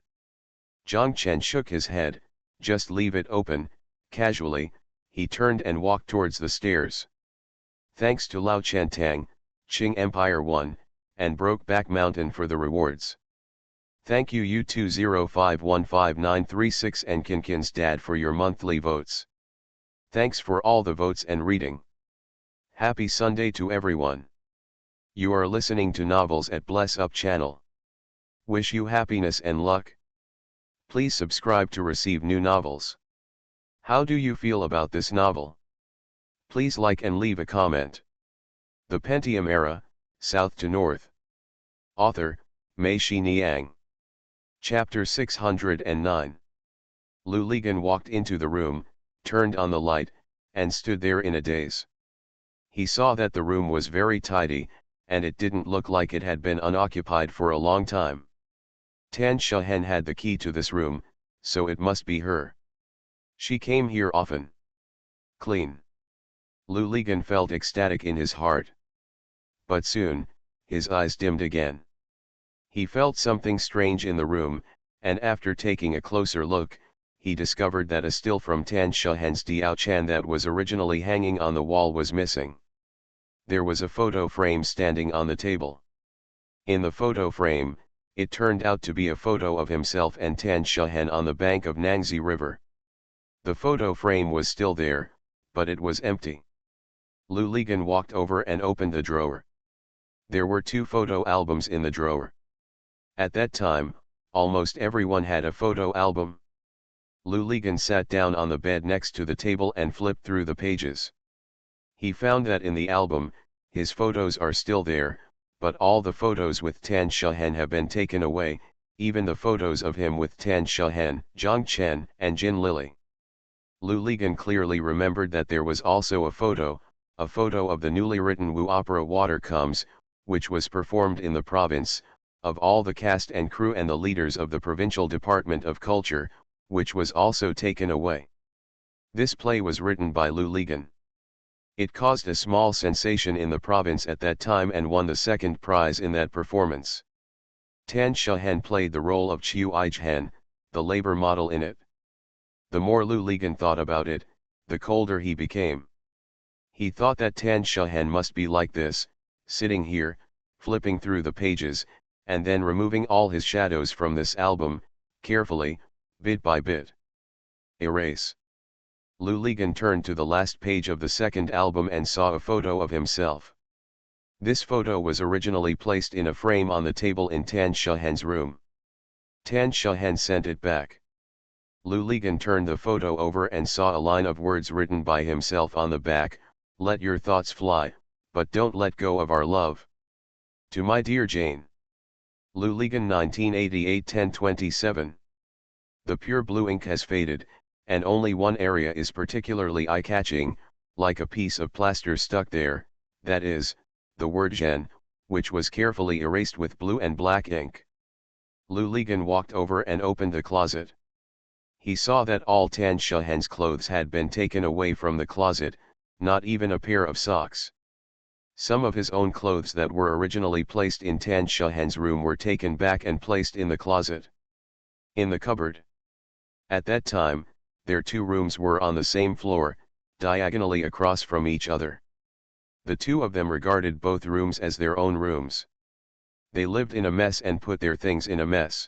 Zhang Chen shook his head. Just leave it open. Casually, he turned and walked towards the stairs. Thanks to Lao Chantang, Qing Empire won, and broke back mountain for the rewards. Thank you U20515936 and Kinkin's dad for your monthly votes. Thanks for all the votes and reading. Happy Sunday to everyone. You are listening to Novels at Bless Up channel. Wish you happiness and luck. Please subscribe to receive new novels. How do you feel about this novel? Please like and leave a comment. The Pentium Era, South to North. Author, Mei Xiniang. Chapter 609. Lu Ligan walked into the room, turned on the light, and stood there in a daze. He saw that the room was very tidy, and it didn't look like it had been unoccupied for a long time. Tan Shahen had the key to this room, so it must be her. She came here often. Clean. Lu Ligan felt ecstatic in his heart. But soon, his eyes dimmed again. He felt something strange in the room, and after taking a closer look, he discovered that a still from Tan Shahen's Diao Chan that was originally hanging on the wall was missing. There was a photo frame standing on the table. In the photo frame, it turned out to be a photo of himself and Tan Shahen on the bank of Nangzi River. The photo frame was still there, but it was empty. Lu Ligan walked over and opened the drawer. There were 2 photo albums in the drawer. At that time, almost everyone had a photo album. Lu Ligan sat down on the bed next to the table and flipped through the pages. He found that in the album, his photos are still there, but all the photos with Tan Shahen have been taken away, even the photos of him with Tan Shahen, Zhang Chen, and Jin Lily. Lu Ligan clearly remembered that there was also a photo of the newly written Wu opera Water Comes, which was performed in the province, of all the cast and crew and the leaders of the Provincial Department of Culture, which was also taken away. This play was written by Lu Ligan. It caused a small sensation in the province at that time and won the 2nd prize in that performance. Tan Shahen played the role of Chiu Aijhan, the labor model in it. The more Lu Ligan thought about it, the colder he became. He thought that Tan Shahen must be like this, sitting here, flipping through the pages, and then removing all his shadows from this album, carefully, bit by bit. Erase. Lu Ligan turned to the last page of the 2nd album and saw a photo of himself. This photo was originally placed in a frame on the table in Tan Shahen's room. Tan Shahen sent it back. Lu Ligan turned the photo over and saw a line of words written by himself on the back: "Let your thoughts fly, but don't let go of our love. To my dear Jane." Lu Ligan 1988-10-27. The pure blue ink has faded, and only one area is particularly eye-catching, like a piece of plaster stuck there, that is, the word Zhen, which was carefully erased with blue and black ink. Lu Ligan walked over and opened the closet. He saw that all Tan Shahen's clothes had been taken away from the closet, not even a pair of socks. Some of his own clothes that were originally placed in Tan Shahen's room were taken back and placed in the closet. In the cupboard. At that time, their 2 rooms were on the same floor, diagonally across from each other. The 2 of them regarded both rooms as their own rooms. They lived in a mess and put their things in a mess.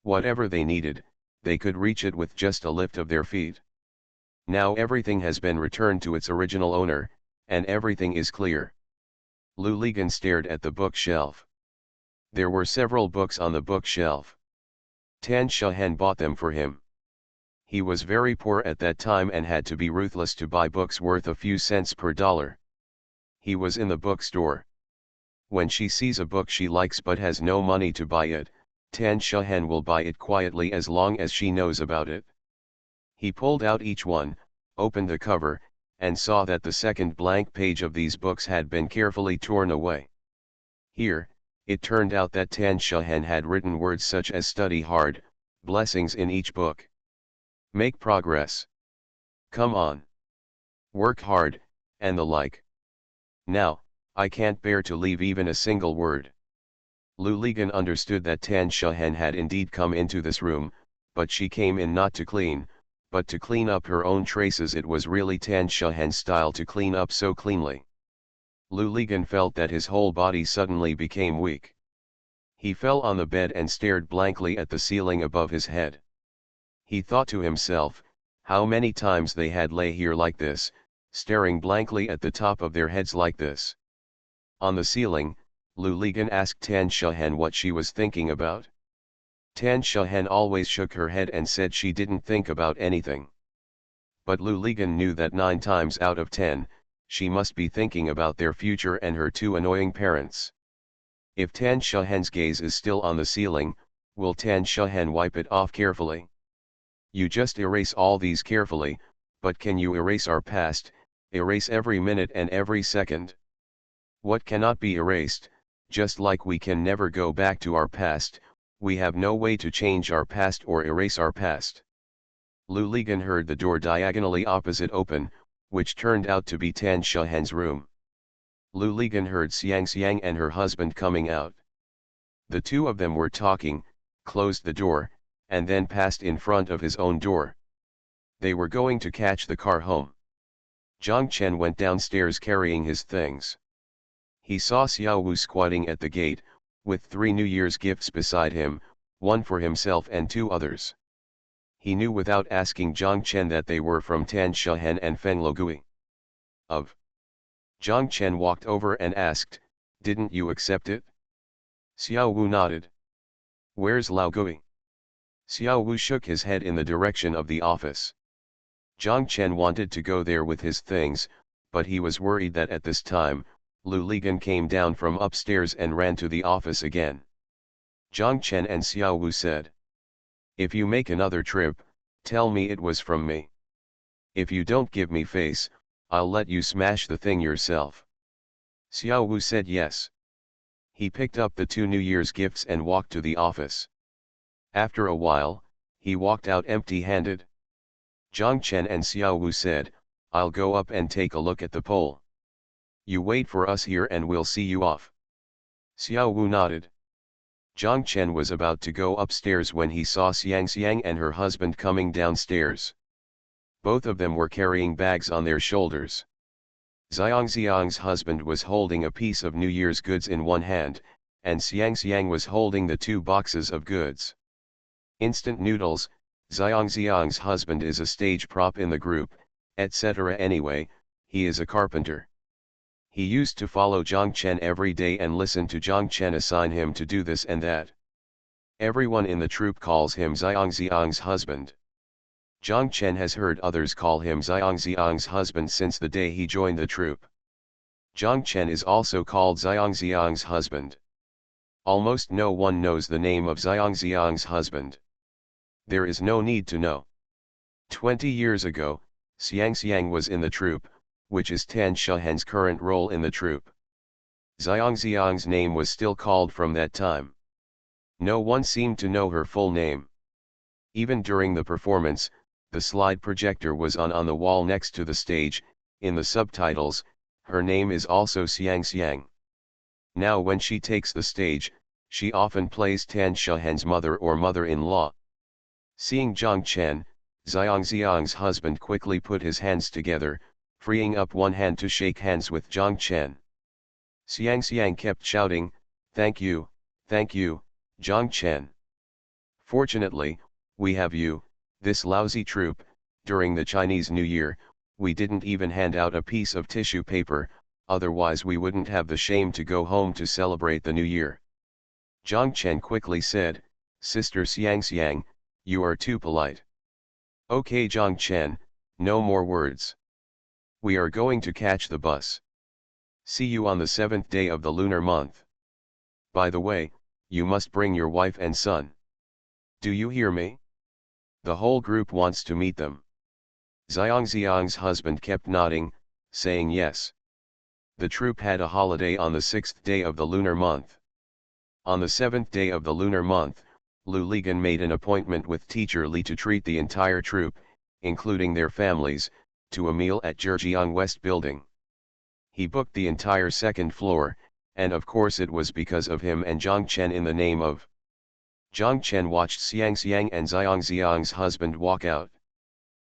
Whatever they needed, they could reach it with just a lift of their feet. Now everything has been returned to its original owner, and everything is clear. Lu Ligan stared at the bookshelf. There were several books on the bookshelf. Tan Shahen bought them for him. He was very poor at that time and had to be ruthless to buy books worth a few cents per dollar. He was in the bookstore. When she sees a book she likes but has no money to buy it, Tan Shahen will buy it quietly as long as she knows about it. He pulled out each one, opened the cover, and saw that the second blank page of these books had been carefully torn away. Here, it turned out that Tan Shahen had written words such as study hard, blessings in each book. Make progress. Come on. Work hard, and the like. Now, I can't bear to leave even a single word. Lu Ligan understood that Tan Shahen had indeed come into this room, but she came in not to clean, but to clean up her own traces. It was really Tan Shahen's style to clean up so cleanly. Lu Ligan felt that his whole body suddenly became weak. He fell on the bed and stared blankly at the ceiling above his head. He thought to himself, how many times they had lay here like this, staring blankly at the top of their heads like this. On the ceiling, Lu Ligan asked Tan Shahen what she was thinking about. Tan Shahen always shook her head and said she didn't think about anything. But Lu Ligan knew that 9 times out of 10, she must be thinking about their future and her 2 annoying parents. If Tan Shahen's gaze is still on the ceiling, will Tan Shahen wipe it off carefully? You just erase all these carefully, but can you erase our past, erase every minute and every second? What cannot be erased, just like we can never go back to our past, we have no way to change our past or erase our past. Lu Ligan heard the door diagonally opposite open, which turned out to be Tan Shahen's room. Lu Ligan heard Xiang and her husband coming out. The 2 of them were talking, closed the door, and then passed in front of his own door. They were going to catch the car home. Zhang Chen went downstairs carrying his things. He saw Xiao Wu squatting at the gate, with 3 New Year's gifts beside him, 1 for himself and 2 others. He knew without asking Zhang Chen that they were from Tan Shahen and Feng Logui. Zhang Chen walked over and asked, didn't you accept it? Xiao Wu nodded. Where's Lao Gui? Xiao Wu shook his head in the direction of the office. Zhang Chen wanted to go there with his things, but he was worried that at this time, Lu Ligan came down from upstairs and ran to the office again. Zhang Chen and Xiao Wu said, if you make another trip, tell me it was from me. If you don't give me face, I'll let you smash the thing yourself. Xiao Wu said yes. He picked up the 2 New Year's gifts and walked to the office. After a while, he walked out empty-handed. Zhang Chen and Xiao Wu said, I'll go up and take a look at the pole. You wait for us here and we'll see you off. Xiao Wu nodded. Zhang Chen was about to go upstairs when he saw Xiang and her husband coming downstairs. Both of them were carrying bags on their shoulders. Xiang's husband was holding a piece of New Year's goods in one hand, and Xiang was holding the 2 boxes of goods. Instant noodles, Xiang's husband is a stage prop in the group, etc. Anyway, he is a carpenter. He used to follow Zhang Chen every day and listen to Zhang Chen assign him to do this and that. Everyone in the troupe calls him Xiang's husband. Zhang Chen has heard others call him Xiang's husband since the day he joined the troupe. Zhang Chen is also called Xiang's husband. Almost no one knows the name of Xiang's husband. There is no need to know. 20 years ago, Xiang was in the troupe, which is Tan Shahen's current role in the troupe. Xiang's name was still called from that time. No one seemed to know her full name. Even during the performance, the slide projector was on the wall next to the stage. In the subtitles, her name is also Xiang. Now when she takes the stage, she often plays Tan Shahen's mother or mother-in-law. Seeing Zhang Chen, Xiang's husband quickly put his hands together, freeing up one hand to shake hands with Zhang Chen. Xiang kept shouting, thank you, Zhang Chen. Fortunately, we have you, this lousy troupe. During the Chinese New Year, we didn't even hand out a piece of tissue paper, otherwise we wouldn't have the shame to go home to celebrate the New Year. Zhang Chen quickly said, Sister Xiang, you are too polite. Okay Zhang Chen, no more words. We are going to catch the bus. See you on the 7th day of the lunar month. By the way, you must bring your wife and son. Do you hear me? The whole group wants to meet them. Xiang's husband kept nodding, saying yes. The troop had a holiday on the 6th day of the lunar month. On the 7th day of the lunar month, Lu Ligan made an appointment with teacher Li to treat the entire troop, including their families, to a meal at Zhejiang West Building. He booked the entire second floor, and of course it was because of him and Zhang Chen in the name of. Zhang Chen watched Xiang and Xiang's husband walk out.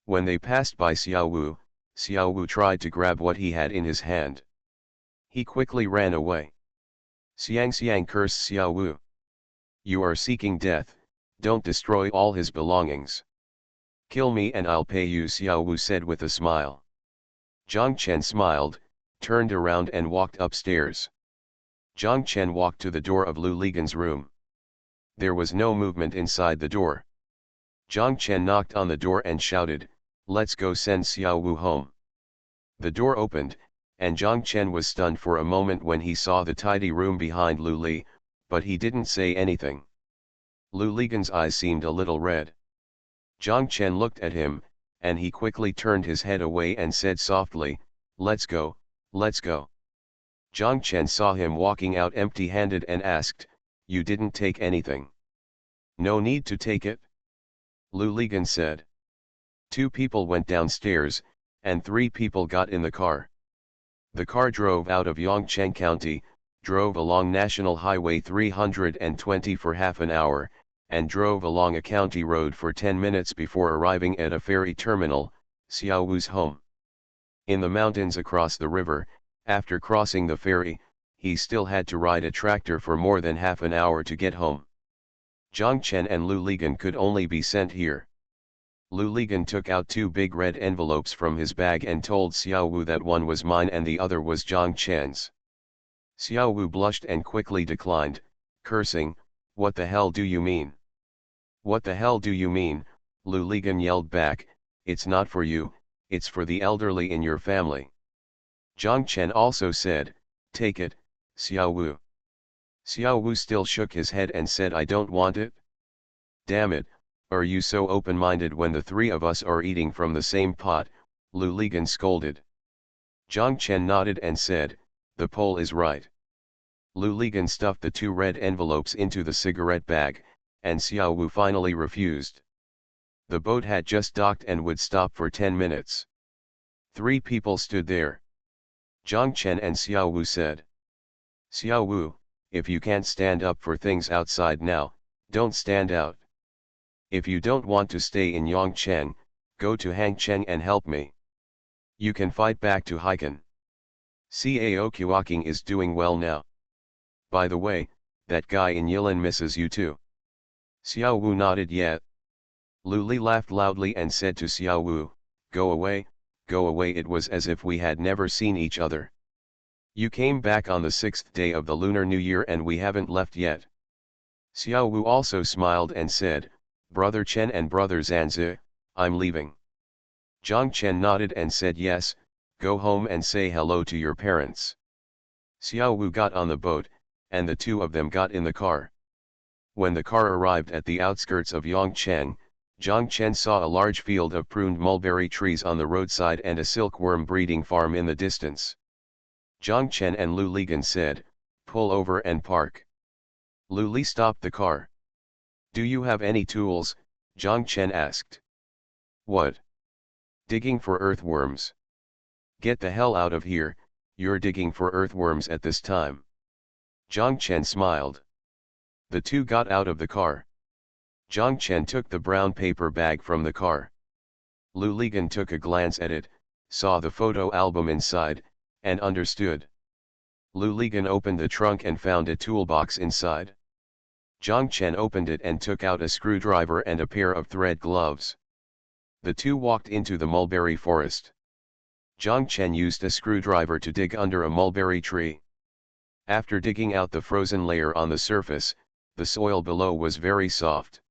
When they passed by Xiao Wu tried to grab what he had in his hand. He quickly ran away. Xiang cursed Xiao Wu. You are seeking death, don't destroy all his belongings. Kill me and I'll pay you, Xiao Wu said with a smile. Zhang Chen smiled, turned around and walked upstairs. Zhang Chen walked to the door of Lu Ligan's room. There was no movement inside the door. Zhang Chen knocked on the door and shouted, "Let's go, send Xiao Wu home." The door opened, and Zhang Chen was stunned for a moment when he saw the tidy room behind Lu Li, but he didn't say anything. Lu Ligan's eyes seemed a little red. Zhang Chen looked at him, and he quickly turned his head away and said softly, "Let's go, let's go." Zhang Chen saw him walking out empty-handed and asked, "You didn't take anything?" "No need to take it," Lu Ligan said. 2 people went downstairs, and 3 people got in the car. The car drove out of Yongcheng County, drove along National Highway 320 for half an hour, and drove along a county road for 10 minutes before arriving at a ferry terminal, Xiao Wu's home. In the mountains across the river, after crossing the ferry, he still had to ride a tractor for more than half an hour to get home. Zhang Chen and Lu Ligan could only be sent here. Lu Ligan took out 2 big red envelopes from his bag and told Xiao Wu that one was mine and the other was Zhang Chen's. Xiao Wu blushed and quickly declined, cursing, "What the hell do you mean? What the hell do you mean?" Lu Ligan yelled back, "It's not for you, it's for the elderly in your family." Zhang Chen also said, "Take it, Xiao Wu." Xiao Wu still shook his head and said, "I don't want it." "Damn it, are you so open-minded when the 3 of us are eating from the same pot?" Lu Ligan scolded. Zhang Chen nodded and said, "The Pole is right." Lu Ligan stuffed the 2 red envelopes into the cigarette bag, and Xiao Wu finally refused. The boat had just docked and would stop for 10 minutes. 3 people stood there. Zhang Chen and Xiao Wu said, "Xiao Wu, if you can't stand up for things outside now, don't stand out. If you don't want to stay in Yongcheng, go to Hangcheng and help me. You can fight back to Haikan. Cao Kuoking is doing well now. By the way, that guy in Yilin misses you too." Xiao Wu nodded yet. Lu Li laughed loudly and said to Xiao Wu, go away, it was as if we had never seen each other. You came back on the 6th day of the Lunar New Year and we haven't left yet." Xiao Wu also smiled and said, "Brother Chen and Brother Zanzi, I'm leaving." Zhang Chen nodded and said, "Yes, go home and say hello to your parents." Xiao Wu got on the boat, and the 2 of them got in the car. When the car arrived at the outskirts of Yongcheng, Zhang Chen saw a large field of pruned mulberry trees on the roadside and a silkworm breeding farm in the distance. Zhang Chen and Lu Ligan said, "Pull over and park." Lu Li stopped the car. "Do you have any tools?" Zhang Chen asked. "What? Digging for earthworms. Get the hell out of here, you're digging for earthworms at this time." Zhang Chen smiled. The 2 got out of the car. Zhang Chen took the brown paper bag from the car. Lu Ligan took a glance at it, saw the photo album inside, and understood. Lu Ligan opened the trunk and found a toolbox inside. Zhang Chen opened it and took out a screwdriver and a pair of thread gloves. The 2 walked into the mulberry forest. Zhang Chen used a screwdriver to dig under a mulberry tree. After digging out the frozen layer on the surface, the soil below was very soft.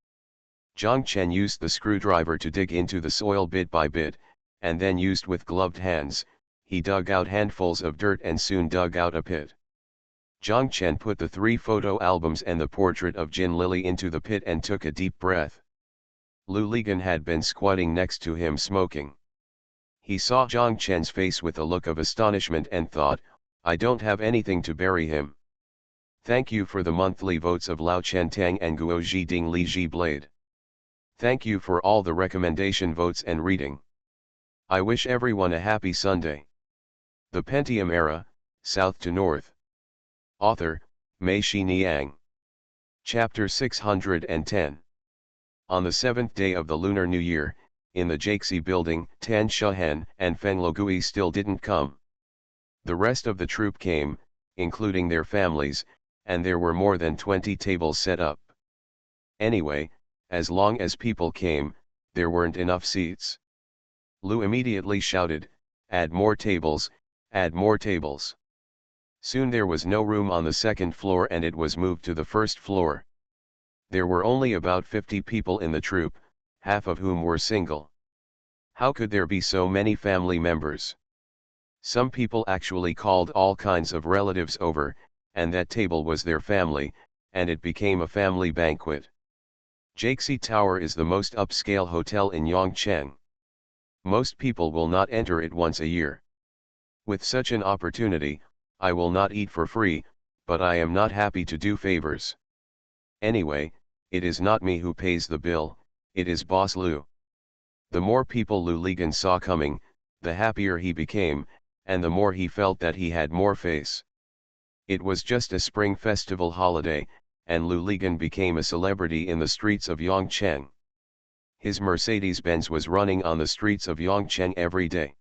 Zhang Chen used the screwdriver to dig into the soil bit by bit, and then used with gloved hands, he dug out handfuls of dirt and soon dug out a pit. Zhang Chen put the 3 photo albums and the portrait of Jin Lily into the pit and took a deep breath. Lu Ligan had been squatting next to him smoking. He saw Zhang Chen's face with a look of astonishment and thought, I don't have anything to bury him. Thank you for the monthly votes of Lao Chen Tang and Guo Ji Ding Li Ji Blade. Thank you for all the recommendation votes and reading. I wish everyone a happy Sunday. The Pentium Era, South to North. Author, Mei Shi Niang. Chapter 610. On the 7th day of the Lunar New Year, in the Jaxi building, Tan Shahen and Feng Logui still didn't come. The rest of the troupe came, including their families, and there were more than 20 tables set up. Anyway, as long as people came, there weren't enough seats. Lu immediately shouted, add more tables, add more tables. Soon there was no room on the 2nd floor and it was moved to the 1st floor. There were only about 50 people in the troupe, half of whom were single. How could there be so many family members? Some people actually called all kinds of relatives over, and that table was their family, and it became a family banquet. Jaxi Tower is the most upscale hotel in Yongcheng. Most people will not enter it once a year. With such an opportunity, I will not eat for free, but I am not happy to do favors. Anyway, it is not me who pays the bill, it is Boss Lu. The more people Lu Ligan saw coming, the happier he became, and the more he felt that he had more face. It was just a spring festival holiday, and Lu Ligan became a celebrity in the streets of Yongcheng. His Mercedes-Benz was running on the streets of Yongcheng every day.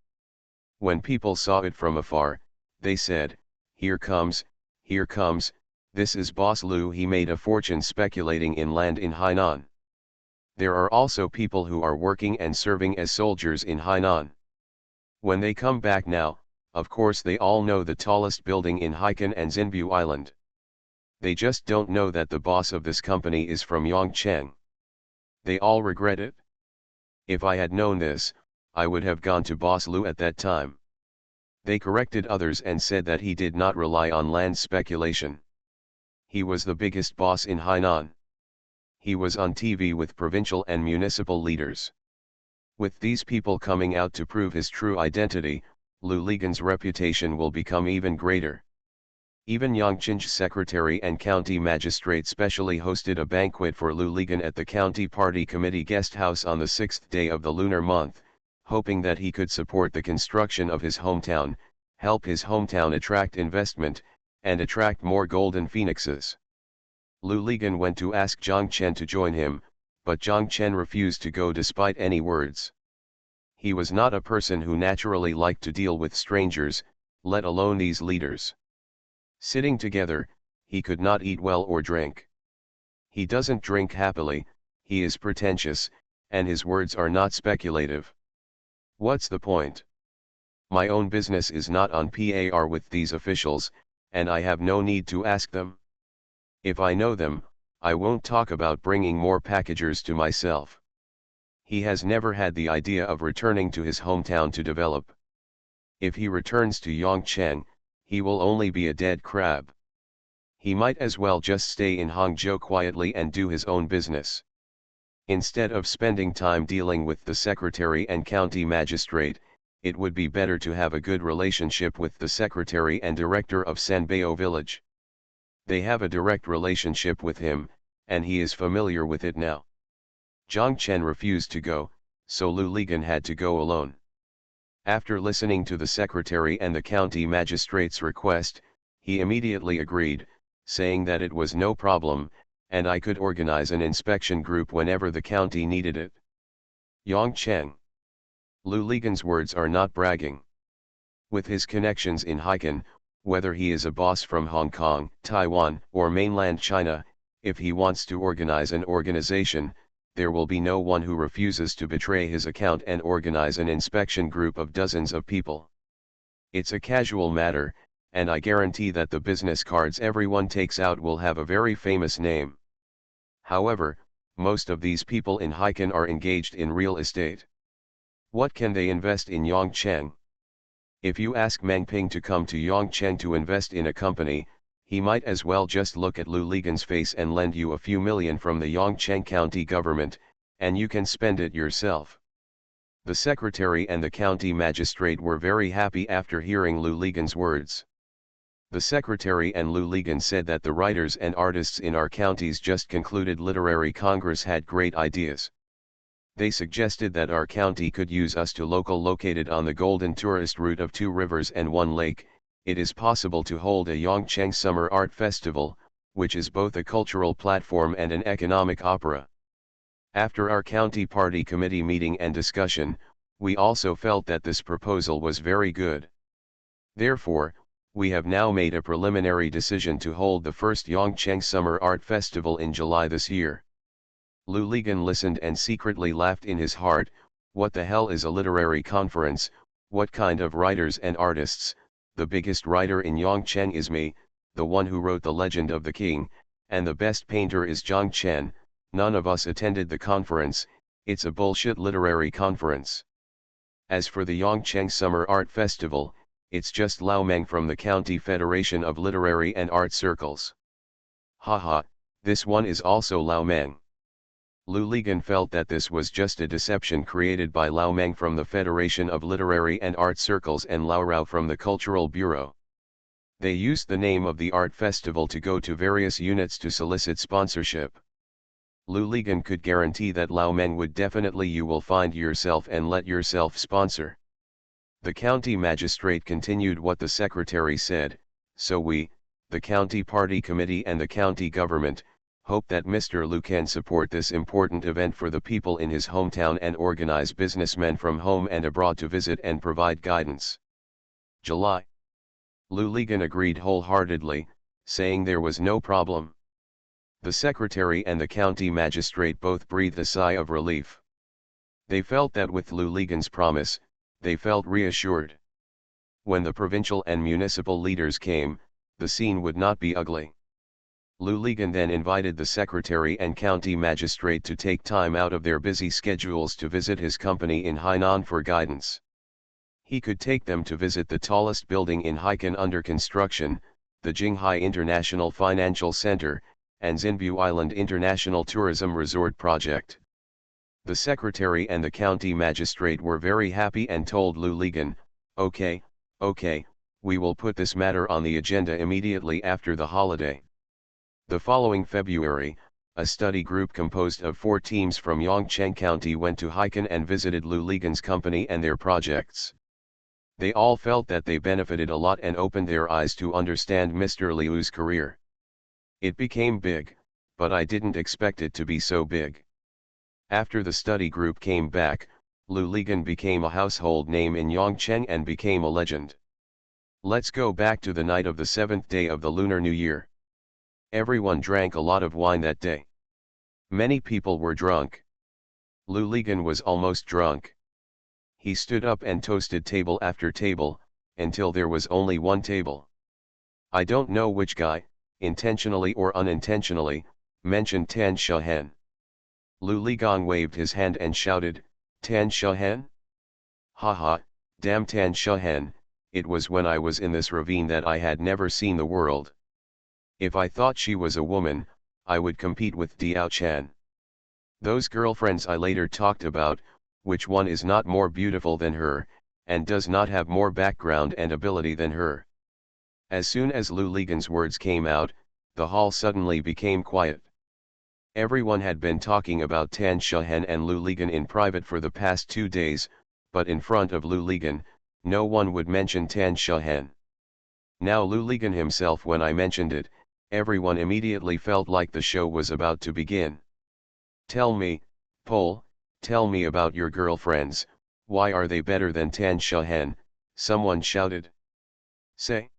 When people saw it from afar, they said, here comes, this is Boss Lu. He made a fortune speculating in land in Hainan. There are also people who are working and serving as soldiers in Hainan. When they come back now, of course they all know the tallest building in Haikan and Xinbu Island. They just don't know that the boss of this company is from Yongcheng. They all regret it. If I had known this, I would have gone to Boss Lu at that time. They corrected others and said that he did not rely on land speculation. He was the biggest boss in Hainan. He was on TV with provincial and municipal leaders. With these people coming out to prove his true identity, Lu Ligan's reputation will become even greater. Even Yongcheng's secretary and county magistrate specially hosted a banquet for Lu Ligan at the county party committee guest house on the 6th day of the lunar month, hoping that he could support the construction of his hometown, help his hometown attract investment, and attract more golden phoenixes. Lu Ligan went to ask Zhang Chen to join him, but Zhang Chen refused to go despite any words. He was not a person who naturally liked to deal with strangers, let alone these leaders. Sitting together, he could not eat well or drink. He doesn't drink happily, he is pretentious, and his words are not speculative. What's the point? My own business is not on par with these officials, and I have no need to ask them. If I know them, I won't talk about bringing more packagers to myself. He has never had the idea of returning to his hometown to develop. If he returns to Yongcheng, he will only be a dead crab. He might as well just stay in Hangzhou quietly and do his own business. Instead of spending time dealing with the secretary and county magistrate, it would be better to have a good relationship with the secretary and director of Sanbeo village. They have a direct relationship with him, and he is familiar with it now. Zhang Chen refused to go, so Lu Ligan had to go alone. After listening to the secretary and the county magistrate's request, he immediately agreed, saying that it was no problem, and I could organize an inspection group whenever the county needed it. Yongcheng. Lu Ligan's words are not bragging. With his connections in Haikan, whether he is a boss from Hong Kong, Taiwan, or mainland China, if he wants to organize an organization, there will be no one who refuses to betray his account and organize an inspection group of dozens of people. It's a casual matter, and I guarantee that the business cards everyone takes out will have a very famous name. However, most of these people in Haikan are engaged in real estate. What can they invest in Yongcheng? If you ask Meng Ping to come to Yongcheng to invest in a company, he might as well just look at Lu Ligan's face and lend you a few million from the Yongcheng county government, and you can spend it yourself. The secretary and the county magistrate were very happy after hearing Lu Ligan's words. The secretary and Lu Ligan said that the writers and artists in our county's just concluded literary congress had great ideas. They suggested that our county could use us to located on the golden tourist route of 2 rivers and 1 lake. It is possible to hold a Yongcheng Summer Art Festival, which is both a cultural platform and an economic opera. After our county party committee meeting and discussion, we also felt that this proposal was very good. Therefore, we have now made a preliminary decision to hold the first Yongcheng Summer Art Festival in July this year. Lu Ligan listened and secretly laughed in his heart. What the hell is a literary conference? What kind of writers and artists? The biggest writer in Yongcheng is me, the one who wrote The Legend of the King, and the best painter is Zhang Chen. None of us attended the conference. It's a bullshit literary conference. As for the Yongcheng Summer Art Festival, it's just Lao Meng from the County Federation of Literary and Art Circles. Haha, this one is also Lao Meng. Lu Ligan felt that this was just a deception created by Lao Meng from the Federation of Literary and Art Circles and Lao Rao from the Cultural Bureau. They used the name of the art festival to go to various units to solicit sponsorship. Lu Ligan could guarantee that Lao Meng would definitely you will find yourself and let yourself sponsor. The county magistrate continued what the secretary said, so we, the county party committee and the county government, hope that Mr. Lu can support this important event for the people in his hometown and organize businessmen from home and abroad to visit and provide guidance. July. Lu Ligan agreed wholeheartedly, saying there was no problem. The secretary and the county magistrate both breathed a sigh of relief. They felt that with Lu Ligan's promise, they felt reassured. When the provincial and municipal leaders came, the scene would not be ugly. Lu Ligan then invited the secretary and county magistrate to take time out of their busy schedules to visit his company in Hainan for guidance. He could take them to visit the tallest building in Haikan under construction, the Jinghai International Financial Center, and Xinbu Island International Tourism Resort Project. The secretary and the county magistrate were very happy and told Lu Ligan, okay, we will put this matter on the agenda immediately after the holiday. The following February, a study group composed of 4 teams from Yongcheng County went to Haikan and visited Lu Ligan's company and their projects. They all felt that they benefited a lot and opened their eyes to understand Mr. Liu's career. It became big, but I didn't expect it to be so big. After the study group came back, Lu Ligan became a household name in Yongcheng and became a legend. Let's go back to the night of the 7th day of the Lunar New Year. Everyone drank a lot of wine that day. Many people were drunk. Lu Ligan was almost drunk. He stood up and toasted table after table, until there was only one table. I don't know which guy, intentionally or unintentionally, mentioned Tan Shahen. Lu Ligang waved his hand and shouted, Tan Shahen? Haha, damn Tan Shahen, it was when I was in this ravine that I had never seen the world. If I thought she was a woman, I would compete with Diao Chan. Those girlfriends I later talked about, which one is not more beautiful than her, and does not have more background and ability than her? As soon as Lu Ligan's words came out, the hall suddenly became quiet. Everyone had been talking about Tan Shahen and Lu Ligan in private for the past 2 days, but in front of Lu Ligan, no one would mention Tan Shahen. Now Lu Ligan himself, when I mentioned it, everyone immediately felt like the show was about to begin. Tell me, Pol, tell me about your girlfriends, why are they better than Tan Shahen? Someone shouted. Say.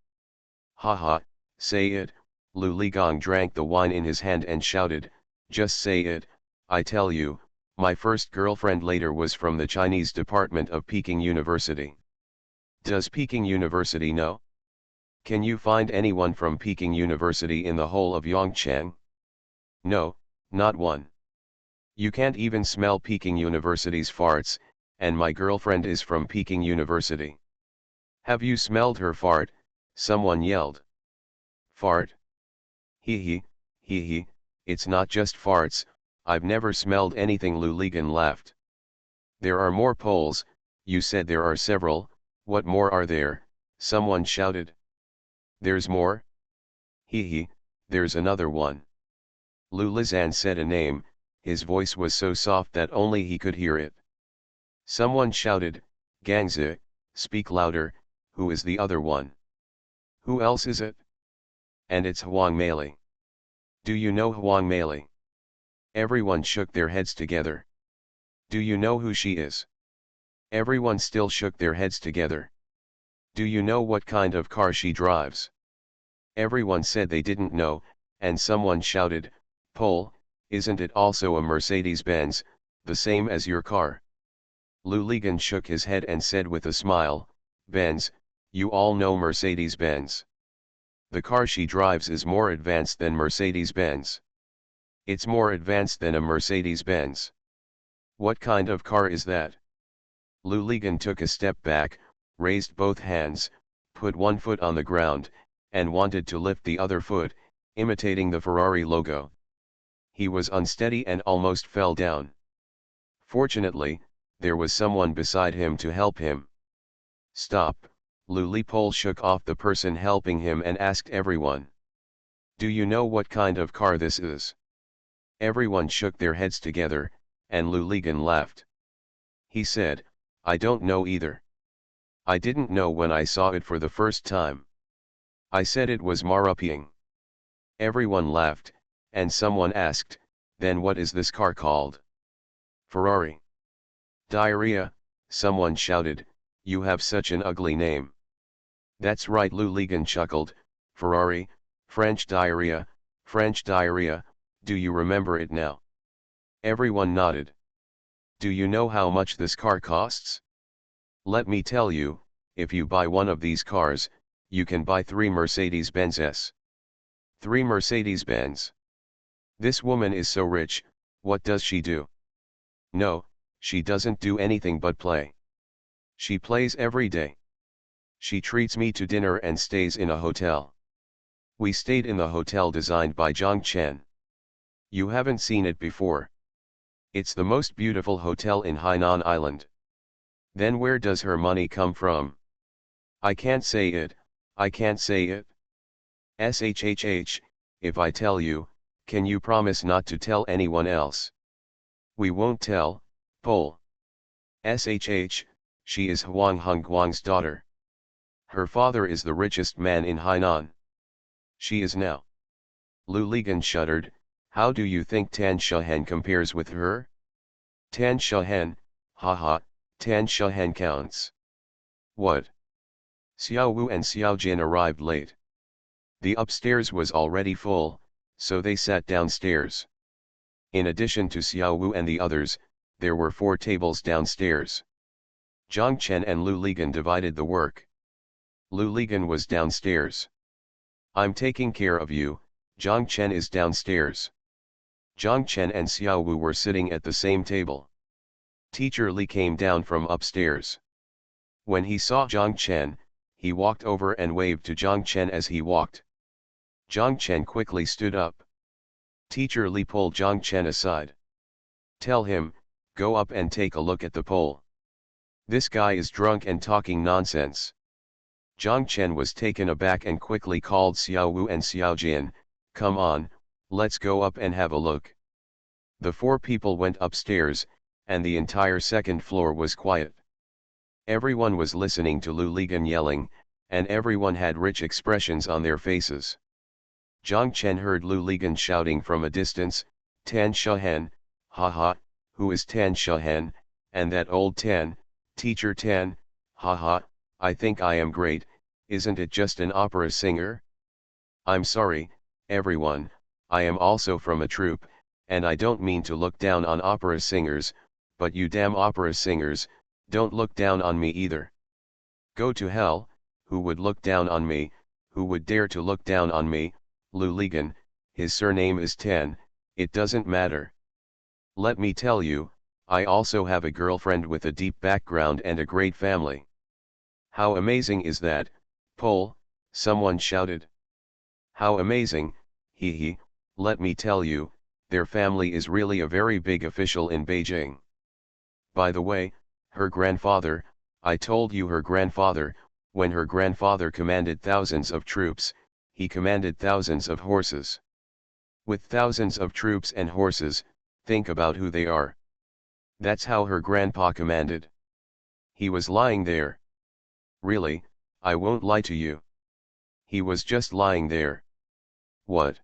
Haha, say it. Lu Ligang drank the wine in his hand and shouted, just say it. I tell you, my first girlfriend later was from the Chinese department of Peking University. Does Peking University know? Can you find anyone from Peking University in the whole of Yongcheng? No, not one. You can't even smell Peking University's farts, and my girlfriend is from Peking University. Have you smelled her fart? Someone yelled. Fart? Hee hee, it's not just farts, I've never smelled anything. Lou Ligon laughed. There are more poles, you said there are several, what more are there? Someone shouted. There's more? Hee, there's another one. Lou Lizan said a name, his voice was so soft that only he could hear it. Someone shouted, Gangzi, speak louder, who is the other one? Who else is it? And it's Huang Mei. Do you know Huang Mei? Everyone shook their heads together. Do you know who she is? Everyone still shook their heads together. Do you know what kind of car she drives? Everyone said they didn't know, and someone shouted, Pole, isn't it also a Mercedes-Benz, the same as your car? Lou Ligon shook his head and said with a smile, Benz, you all know Mercedes-Benz. The car she drives is more advanced than Mercedes-Benz. It's more advanced than a Mercedes-Benz. What kind of car is that? Lou Ligon took a step back, raised both hands, put one foot on the ground, and wanted to lift the other foot, imitating the Ferrari logo. He was unsteady and almost fell down. Fortunately, there was someone beside him to help him. Stop, Lou Lipol shook off the person helping him and asked everyone. Do you know what kind of car this is? Everyone shook their heads together, and Lou Ligon laughed. He said, I don't know either. I didn't know when I saw it for the first time. I said it was Marupiang. Everyone laughed, and someone asked, then what is this car called? Ferrari. Diarrhea, someone shouted, you have such an ugly name. That's right, Lou Ligon chuckled, Ferrari, French diarrhea, do you remember it now? Everyone nodded. Do you know how much this car costs? Let me tell you, if you buy one of these cars, you can buy 3 Mercedes-Benz's. 3 Mercedes-Benz. This woman is so rich, what does she do? No, she doesn't do anything but play. She plays every day. She treats me to dinner and stays in a hotel. We stayed in the hotel designed by Zhang Chen. You haven't seen it before. It's the most beautiful hotel in Hainan Island. Then where does her money come from? I can't say it, I can't say it. SHHH, if I tell you, can you promise not to tell anyone else? We won't tell, Pole. SHH, she is Huang Hongguang's daughter. Her father is the richest man in Hainan. She is now. Lou Ligon shuddered, how do you think Tan Shahen compares with her? Tan Shahen, haha, Tan Shahen counts. What? Xiao Wu and Xiao Jin arrived late. The upstairs was already full, so they sat downstairs. In addition to Xiao Wu and the others, there were 4 tables downstairs. Zhang Chen and Lou Ligon divided the work. Lou Ligon was downstairs. I'm taking care of you, Zhang Chen is downstairs. Zhang Chen and Xiao Wu were sitting at the same table. Teacher Li came down from upstairs. When he saw Zhang Chen, he walked over and waved to Zhang Chen as he walked. Zhang Chen quickly stood up. Teacher Li pulled Zhang Chen aside. Tell him, go up and take a look at the pole. This guy is drunk and talking nonsense. Zhang Chen was taken aback and quickly called Xiao Wu and Xiao Jin, come on, let's go up and have a look. The 4 people went upstairs, and the entire second floor was quiet. Everyone was listening to Lou Ligon yelling, and everyone had rich expressions on their faces. Zhang Chen heard Lou Ligon shouting from a distance, Tan Shahen, haha, who is Tan Shahen, and that old Tan, teacher Tan, haha, I think I am great, isn't it just an opera singer? I'm sorry, everyone, I am also from a troupe, and I don't mean to look down on opera singers, but you damn opera singers, don't look down on me either. Go to hell, who would look down on me, who would dare to look down on me, Lou Ligon, his surname is Tan, it doesn't matter. Let me tell you, I also have a girlfriend with a deep background and a great family. How amazing is that, Pole? Someone shouted. How amazing, he, let me tell you, their family is really a very big official in Beijing. By the way, her grandfather, I told you her grandfather, when her grandfather commanded thousands of troops, he commanded thousands of horses. With thousands of troops and horses, think about who they are. That's how her grandpa commanded. He was lying there. Really, I won't lie to you. He was just lying there. What?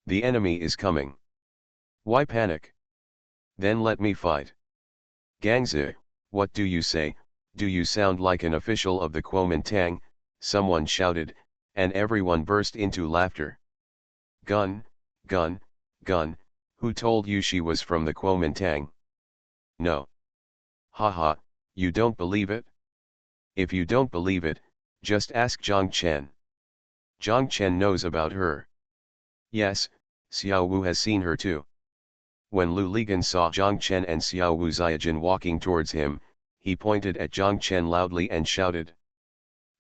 The enemy is coming. Why panic? Then let me fight. Gangzi, what do you say? Do you sound like an official of the Kuomintang? Someone shouted, and everyone burst into laughter. Gun, gun, gun, who told you she was from the Kuomintang? No. Haha, you don't believe it? If you don't believe it, just ask Zhang Chen. Zhang Chen knows about her. Yes, Xiao Wu has seen her too. When Lu Ligan saw Zhang Chen and Xiao Wu Ziajin walking towards him, he pointed at Zhang Chen loudly and shouted.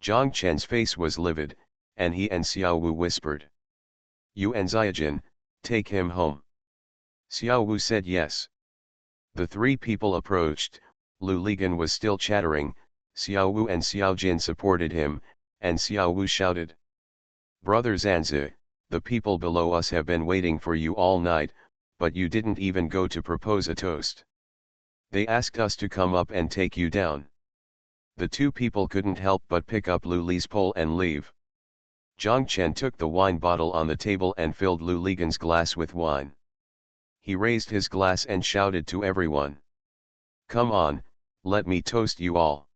Zhang Chen's face was livid, and he and Xiao Wu whispered. You and Ziajin, take him home. Xiao Wu said yes. The three people approached, Lu Ligan was still chattering, Xiao Wu and Xiao Jin supported him, and Xiao Wu shouted. Brother Zanzi, the people below us have been waiting for you all night, but you didn't even go to propose a toast. They asked us to come up and take you down. The two people couldn't help but pick up Lu Li's pole and leave. Zhang Chen took the wine bottle on the table and filled Lu Ligan's glass with wine. He raised his glass and shouted to everyone. Come on, let me toast you all.